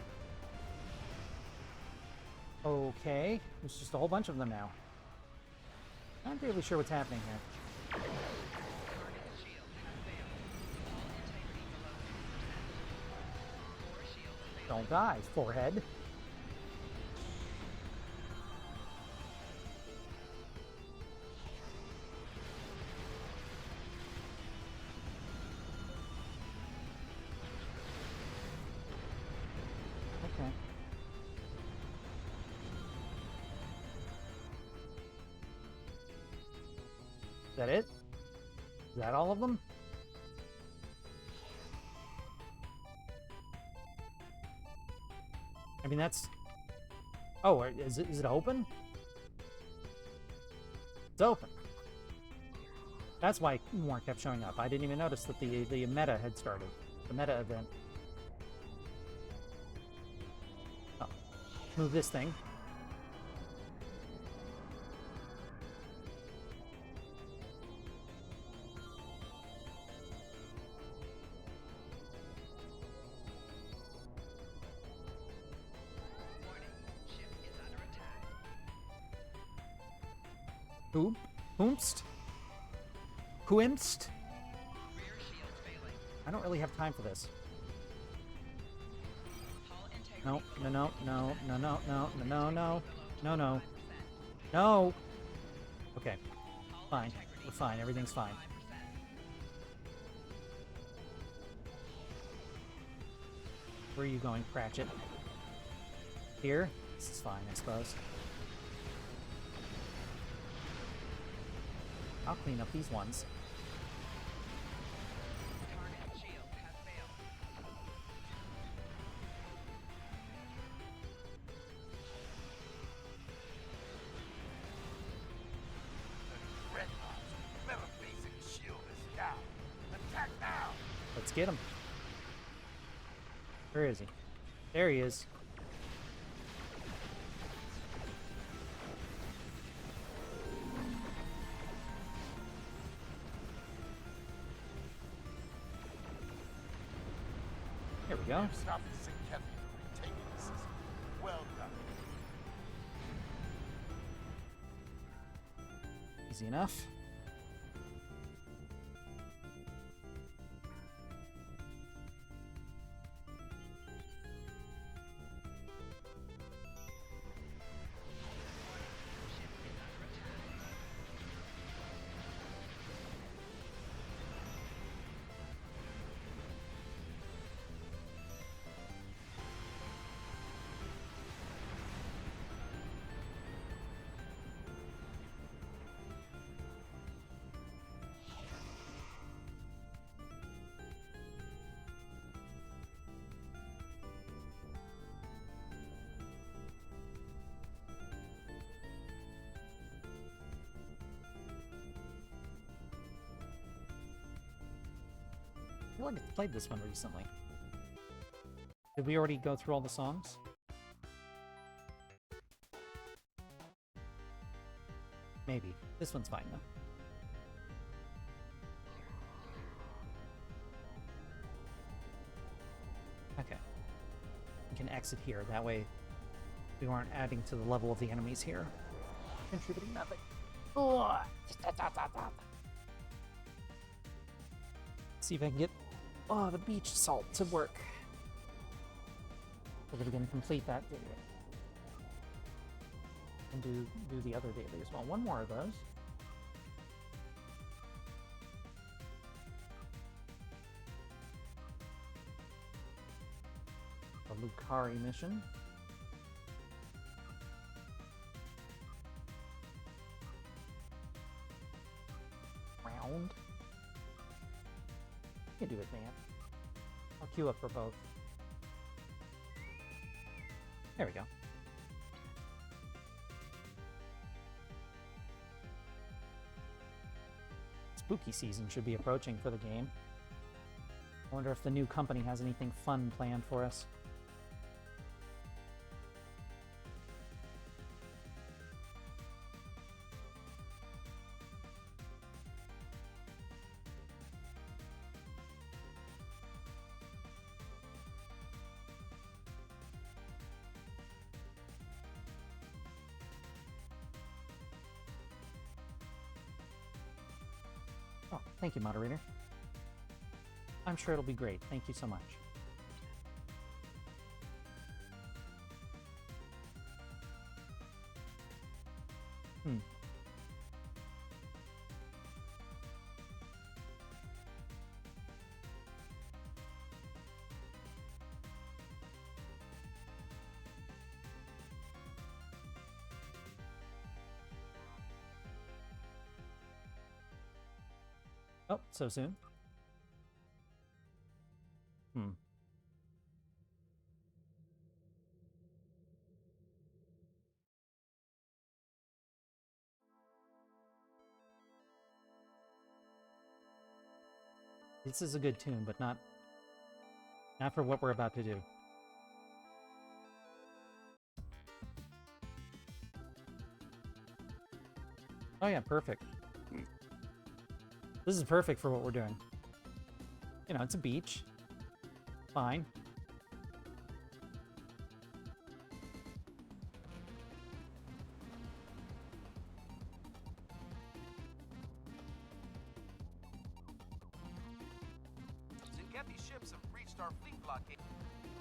Okay. There's just a whole bunch of them now. Not really sure what's happening here. Target shield has failed. Hull integrity below 50%. Core shield failing. Don't die, forehead. Okay. Is that it? Is that all of them? I mean, that's... Oh, is it open? It's open. That's why more kept showing up. I didn't even notice that the meta had started. The meta event. Oh. Move this thing. Warning. Ship is under attack. Who? Whomst? Whoimst? Rear shields failing. I don't really have time for this. Hull integrity No, no, below no, 50%. no, no, no, no, no, no, Below no, no, 25%. no. Okay, Hull fine. integrity We're fine. Everything's fine. 75%. Where are you going, Cratchit? Here? This is fine, I suppose. I'll clean up these ones. Target shield has failed. The Dreadnought's metal-facing shield is down. Attack now! Let's get him. Where is he? There he is. There we go. You've stopped the Sinketh from retaking the system. Well done. Easy enough. Ship is under attack. feel like I played this one recently. Did we already go through all the songs? Maybe. This one's fine, though. Okay. We can exit here. That way we weren't adding to the level of the enemies here. Contributing nothing. Oh. See if I can get the beach salt to work. So that we can complete that daily. And do the other daily as well. One more of those. A Lucari mission. Round. You can do it, man. I'll queue up for both. There we go. Spooky season should be approaching for the game. I wonder if the new company has anything fun planned for us. Oh, thank you, moderator. I'm sure it'll be great. Thank you so much. Oh, so soon? This is a good tune, but not for what we're about to do. Oh yeah, perfect. This is perfect for what we're doing. You know, it's a beach. Fine. Ships have breached our fleet blockade.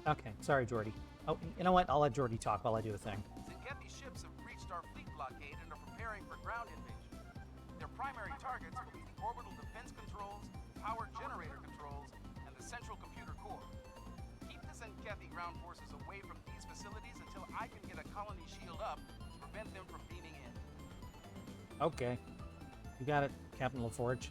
Okay, sorry, Jordy. Oh, you know what? I'll let Jordy talk while I do a thing. Zinkethi ships have breached our fleet blockade and are preparing for ground invasion. Their primary targets will be the orbital defense controls, power generator controls, and the central computer core. Keep the Zinkethi ground forces away from these facilities until I can get a colony shield up to prevent them from beaming in. Okay. You got it, Captain LaForge.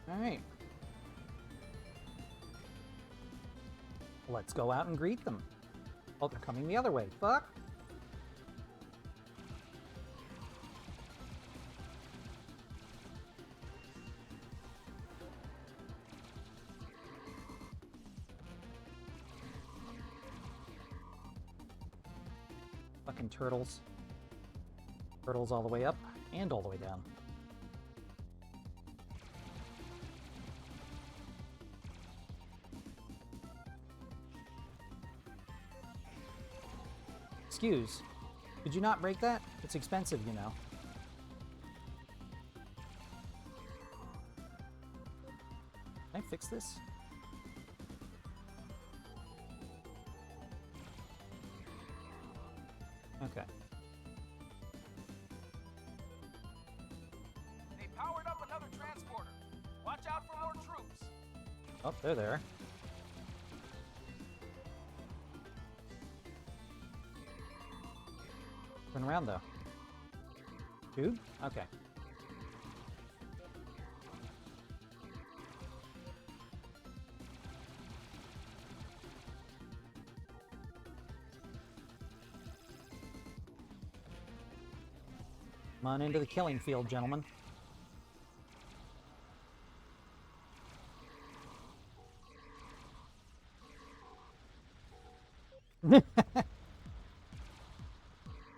Alright. Let's go out and greet them. Oh, they're coming the other way. Fuck! Fucking turtles. Turtles all the way up and all the way down. Excuse, could you not break that? It's expensive, you know. Can I fix this? Okay. They powered up another transporter. Watch out for more troops. Oh, they're there. Turn around, though. Dude? Okay. Come on into the killing field, gentlemen.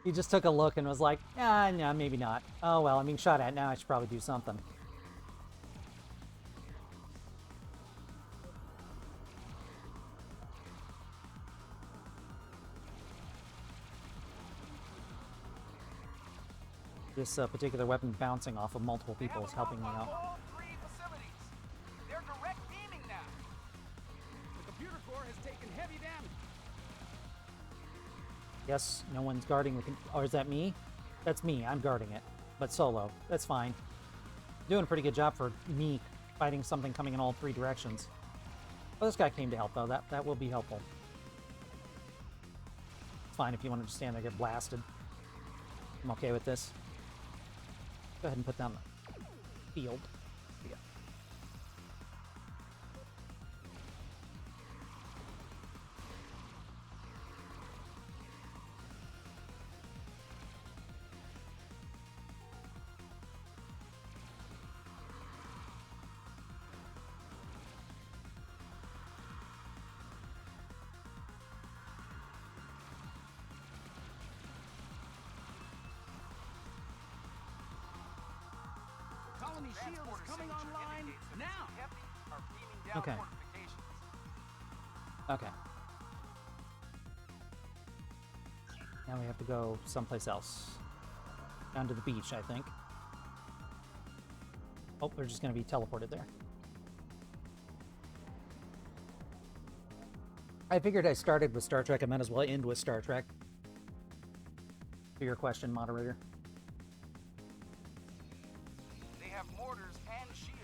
He just took a look and was like, ah, no, maybe not. Oh, well, I'm being shot at now. I should probably do something. This particular weapon bouncing off of multiple people is helping me out. All three facilities. They're direct beaming now. The computer core has taken heavy damage. Yes, no one's guarding the... Or is that me? That's me. I'm guarding it. But solo. That's fine. Doing a pretty good job for me fighting something coming in all three directions. Oh, this guy came to help, though. That will be helpful. It's fine if you want to just stand there and get blasted. I'm okay with this. Go ahead and put down the field. Yeah. Colony shield is coming online now. Are beaming down Okay. fortifications. Okay. Now we have to go someplace else. Down to the beach, I think. Oh, we're just going to be teleported there. I figured I started with Star Trek. I might as well end with Star Trek. To your question, moderator. They have mortars and shields.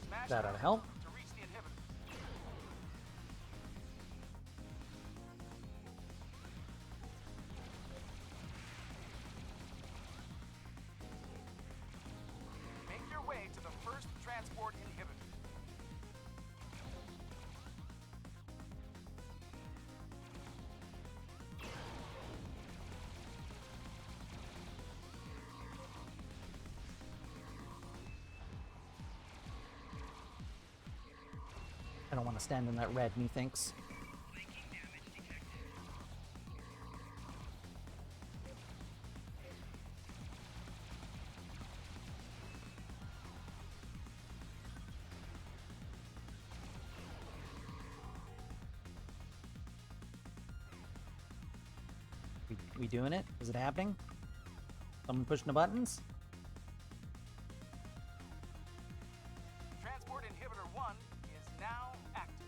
Smash That ought to help. to reach the inhibitor. Make your way to the first transport inhibitor. I don't want to stand in that red, methinks. We doing it? Is it happening? Someone pushing the buttons? Transport inhibitor 1 is now active.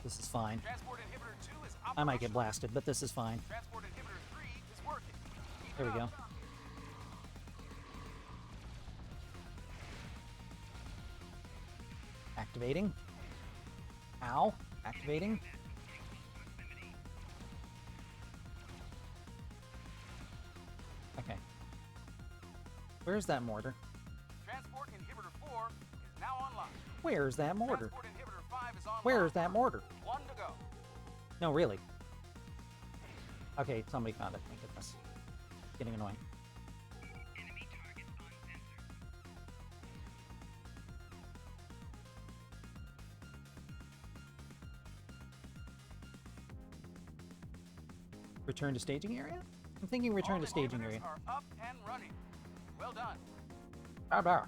This is fine. Transport inhibitor 2 is I might get operational. blasted, but this is fine. Transport inhibitor 3 is working. Keep There it we up. go. Activating. Ow. Activating. Okay. Where's that mortar? Transport inhibitor 4 is now online. Where's that mortar? Transport inhibitor 5 is online. Where's that mortar? 1 to go. No, really. Okay, somebody found it. Thank goodness. Getting annoying. Enemy targets on sensor. Return to staging area? I'm thinking return All to staging inhibitors area. are up and running. Well done. Ah, bah.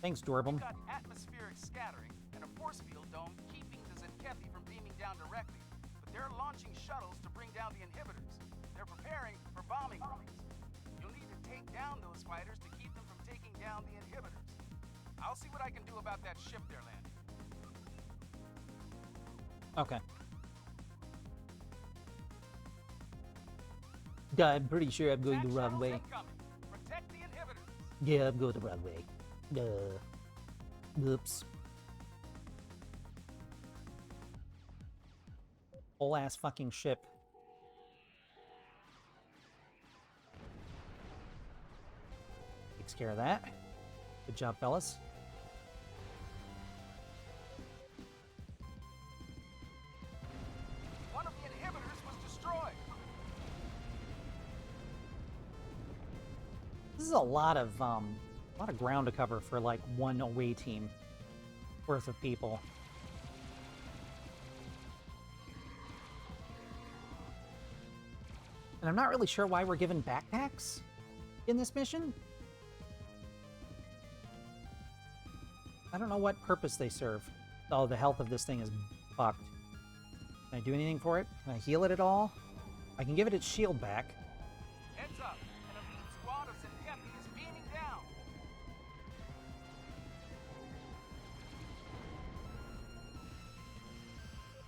Thanks, Dorbum. We've got atmospheric scattering and a force field dome keeping the Zenkethi from beaming down directly. But they're launching shuttles to bring down the inhibitors. They're preparing for bombing runs. You'll need to take down those fighters to keep them from taking down the inhibitors. I'll see what I can do about that ship they're landing. Okay. I'm pretty sure I'm going the Attack wrong shuttles way. incoming. Protect the inhibitors. Yeah, I'm going the wrong way. Oops. Whole ass fucking ship. care of that. Good job, fellas. One of the inhibitors was destroyed. This is a lot of ground to cover for like one away team worth of people. And I'm not really sure why we're given backpacks in this mission. I don't know what purpose they serve. Oh, the health of this thing is fucked. Can I do anything for it? Can I heal it at all? I can give it its shield back. Heads up, an elite squad of Synthepi is beaming down.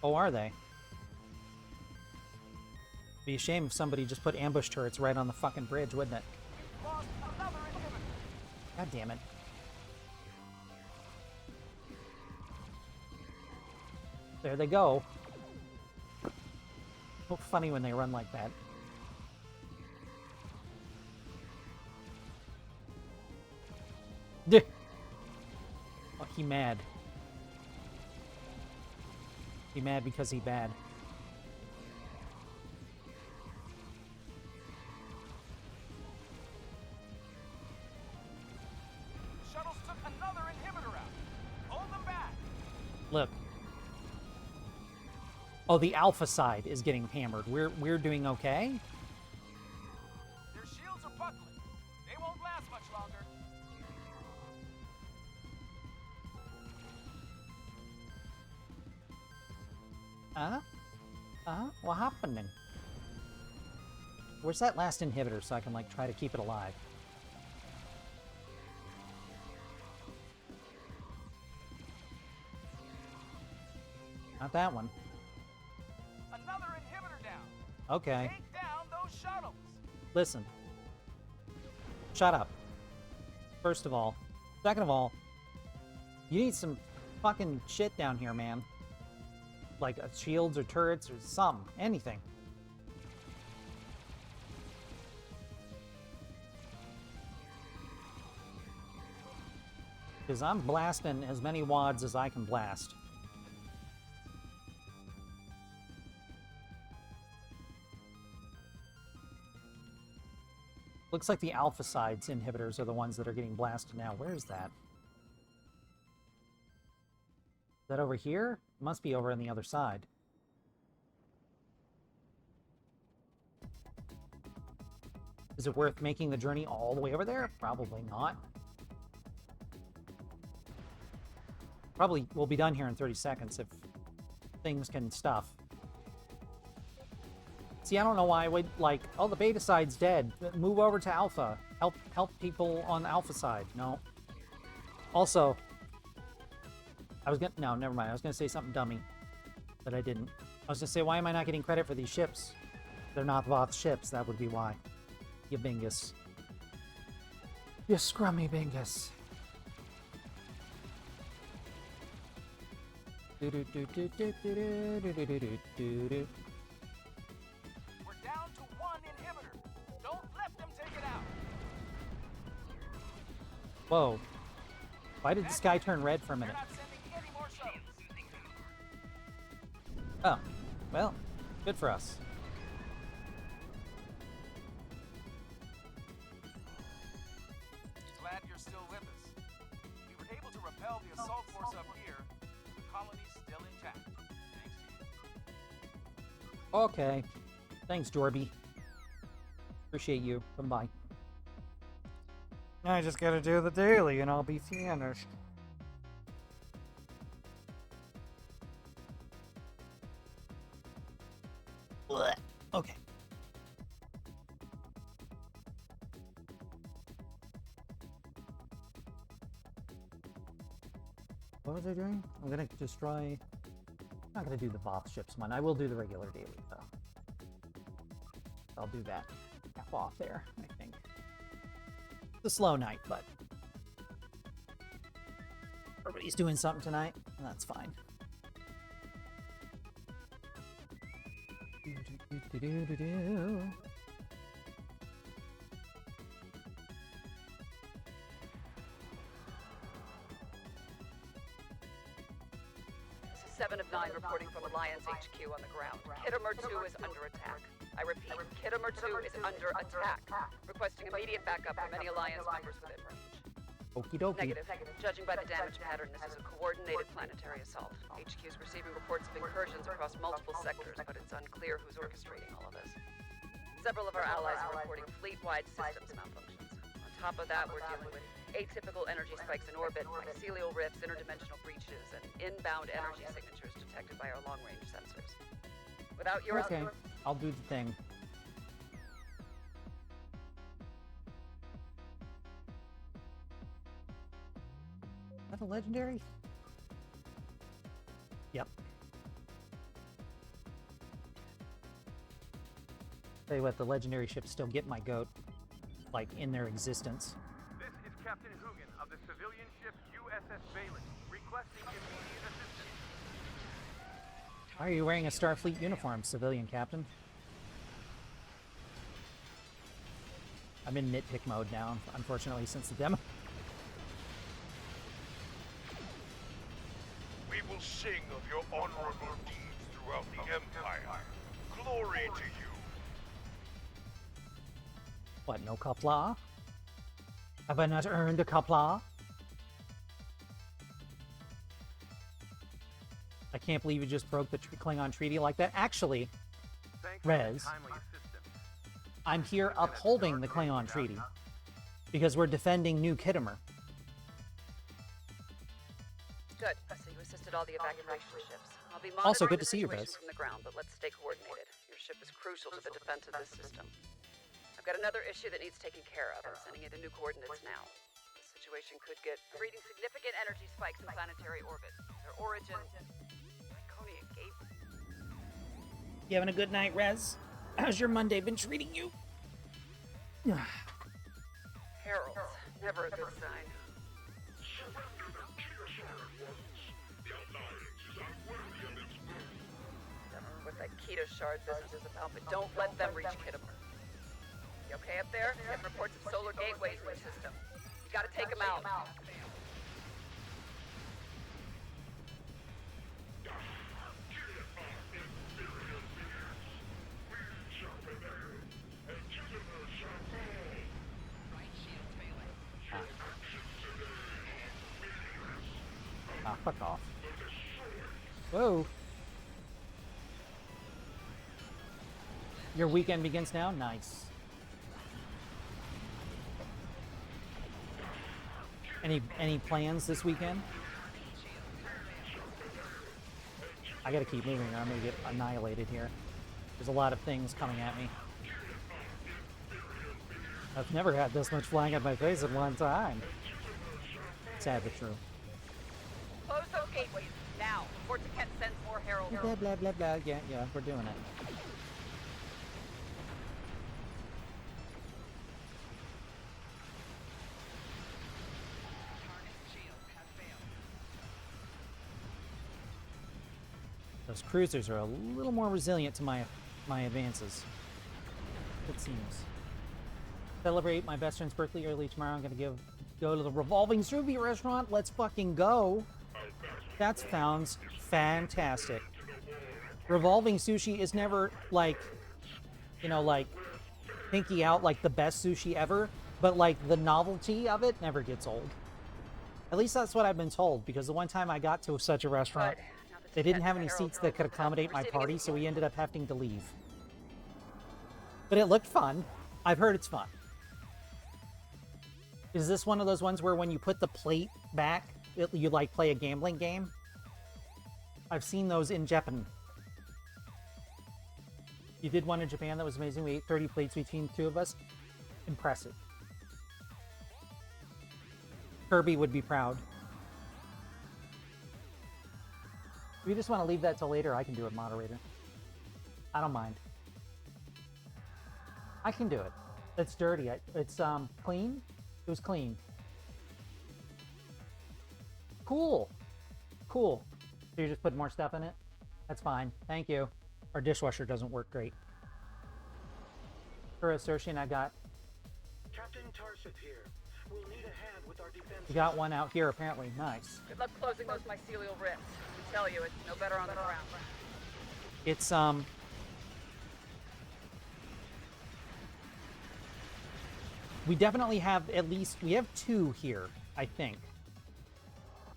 Oh, are they? Be a shame if somebody just put ambush turrets right on the fucking bridge, wouldn't it? Lost another inhibitor. God damn it. There they go. So funny when they run like that. Duh. Oh, he mad. He mad because he bad. Shuttles took another inhibitor out. Hold them back. Look. Oh, the alpha side is getting hammered. We're doing okay? Their shields are buckling. They won't last much longer. What happening? Where's that last inhibitor so I can, like, try to keep it alive? Not that one. Another inhibitor down. Okay. Take down those shuttles. Listen. Shut up. First of all. Second of all, you need some fucking shit down here, man. Like shields or turrets or something. Anything. Because I'm blasting as many wads as I can blast. Looks like the alpha sides inhibitors are the ones that are getting blasted now. Where is that? Is that over here? It must be over on the other side. Is it worth making the journey all the way over there? Probably not. Probably will be done here in 30 seconds if things can stuff. See, I don't know why I would, like, oh, the beta side's dead. Move over to alpha. Help people on the alpha side. No. Also, I was gonna, no, never mind. I was gonna say something dummy, but I didn't. I was gonna say, why am I not getting credit for these ships? They're not Voth ships. That would be why. You bingus. You scrummy bingus. Do do do do do do do do do do do. We're down to one inhibitor. Don't let them take it out. Whoa. Why did the sky turn red for a They're minute? not sending any more shuttles. Oh. Well, good for us. Glad you're still with us. We were able to repel the assault force up here. The colony's still intact. Thanks to you. Okay. Thanks, Jorby. Appreciate you. Bye-bye. I just gotta do the daily and I'll be finished. Blech. Okay. What was I doing? I'm gonna destroy... I'm not gonna do the Voth ships one. I will do the regular daily, though. I'll do that. Half off there, I think. It's a slow night, but... everybody's doing something tonight, and that's fine. Alliance HQ on the ground. Kittimer 2 is under attack. I repeat, Kittimer 2 is under attack. Requesting immediate backup from any Alliance members within range. Okie dokie. Negative. Judging by the damage pattern, this is a coordinated planetary assault. HQ is receiving reports of incursions across multiple sectors, but it's unclear who's orchestrating all of this. Several of our allies are reporting fleet-wide systems malfunctions. On top of that, we're dealing with atypical energy spikes in orbit, mycelial rifts, interdimensional breaches, and inbound energy signatures detected by our long-range sensors. Without your... Okay, I'll do the thing. Is that a legendary? Yep. Tell you what, the legendary ships still get my goat, like, in their existence. This is Captain Hoogan of the civilian ship USS Valen, requesting immediate assistance. Why are you wearing a Starfleet uniform, civilian captain? I'm in nitpick mode now, unfortunately, since the demo. We will sing of your honorable deeds throughout the Empire. Glory to you. What, no Qapla'? Have I not earned a Qapla'? I can't believe you just broke the Klingon treaty like that. Actually, Thanks for your Rez, timely assistance. I'm here upholding the Klingon treaty because we're defending New Kittimer. Good. So you assisted all the evacuation ships. I'll be Also, monitoring good to the see you, situation Rez. from the ground, but let's stay coordinated. Your ship is crucial to the defense of this system. I've got another issue that needs taken care of. I'm sending you the new coordinates now. The situation could get breeding significant energy spikes in planetary orbit. Their origin, Laconia Gate. You having a good night, Rez? How's your Monday been treating you? Heralds, never a good sign. I don't know what that Keto shard business is about, but don't let them reach Kittimer. You okay up there? Getting reports of solar gateways in the system. You gotta take them out. Right shield failing. Ah, fuck off. Whoa. Your weekend begins now? Nice. Any plans this weekend? I gotta keep moving or I'm gonna get annihilated here. There's a lot of things coming at me. I've never had this much flying at my face at one time. Sad but true. Close those gateways now before Taket sends more heralds. Blah, blah, blah, blah. Yeah, we're doing it. Target shield has failed. Those cruisers are a little more resilient to my advances. It seems. Celebrate my best friend's birthday early tomorrow. I'm gonna go to the Revolving Sushi restaurant. Let's fucking go. That sounds fantastic. Revolving Sushi is never like, you know, like pinky out like the best sushi ever, but like the novelty of it never gets old. At least that's what I've been told, because the one time I got to such a restaurant, Good. Now that they didn't Taket's have any herald seats that could drones are accommodate my receiving party, so we information. ended up having to leave. But it looked fun. I've heard it's fun. Is this one of those ones where when you put the plate back, you like play a gambling game? I've seen those in Japan. You did one in Japan that was amazing. We ate 30 plates between the two of us. Impressive. Kirby would be proud. If you just want to leave that till later, I can do it, moderator. I don't mind. I can do it. It's dirty. It's clean. It was clean. Cool. Cool. So you just put more stuff in it? That's fine. Thank you. Our dishwasher doesn't work great. For assertion, I got... Captain Tarseth here. We'll need a hand with our defense. We got one out here, apparently. Nice. Good luck closing those mycelial rifts. I tell you, it's no better on the ground. It's we definitely have at least we have 2 here, I think.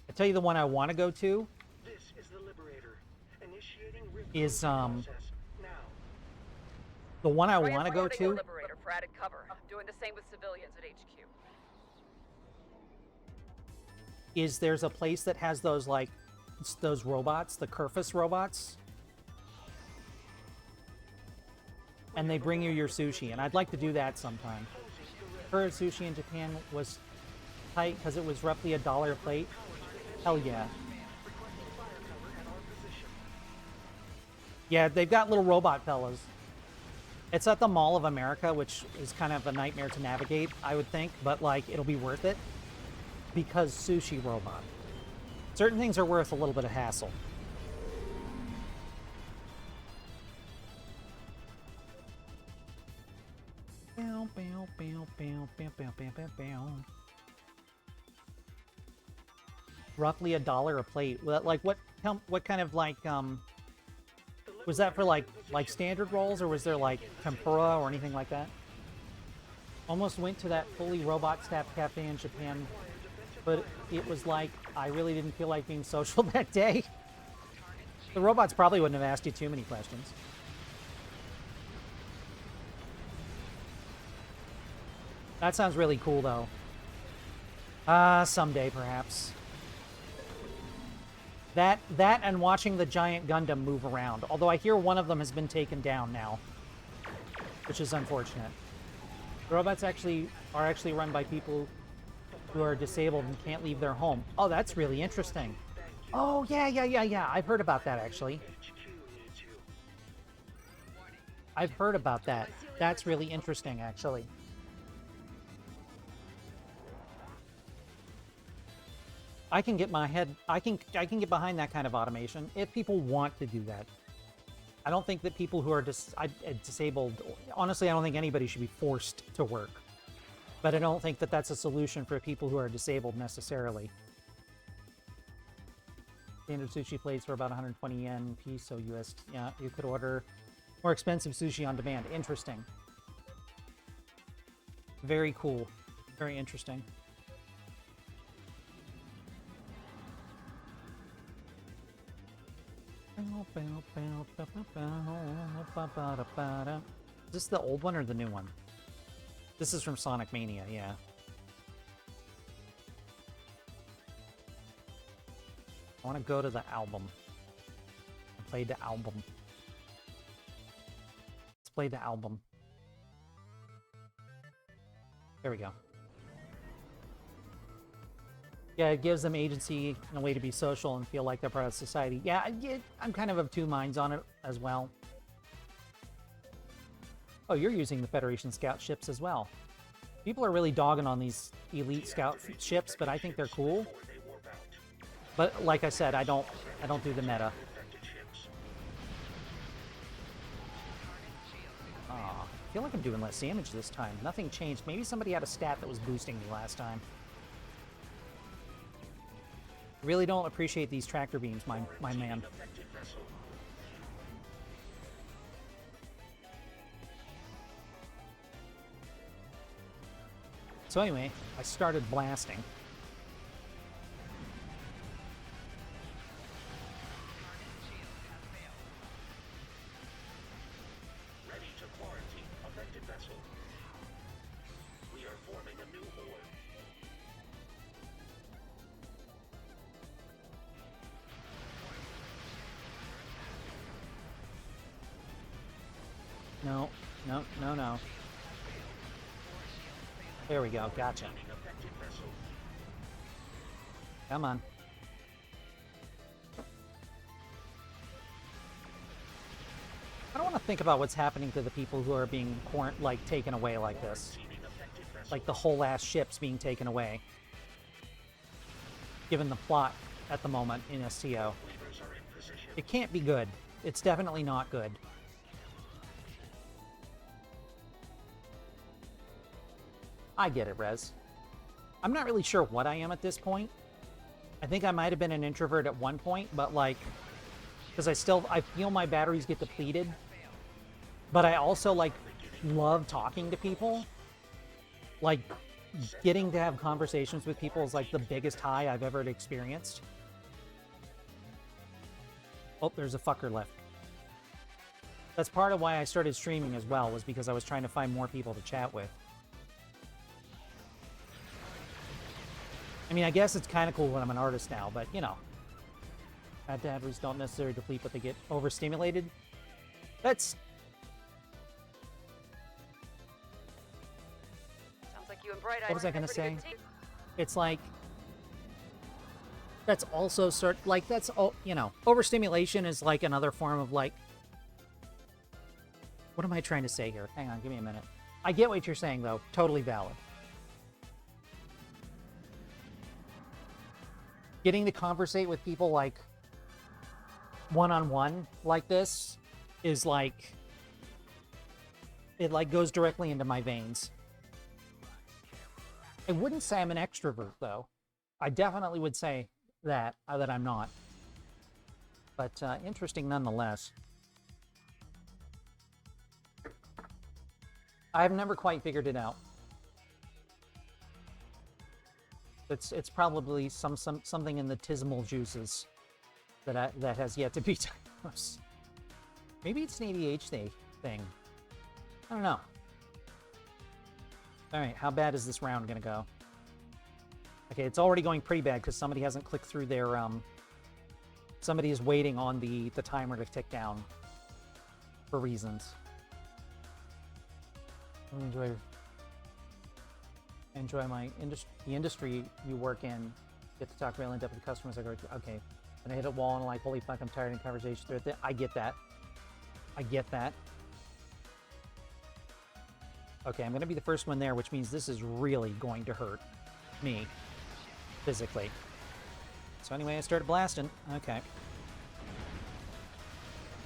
I tell you the one I want to go to This is the Liberator. Initiating rift is process now. the one I want to go Transporting the to Liberator for added cover. Doing the same with civilians at HQ. is there's a place that has those like those robots, the Kerfus robots. And they bring you your sushi, and I'd like to do that sometime. Her sushi in Japan was tight because it was roughly $1 a plate. Hell yeah. Yeah, they've got little robot fellas. It's at the Mall of America, which is kind of a nightmare to navigate, I would think, but like it'll be worth it because sushi robot. Certain things are worth a little bit of hassle. Roughly $1 a plate. Like what kind of like was that for like standard rolls, or was there like tempura or anything like that? Almost went to that fully robot staffed cafe in Japan, but it was like I really didn't feel like being social that day. The robots probably wouldn't have asked you too many questions. That sounds really cool, though. Someday, perhaps. That and watching the giant Gundam move around. Although I hear one of them has been taken down now, which is unfortunate. The robots are actually run by people who are disabled and can't leave their home. Oh, that's really interesting. Oh, yeah. I've heard about that, actually. I've heard about that. That's really interesting, actually. I can get I can get behind that kind of automation if people want to do that. I don't think that people who are disabled, honestly, I don't think anybody should be forced to work. But I don't think that that's a solution for people who are disabled necessarily. Standard sushi plates for about 120 yen piece, so US. Yeah, you could order more expensive sushi on demand. Interesting. Very cool. Very interesting. Is this the old one or the new one? This is from Sonic Mania, yeah. I want to go to the album. Play the album. Let's play the album. There we go. Yeah, it gives them agency and a way to be social and feel like they're part of society. Yeah, I'm kind of 2 minds on it as well. Oh, you're using the Federation Scout ships as well. People are really dogging on these elite Scout ships, but I think they're cool. But like I said, I don't do the meta. I feel like I'm doing less damage this time. Nothing changed. Maybe somebody had a stat that was boosting me last time. Really don't appreciate these tractor beams, my man. So anyway, I started blasting. Ready to quarantine affected vessel. We are forming a new horde. No. There we go, gotcha. Come on. I don't want to think about what's happening to the people who are being taken away like this. Like the whole ass ship's being taken away. Given the plot at the moment in STO. It can't be good. It's definitely not good. I get it, Rez. I'm not really sure what I am at this point. I think I might have been an introvert at one point, but like, because I feel my batteries get depleted, but I also like love talking to people. Like getting to have conversations with people is like the biggest high I've ever experienced. Oh, there's a fucker left. That's part of why I started streaming as well, was because I was trying to find more people to chat with. I mean, I guess it's kind of cool when I'm an artist now, but you know, batteries don't necessarily deplete, but they get overstimulated. That's... Sounds like you and Bright Eye What was I are a gonna pretty say? good team. It's like... That's also that's all, you know, overstimulation is like another form of like... What am I trying to say here? Hang on, give me a minute. I get what you're saying, though. Totally valid. Getting to conversate with people like one-on-one like this is like... It like goes directly into my veins. I wouldn't say I'm an extrovert, though. I definitely would say that I'm not. But interesting nonetheless. I've never quite figured it out. It's probably something in the tismal juices that has yet to be diagnosed. Maybe it's an ADHD thing. I don't know. All right, how bad is this round gonna go? Okay, it's already going pretty bad because somebody hasn't clicked through their somebody is waiting on the timer to tick down for reasons. Enjoy the industry you work in. Get to talk real in depth with customers. I go, okay. And I hit a wall and I'm like, holy fuck, I'm tired of conversation. I get that. I get that. Okay, I'm gonna be the first one there, which means this is really going to hurt me physically. So anyway, I started blasting. Okay.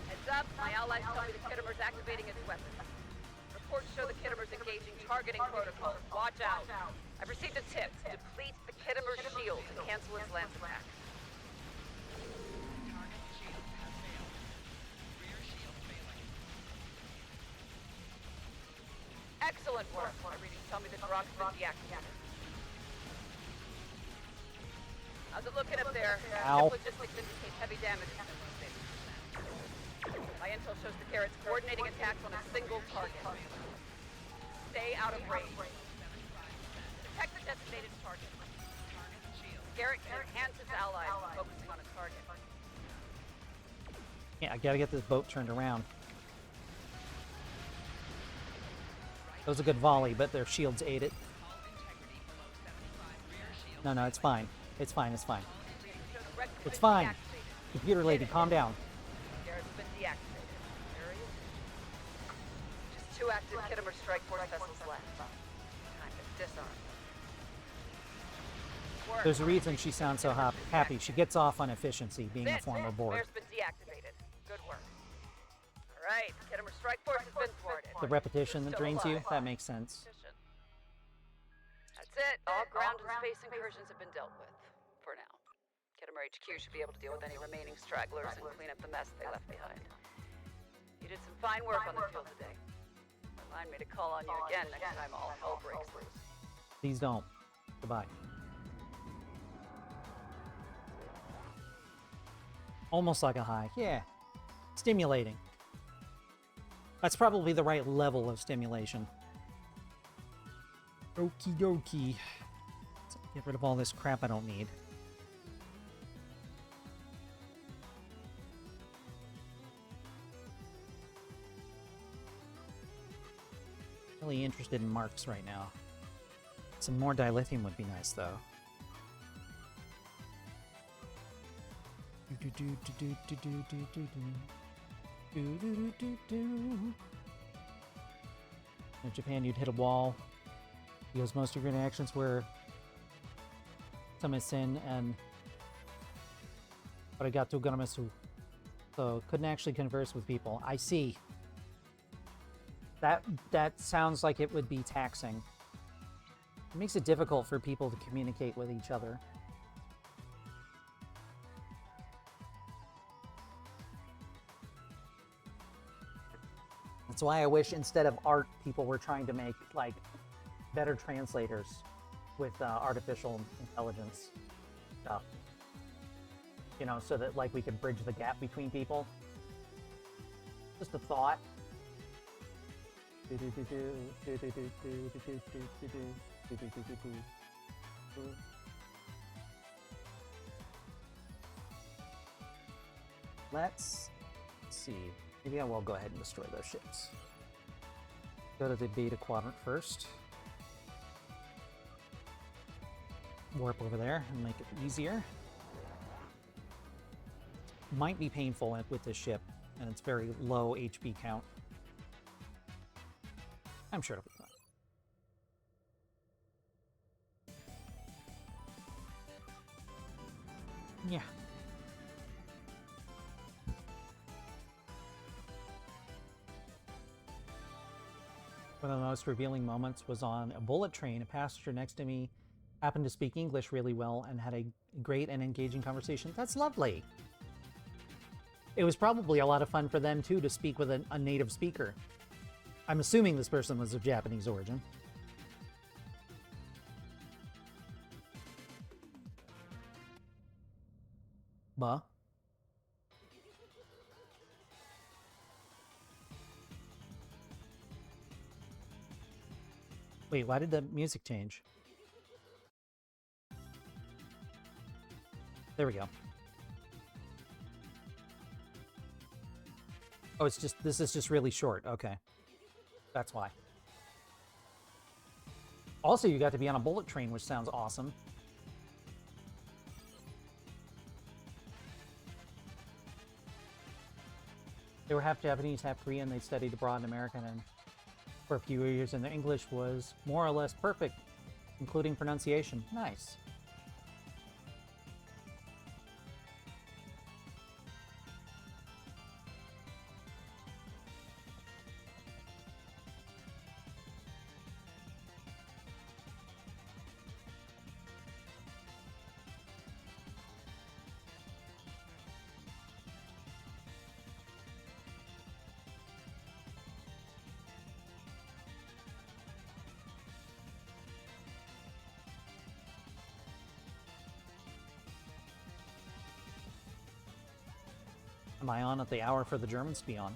Heads up, my allies tell me the Kittimer's activating its weapons. Reports show the Kittimer's engaging targeting protocols. Watch out. I've received a tip to deplete the Kittimer's shield to cancel its lance attack. Target shield has failed. Rear shield failing. Excellent work. My readings tell me the Grok's been deactivated. How's it looking up there? Ow. Ship logistics indicate heavy damage. My intel shows the Carrot's coordinating attacks on a single target. Stay out of range. Detect the designated target. Garrett can enhance his allies by focusing on a target. Yeah, I gotta get this boat turned around. That was a good volley, but their shields ate it. No, it's fine. It's fine, it's fine. It's fine. Computer lady, calm down. Garrett's been deactivated. There he is. Just 2 active Kittimer Strike Force vessels left. Time to disarm. Work. There's a reason she sounds so happy. She gets off on efficiency, being a former Borg. Bear's been deactivated. Good work. All right, Kittimer Strike Force has been thwarted. The repetition that Still drains you? alive. That makes sense. That's it. All ground and space incursions have been dealt with. For now. Kittimer HQ should be able to deal with any remaining stragglers and clean up the mess they left behind. You did some fine work on the field today. Remind me to call on you again next time all hell breaks loose. Please don't. Goodbye. Almost like a high. Yeah. Stimulating. That's probably the right level of stimulation. Okie dokie. Let's get rid of all this crap I don't need. Really interested in marks right now. Some more dilithium would be nice, though. In Japan, you'd hit a wall because most of your interactions were Tamasin and Arigato Gozaimasu. So couldn't actually converse with people. I see. That sounds like it would be taxing. It makes it difficult for people to communicate with each other. That's why I wish instead of art, people were trying to make like better translators with artificial intelligence stuff. You know, so that like we could bridge the gap between people. Just a thought. Let's see. Maybe I will go ahead and destroy those ships. Go to the beta quadrant first. Warp over there and make it easier. Might be painful with this ship, and it's very low HP count. I'm sure it'll be fine. Yeah. One of the most revealing moments was on a bullet train. A passenger next to me happened to speak English really well and had a great and engaging conversation. That's lovely. It was probably a lot of fun for them, too, to speak with a native speaker. I'm assuming this person was of Japanese origin. Buh. Wait, why did the music change? There we go. Oh, it's just, this is just really short. Okay. That's why. Also, you got to be on a bullet train, which sounds awesome. They were half Japanese, half Korean. They studied abroad in America and for a few years, and their English was more or less perfect, including pronunciation. Nice. Am I on at the hour for the Germans to be on?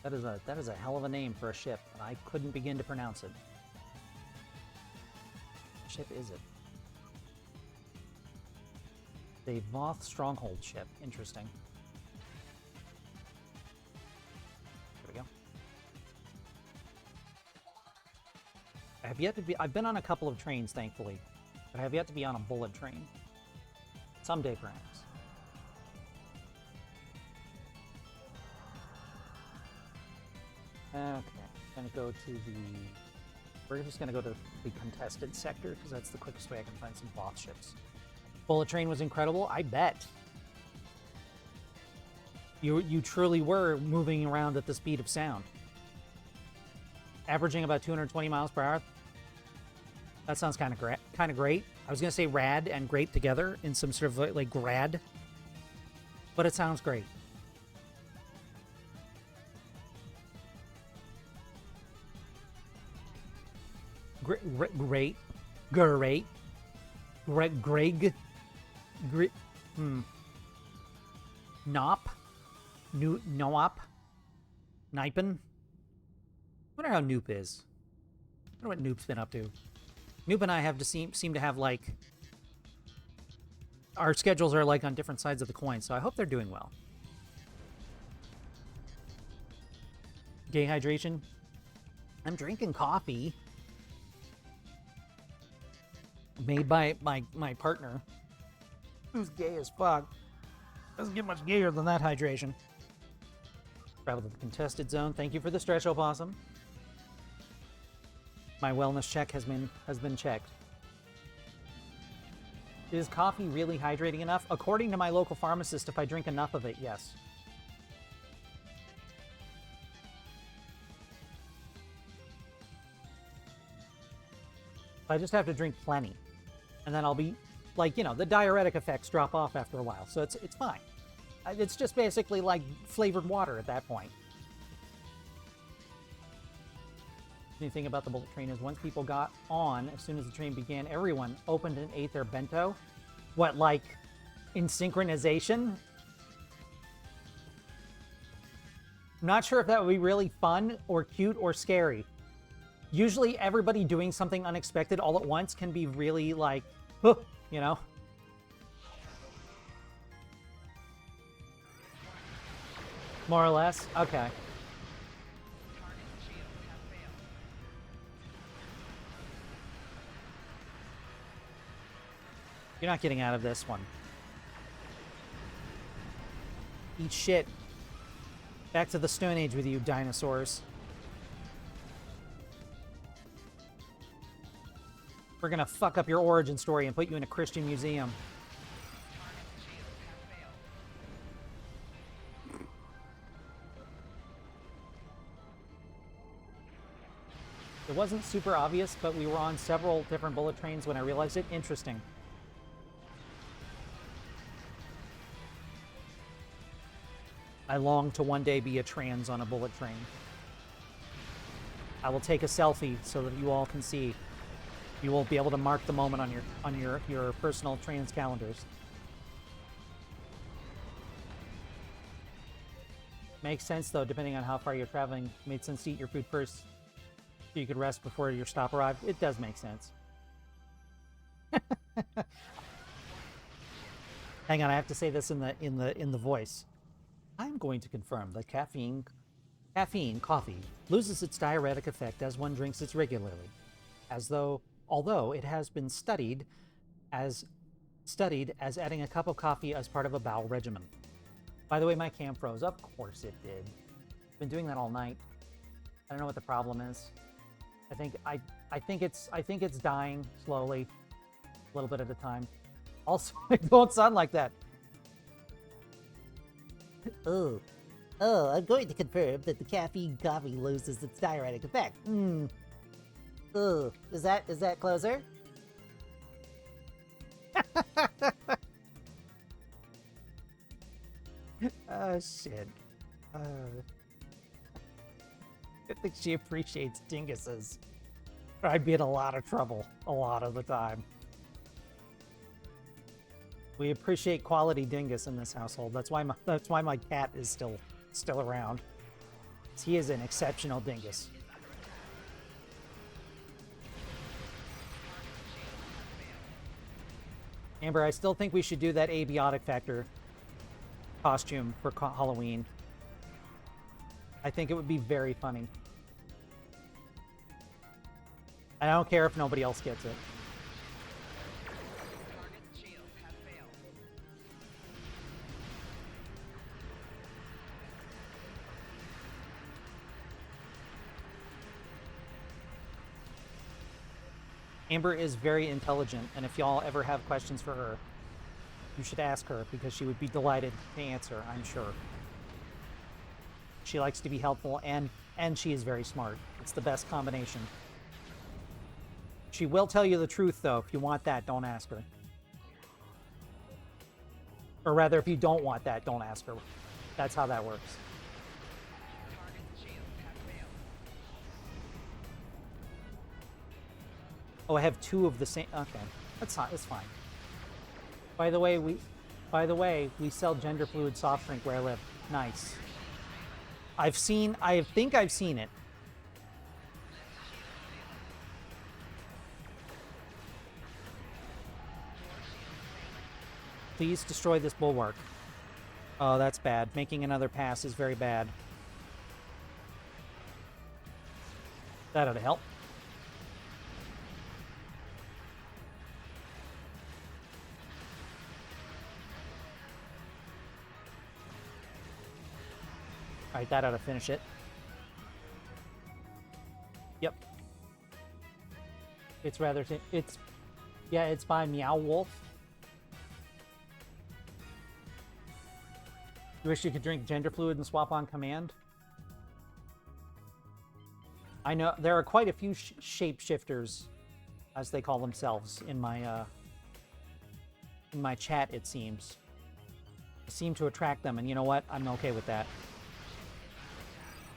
That is a hell of a name for a ship, and I couldn't begin to pronounce it. What ship is it? The Voth Stronghold ship. Interesting. There we go. I have yet to be. I've been on a couple of trains, thankfully, but I have yet to be on a bullet train. Someday, perhaps. Okay, gonna go to the... We're just gonna go to the contested sector, because that's the quickest way I can find some boss ships. Bullet train was incredible, I bet. You truly were moving around at the speed of sound. Averaging about 220 miles per hour. That sounds kind of great. I was gonna say rad and great together in some sort of like grad, but it sounds great. Great. Greg. Nop. Noop. Nipin. I wonder how Noop is. I wonder what Noop's been up to. Noop and I have to seem to have, like... Our schedules are, like, on different sides of the coin, so I hope they're doing well. Gay hydration. I'm drinking coffee. Made by my partner. Who's gay as fuck. Doesn't get much gayer than that hydration. Travel to the contested zone. Thank you for the stretch, Opossum. My wellness check has been checked. Is coffee really hydrating enough? According to my local pharmacist, if I drink enough of it, yes. I just have to drink plenty. And then I'll be, like, you know, the diuretic effects drop off after a while, so it's fine. It's just basically like flavored water at that point. The thing about the bullet train is once people got on, as soon as the train began, everyone opened and ate their bento. What, like in synchronization? I'm not sure if that would be really fun or cute or scary. Usually everybody doing something unexpected all at once can be really like, huh, you know? More or less? Okay. You're not getting out of this one. Eat shit. Back to the Stone Age with you, dinosaurs. We're gonna fuck up your origin story and put you in a Christian museum. It wasn't super obvious, but we were on several different bullet trains when I realized it. Interesting. I long to one day be a trans on a bullet train. I will take a selfie so that you all can see. You will be able to mark the moment on your personal trans calendars. Makes sense though, depending on how far you're traveling. Made sense to eat your food first so you could rest before your stop arrived. It does make sense. Hang on, I have to say this in the voice. I'm going to confirm that caffeine coffee loses its diuretic effect as one drinks it regularly, although it has been studied as adding a cup of coffee as part of a bowel regimen. By the way, my cam froze. Of course it did. Been doing that all night. I don't know what the problem is. I think it's dying slowly, a little bit at a time. Also, it don't sound like that. Oh, I'm going to confirm that the caffeine coffee loses its diuretic effect. Oh, is that closer? Oh, shit. I think she appreciates dinguses. I'd be in a lot of trouble a lot of the time. We appreciate quality dingus in this household. That's why my cat is still around. He is an exceptional dingus. Amber, I still think we should do that abiotic factor costume for Halloween. I think it would be very funny. I don't care if nobody else gets it. Amber is very intelligent, and if y'all ever have questions for her, you should ask her, because she would be delighted to answer, I'm sure. She likes to be helpful, and she is very smart. It's the best combination. She will tell you the truth, though. If you want that, don't ask her. Or rather, if you don't want that, don't ask her. That's how that works. Oh, I have two of the same. Okay, that's fine. By the way, we sell gender fluid soft drink where I live. Nice. I think I've seen it. Please destroy this bulwark. Oh, that's bad. Making another pass is very bad. That ought to help. Alright, that ought to finish it. Yep. It's rather... Yeah, it's by Meow Wolf. You wish you could drink gender fluid and swap on command? I know there are quite a few shapeshifters, as they call themselves, in my chat, it seems. seem to attract them, and you know what? I'm okay with that.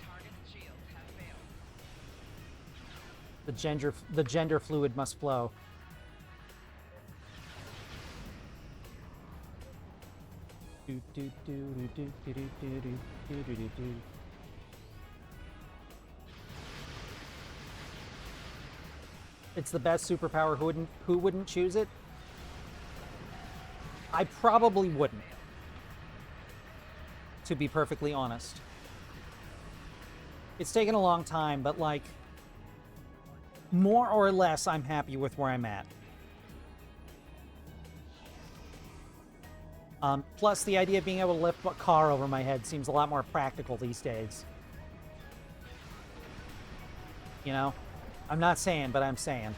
Target's shields have failed. The gender fluid must flow. Do do do do do do do do do do do do. It's the best superpower. Who wouldn't choose it? I probably wouldn't, to be perfectly honest. It's taken a long time, but like, more or less, I'm happy with where I'm at. Plus, the idea of being able to lift a car over my head seems a lot more practical these days. You know? I'm not saying, but I'm saying.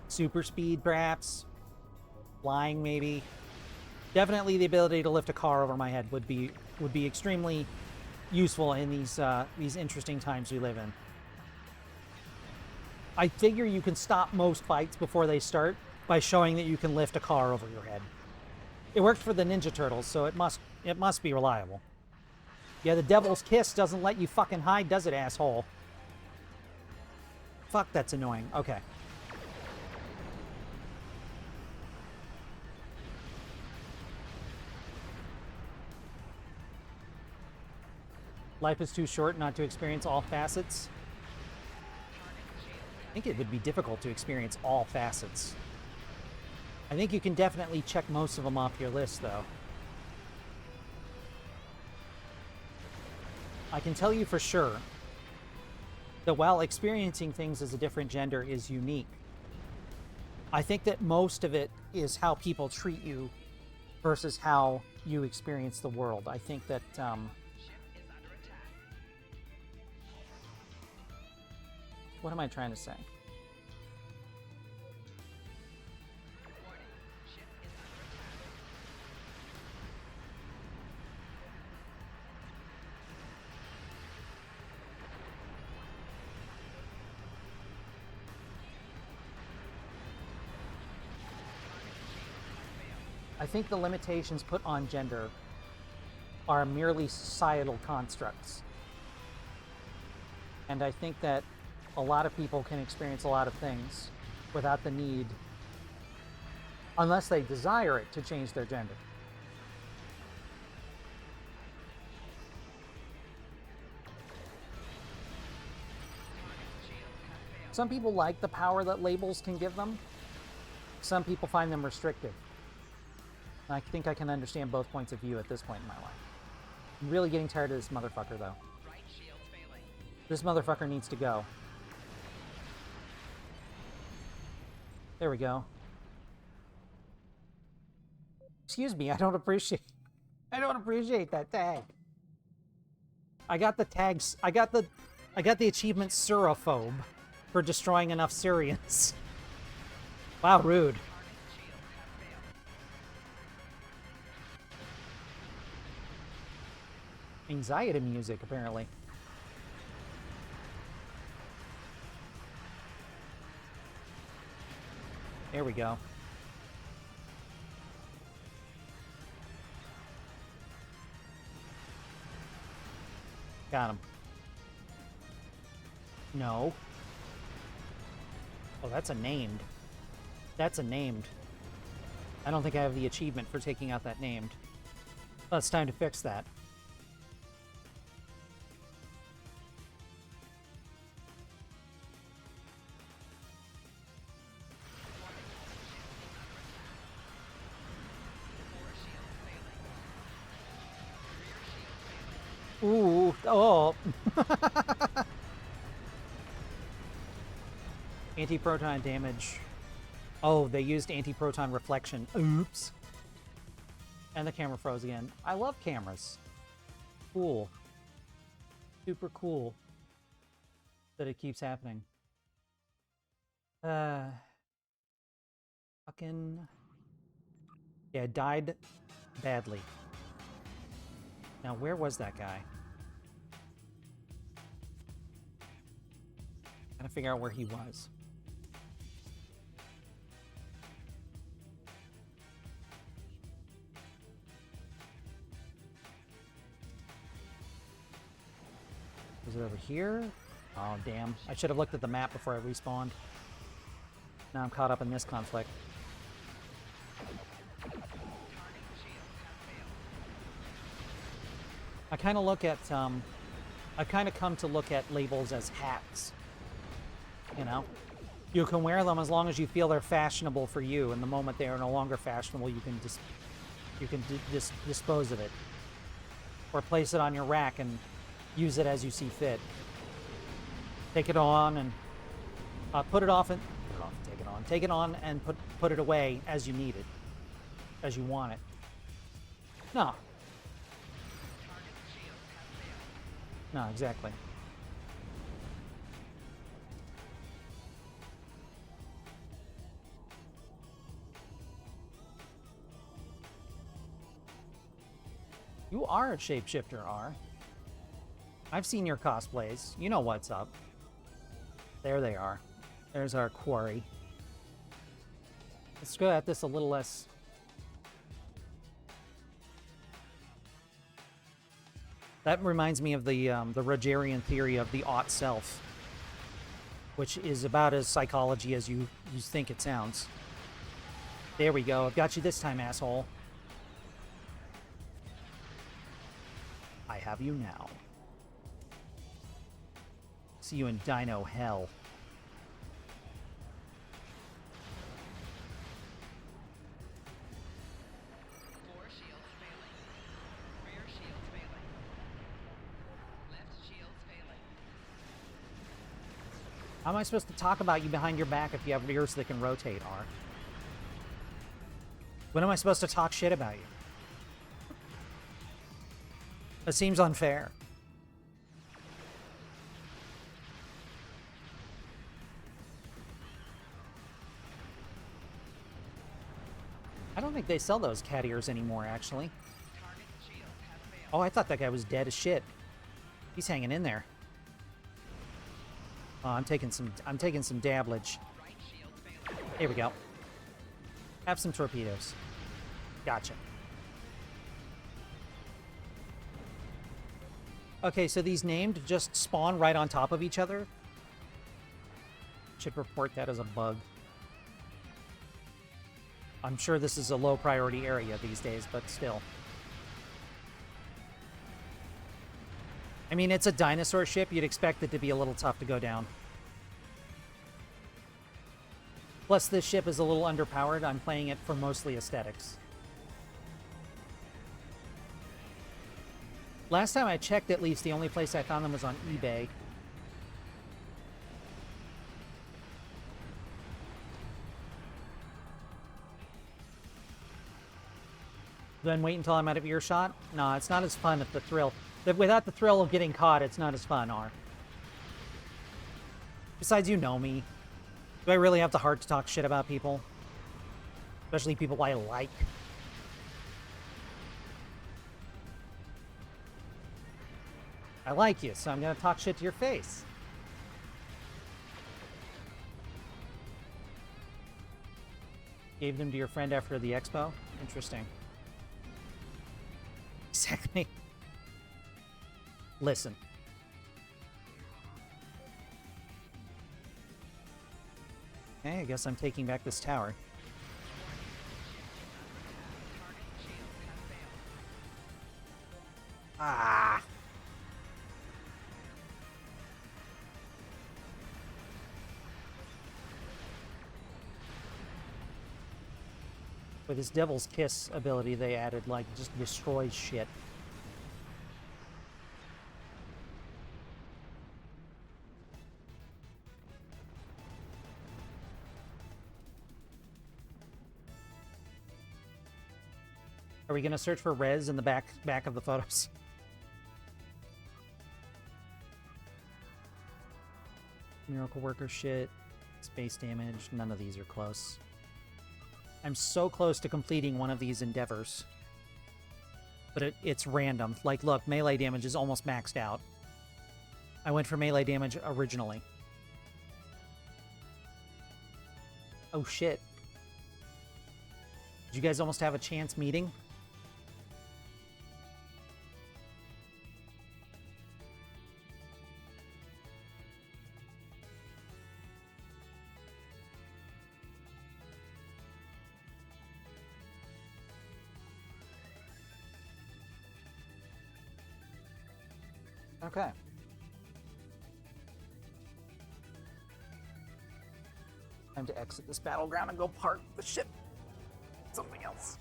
Super speed, perhaps. Flying, maybe. Definitely the ability to lift a car over my head would be extremely useful in these interesting times we live in. I figure you can stop most fights before they start by showing that you can lift a car over your head. It worked for the Ninja Turtles, so it must be reliable. Yeah, the Devil's Kiss doesn't let you fucking hide, does it, asshole? Fuck, that's annoying. Okay. Life is too short not to experience all facets. I think it would be difficult to experience all facets. I think you can definitely check most of them off your list, though. I can tell you for sure that while experiencing things as a different gender is unique, I think that most of it is how people treat you versus how you experience the world. I think that, what am I trying to say? I think the limitations put on gender are merely societal constructs. And I think that a lot of people can experience a lot of things without the need, unless they desire it, to change their gender. Some people like the power that labels can give them. Some people find them restrictive. I think I can understand both points of view at this point in my life. I'm really getting tired of this motherfucker, though. This motherfucker needs to go. There we go. Excuse me, I don't appreciate that tag. I got the tags. I got the achievement Surophobe for destroying enough Syrians. Wow, rude. Anxiety music, apparently. There we go. Got him. No. Oh, that's a named. That's a named. I don't think I have the achievement for taking out that named. Well, it's time to fix that. Ooh, oh. Anti-proton damage. Oh, they used anti-proton reflection. Oops. And the camera froze again. I love cameras. Cool. Super cool that it keeps happening. Fucking... Yeah, died badly. Now, where was that guy? Trying to figure out where he was. Was it over here? Oh, damn. I should have looked at the map before I respawned. Now I'm caught up in this conflict. I kind of look at, I've kind of come to look at labels as hats. You know? You can wear them as long as you feel they're fashionable for you, and the moment they are no longer fashionable, you can dispose of it. Or place it on your rack and use it as you see fit. Take it on and put it off and put it off and take it on. Take it on and put it away as you need it, as you want it. No. No, exactly. You are a shapeshifter, R. I've seen your cosplays. You know what's up. There they are. There's our quarry. Let's go at this a little less. That reminds me of the Rogerian theory of the ought self, which is about as psychology as you think it sounds. There we go. I've got you this time, asshole. I have you now. See you in Dino Hell. Four shields failing. Rear shields failing. Left shields failing. How am I supposed to talk about you behind your back if you have ears that can rotate, R? When am I supposed to talk shit about you? That seems unfair. I don't think they sell those cat ears anymore, actually. Target shield has failed. Oh, I thought that guy was dead as shit. He's hanging in there. Oh, I'm taking some dablage. Right shield failing. Here we go. Have some torpedoes. Gotcha. Okay, so these named just spawn right on top of each other. Should report that as a bug. I'm sure this is a low priority area these days, but still. I mean, it's a dinosaur ship. You'd expect it to be a little tough to go down. Plus, this ship is a little underpowered. I'm playing it for mostly aesthetics. Last time I checked, at least, the only place I found them was on eBay. Then wait until I'm out of earshot? No, it's not as fun if the thrill... Without the thrill of getting caught, it's not as fun, R. Besides, you know me. Do I really have the heart to talk shit about people? Especially people I like. I like you, so I'm gonna talk shit to your face. Gave them to your friend after the expo? Interesting. Exactly. Listen. Okay, I guess I'm taking back this tower. Target shields have failed. Ah! With his Devil's Kiss ability they added, like, just destroys shit. Are we gonna search for res in the back of the photos? Miracle Worker shit, space damage, none of these are close. I'm so close to completing one of these endeavors. But it's random. Like, look, melee damage is almost maxed out. I went for melee damage originally. Oh shit. Did you guys almost have a chance meeting? Okay. Time to exit this battleground and go park the ship. Something else.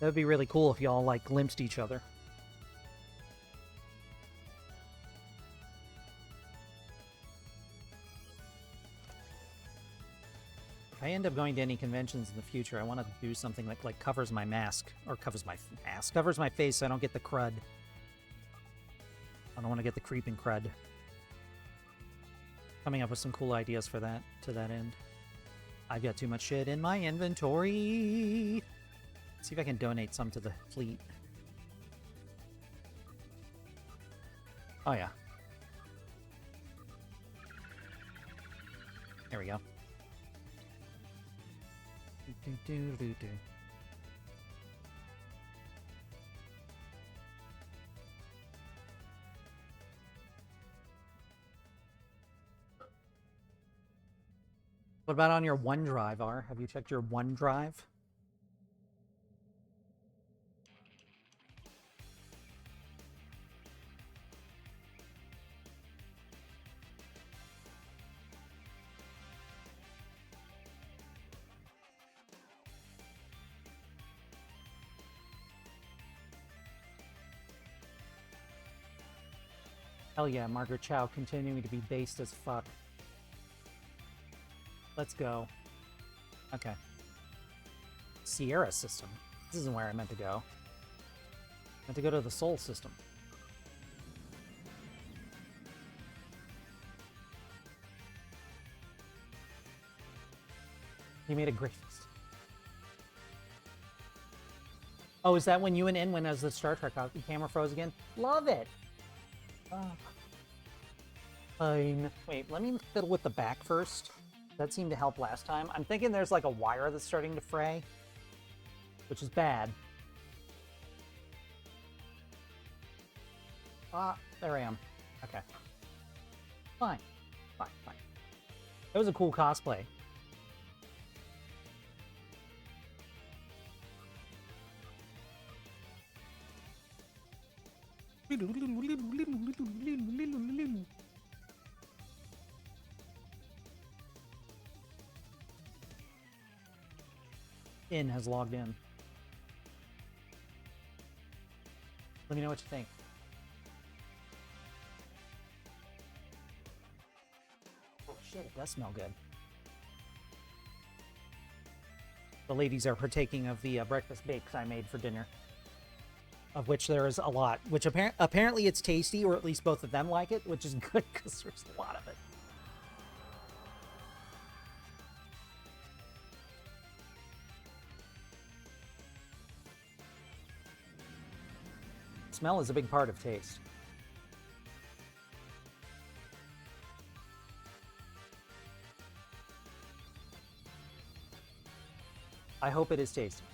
That would be really cool if y'all, like, glimpsed each other. If I end up going to any conventions in the future, I want to do something that, like, covers my mask. Or covers my mask. Covers my face so I don't get the crud. I don't want to get the creeping crud. Coming up with some cool ideas for that, to that end. I've got too much shit in my inventory. See if I can donate some to the fleet. Oh, yeah. There we go. Do. What about on your OneDrive, R? Have you checked your OneDrive? Hell yeah, Margaret Chow continuing to be based as fuck. Let's go. Okay. Sierra system. This isn't where I meant to go. I meant to go to the Sol system. He made a great... Oh, is that when you and In went as the Star Trek out? The camera froze again? Love it! Fine. Wait, let me fiddle with the back first. That seemed to help last time. I'm thinking there's like a wire that's starting to fray, which is bad. Ah, there I am. Okay. Fine. Fine. That was a cool cosplay. In has logged in. Let me know what you think. Oh shit, it does smell good. The ladies are partaking of the breakfast bakes I made for dinner. Of which there is a lot. Which apparently it's tasty, or at least both of them like it, which is good because there's a lot of it. Smell is a big part of taste. I hope it is tasty.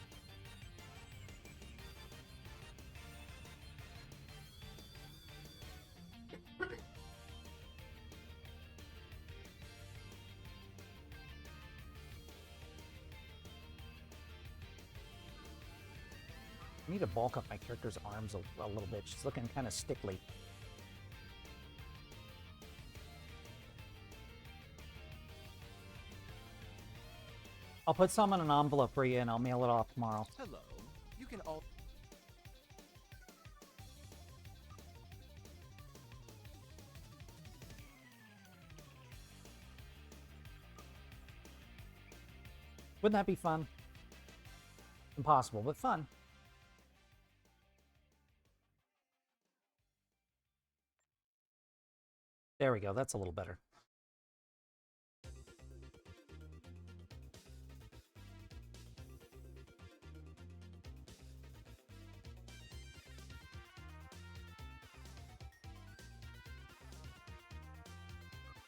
I need to bulk up my character's arms a little bit. She's looking kind of stickly. I'll put some in an envelope for you and I'll mail it off tomorrow. Hello. You can all... Wouldn't that be fun? Impossible, but fun. There we go. That's a little better.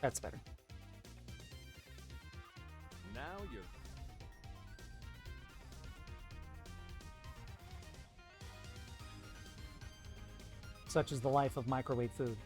That's better. Now you're... Such is the life of microwave food.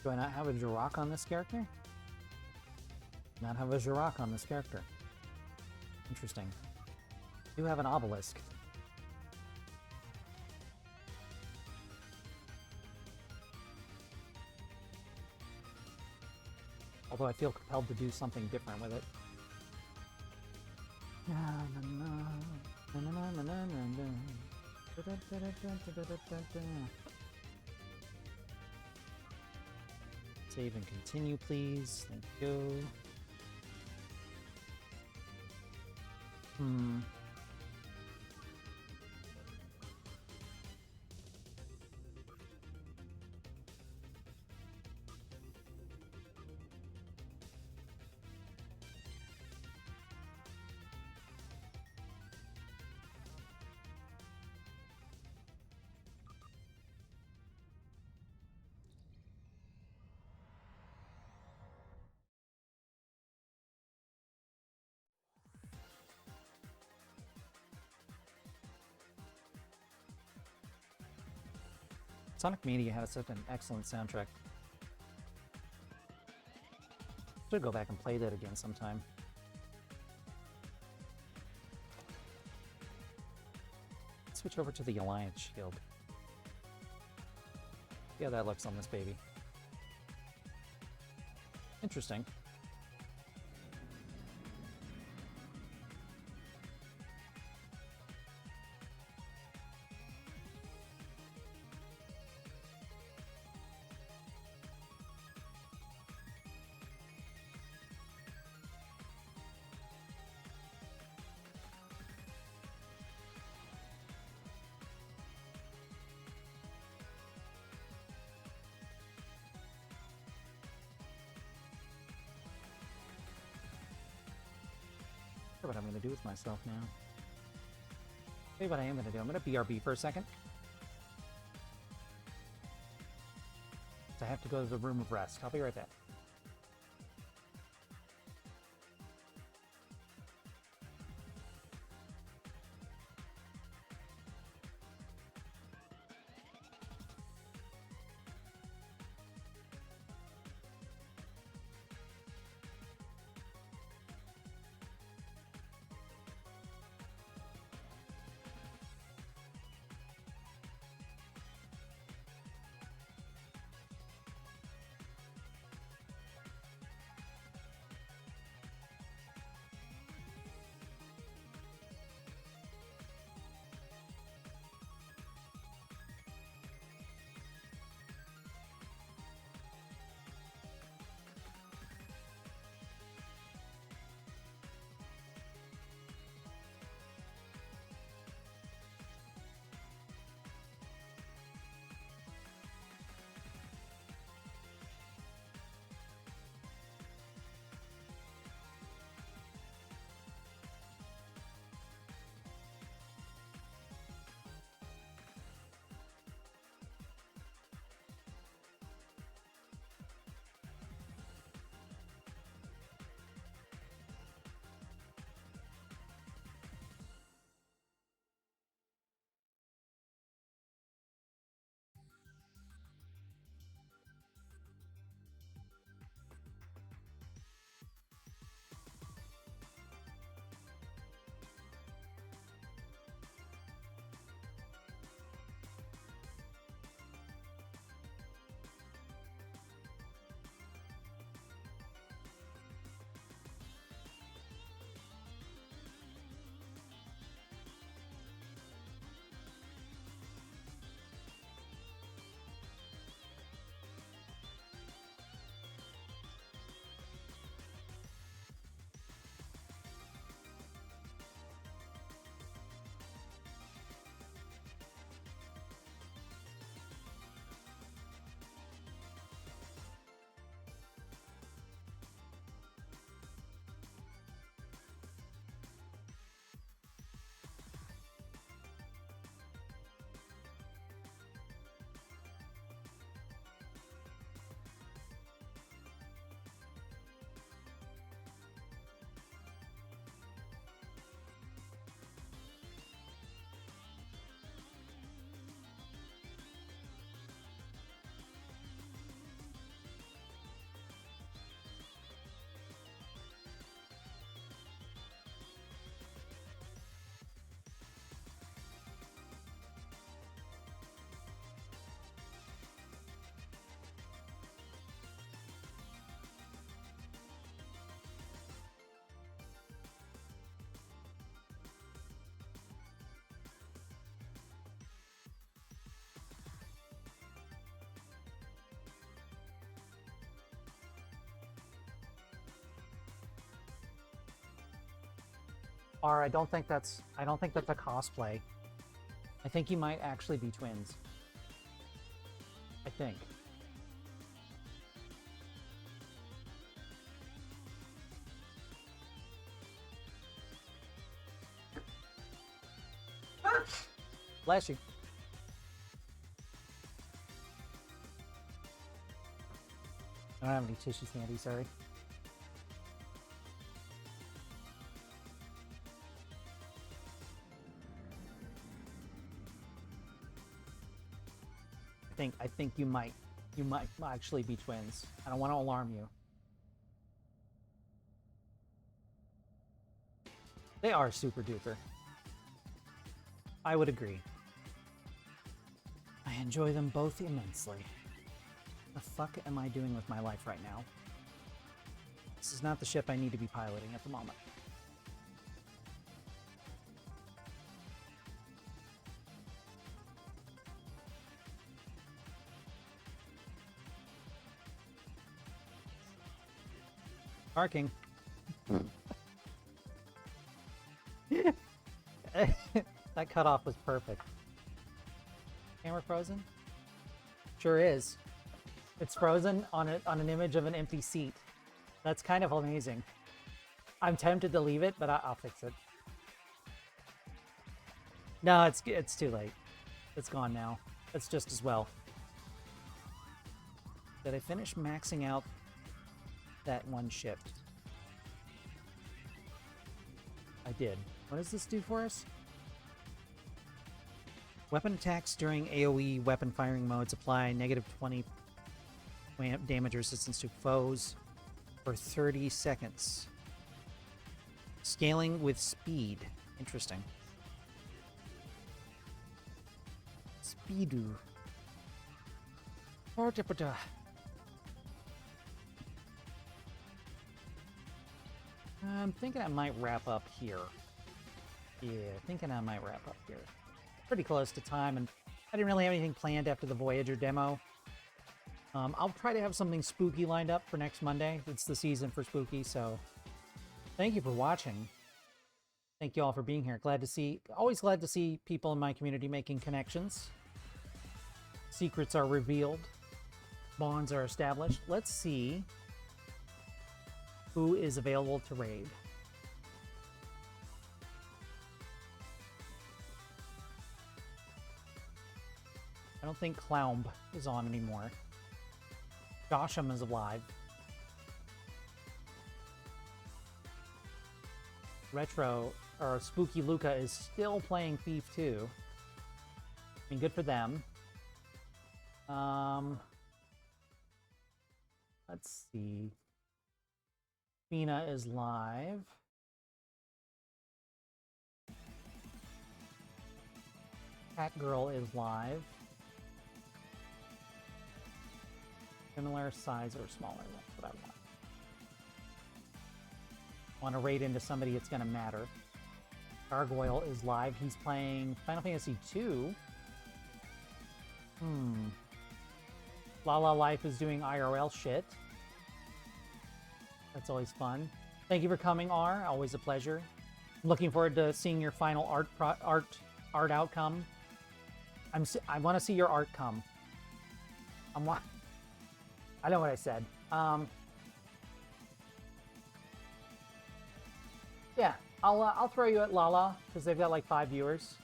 Do I not have a Jirok on this character? Not have a Jirok on this character. Interesting. Do have an obelisk. Although I feel compelled to do something different with it. Save and continue, please. Thank you. Sonic Media has such an excellent soundtrack. Should go back and play that again sometime. Switch over to the Alliance Shield. Yeah, that looks on this baby. Interesting. What I'm going to do with myself now. Tell you what I am going to do. I'm going to BRB for a second. I have to go to the room of rest. I'll be right back. R, I don't think that's a cosplay. I think you might actually be twins. I think. Bless you. I don't have any tissues handy, sorry. I think you might actually be twins. I don't want to alarm you. They are super duper. I would agree. I enjoy them both immensely. The fuck am I doing with my life right now? This is not the ship I need to be piloting at the moment. Parking. That cutoff was perfect. Camera frozen? Sure is. It's frozen on an image of an empty seat. That's kind of amazing. I'm tempted to leave it, but I'll fix it. No, it's too late. It's gone now. It's just as well. Did I finish maxing out that one shift? I did. What does this do for us? Weapon attacks during AoE weapon firing modes apply -20 damage resistance to foes for 30 seconds. Scaling with speed. Interesting. Speedu. Partipata. I'm thinking I might wrap up here. Yeah, thinking I might wrap up here. Pretty close to time, and I didn't really have anything planned after the Voyager demo. I'll try to have something spooky lined up for next Monday. It's the season for spooky, so thank you for watching. Thank you all for being here. Always glad to see people in my community making connections. Secrets are revealed. Bonds are established. Let's see who is available to raid. I don't think Cloumb is on anymore. Josham is alive. Retro, or Spooky Luca is still playing Thief 2. I mean, good for them. Let's see. Fina is live. Cat Girl is live. Similar size or smaller, that's what I want. Want to raid into somebody it's going to matter. Gargoyle is live. He's playing Final Fantasy II. Lala Life is doing IRL shit. That's always fun. Thank you for coming, R. Always a pleasure. I'm looking forward to seeing your final art outcome. I want to see your art come. I know what I said. Yeah, I'll throw you at Lala because they've got like 5 viewers.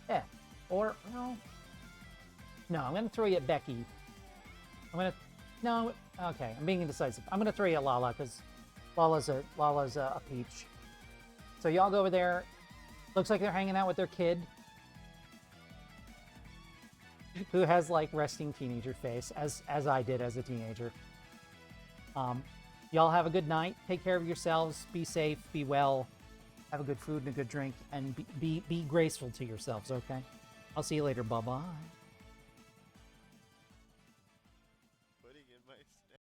Yeah, or no, I'm gonna throw you at Becky. Okay, I'm being indecisive. I'm gonna throw you at Lala because Lala's a peach. So y'all go over there. Looks like they're hanging out with their kid, who has like resting teenager face, as I did as a teenager. Y'all have a good night. Take care of yourselves. Be safe. Be well. Have a good food and a good drink, and be graceful to yourselves. Okay. I'll see you later. Bye bye.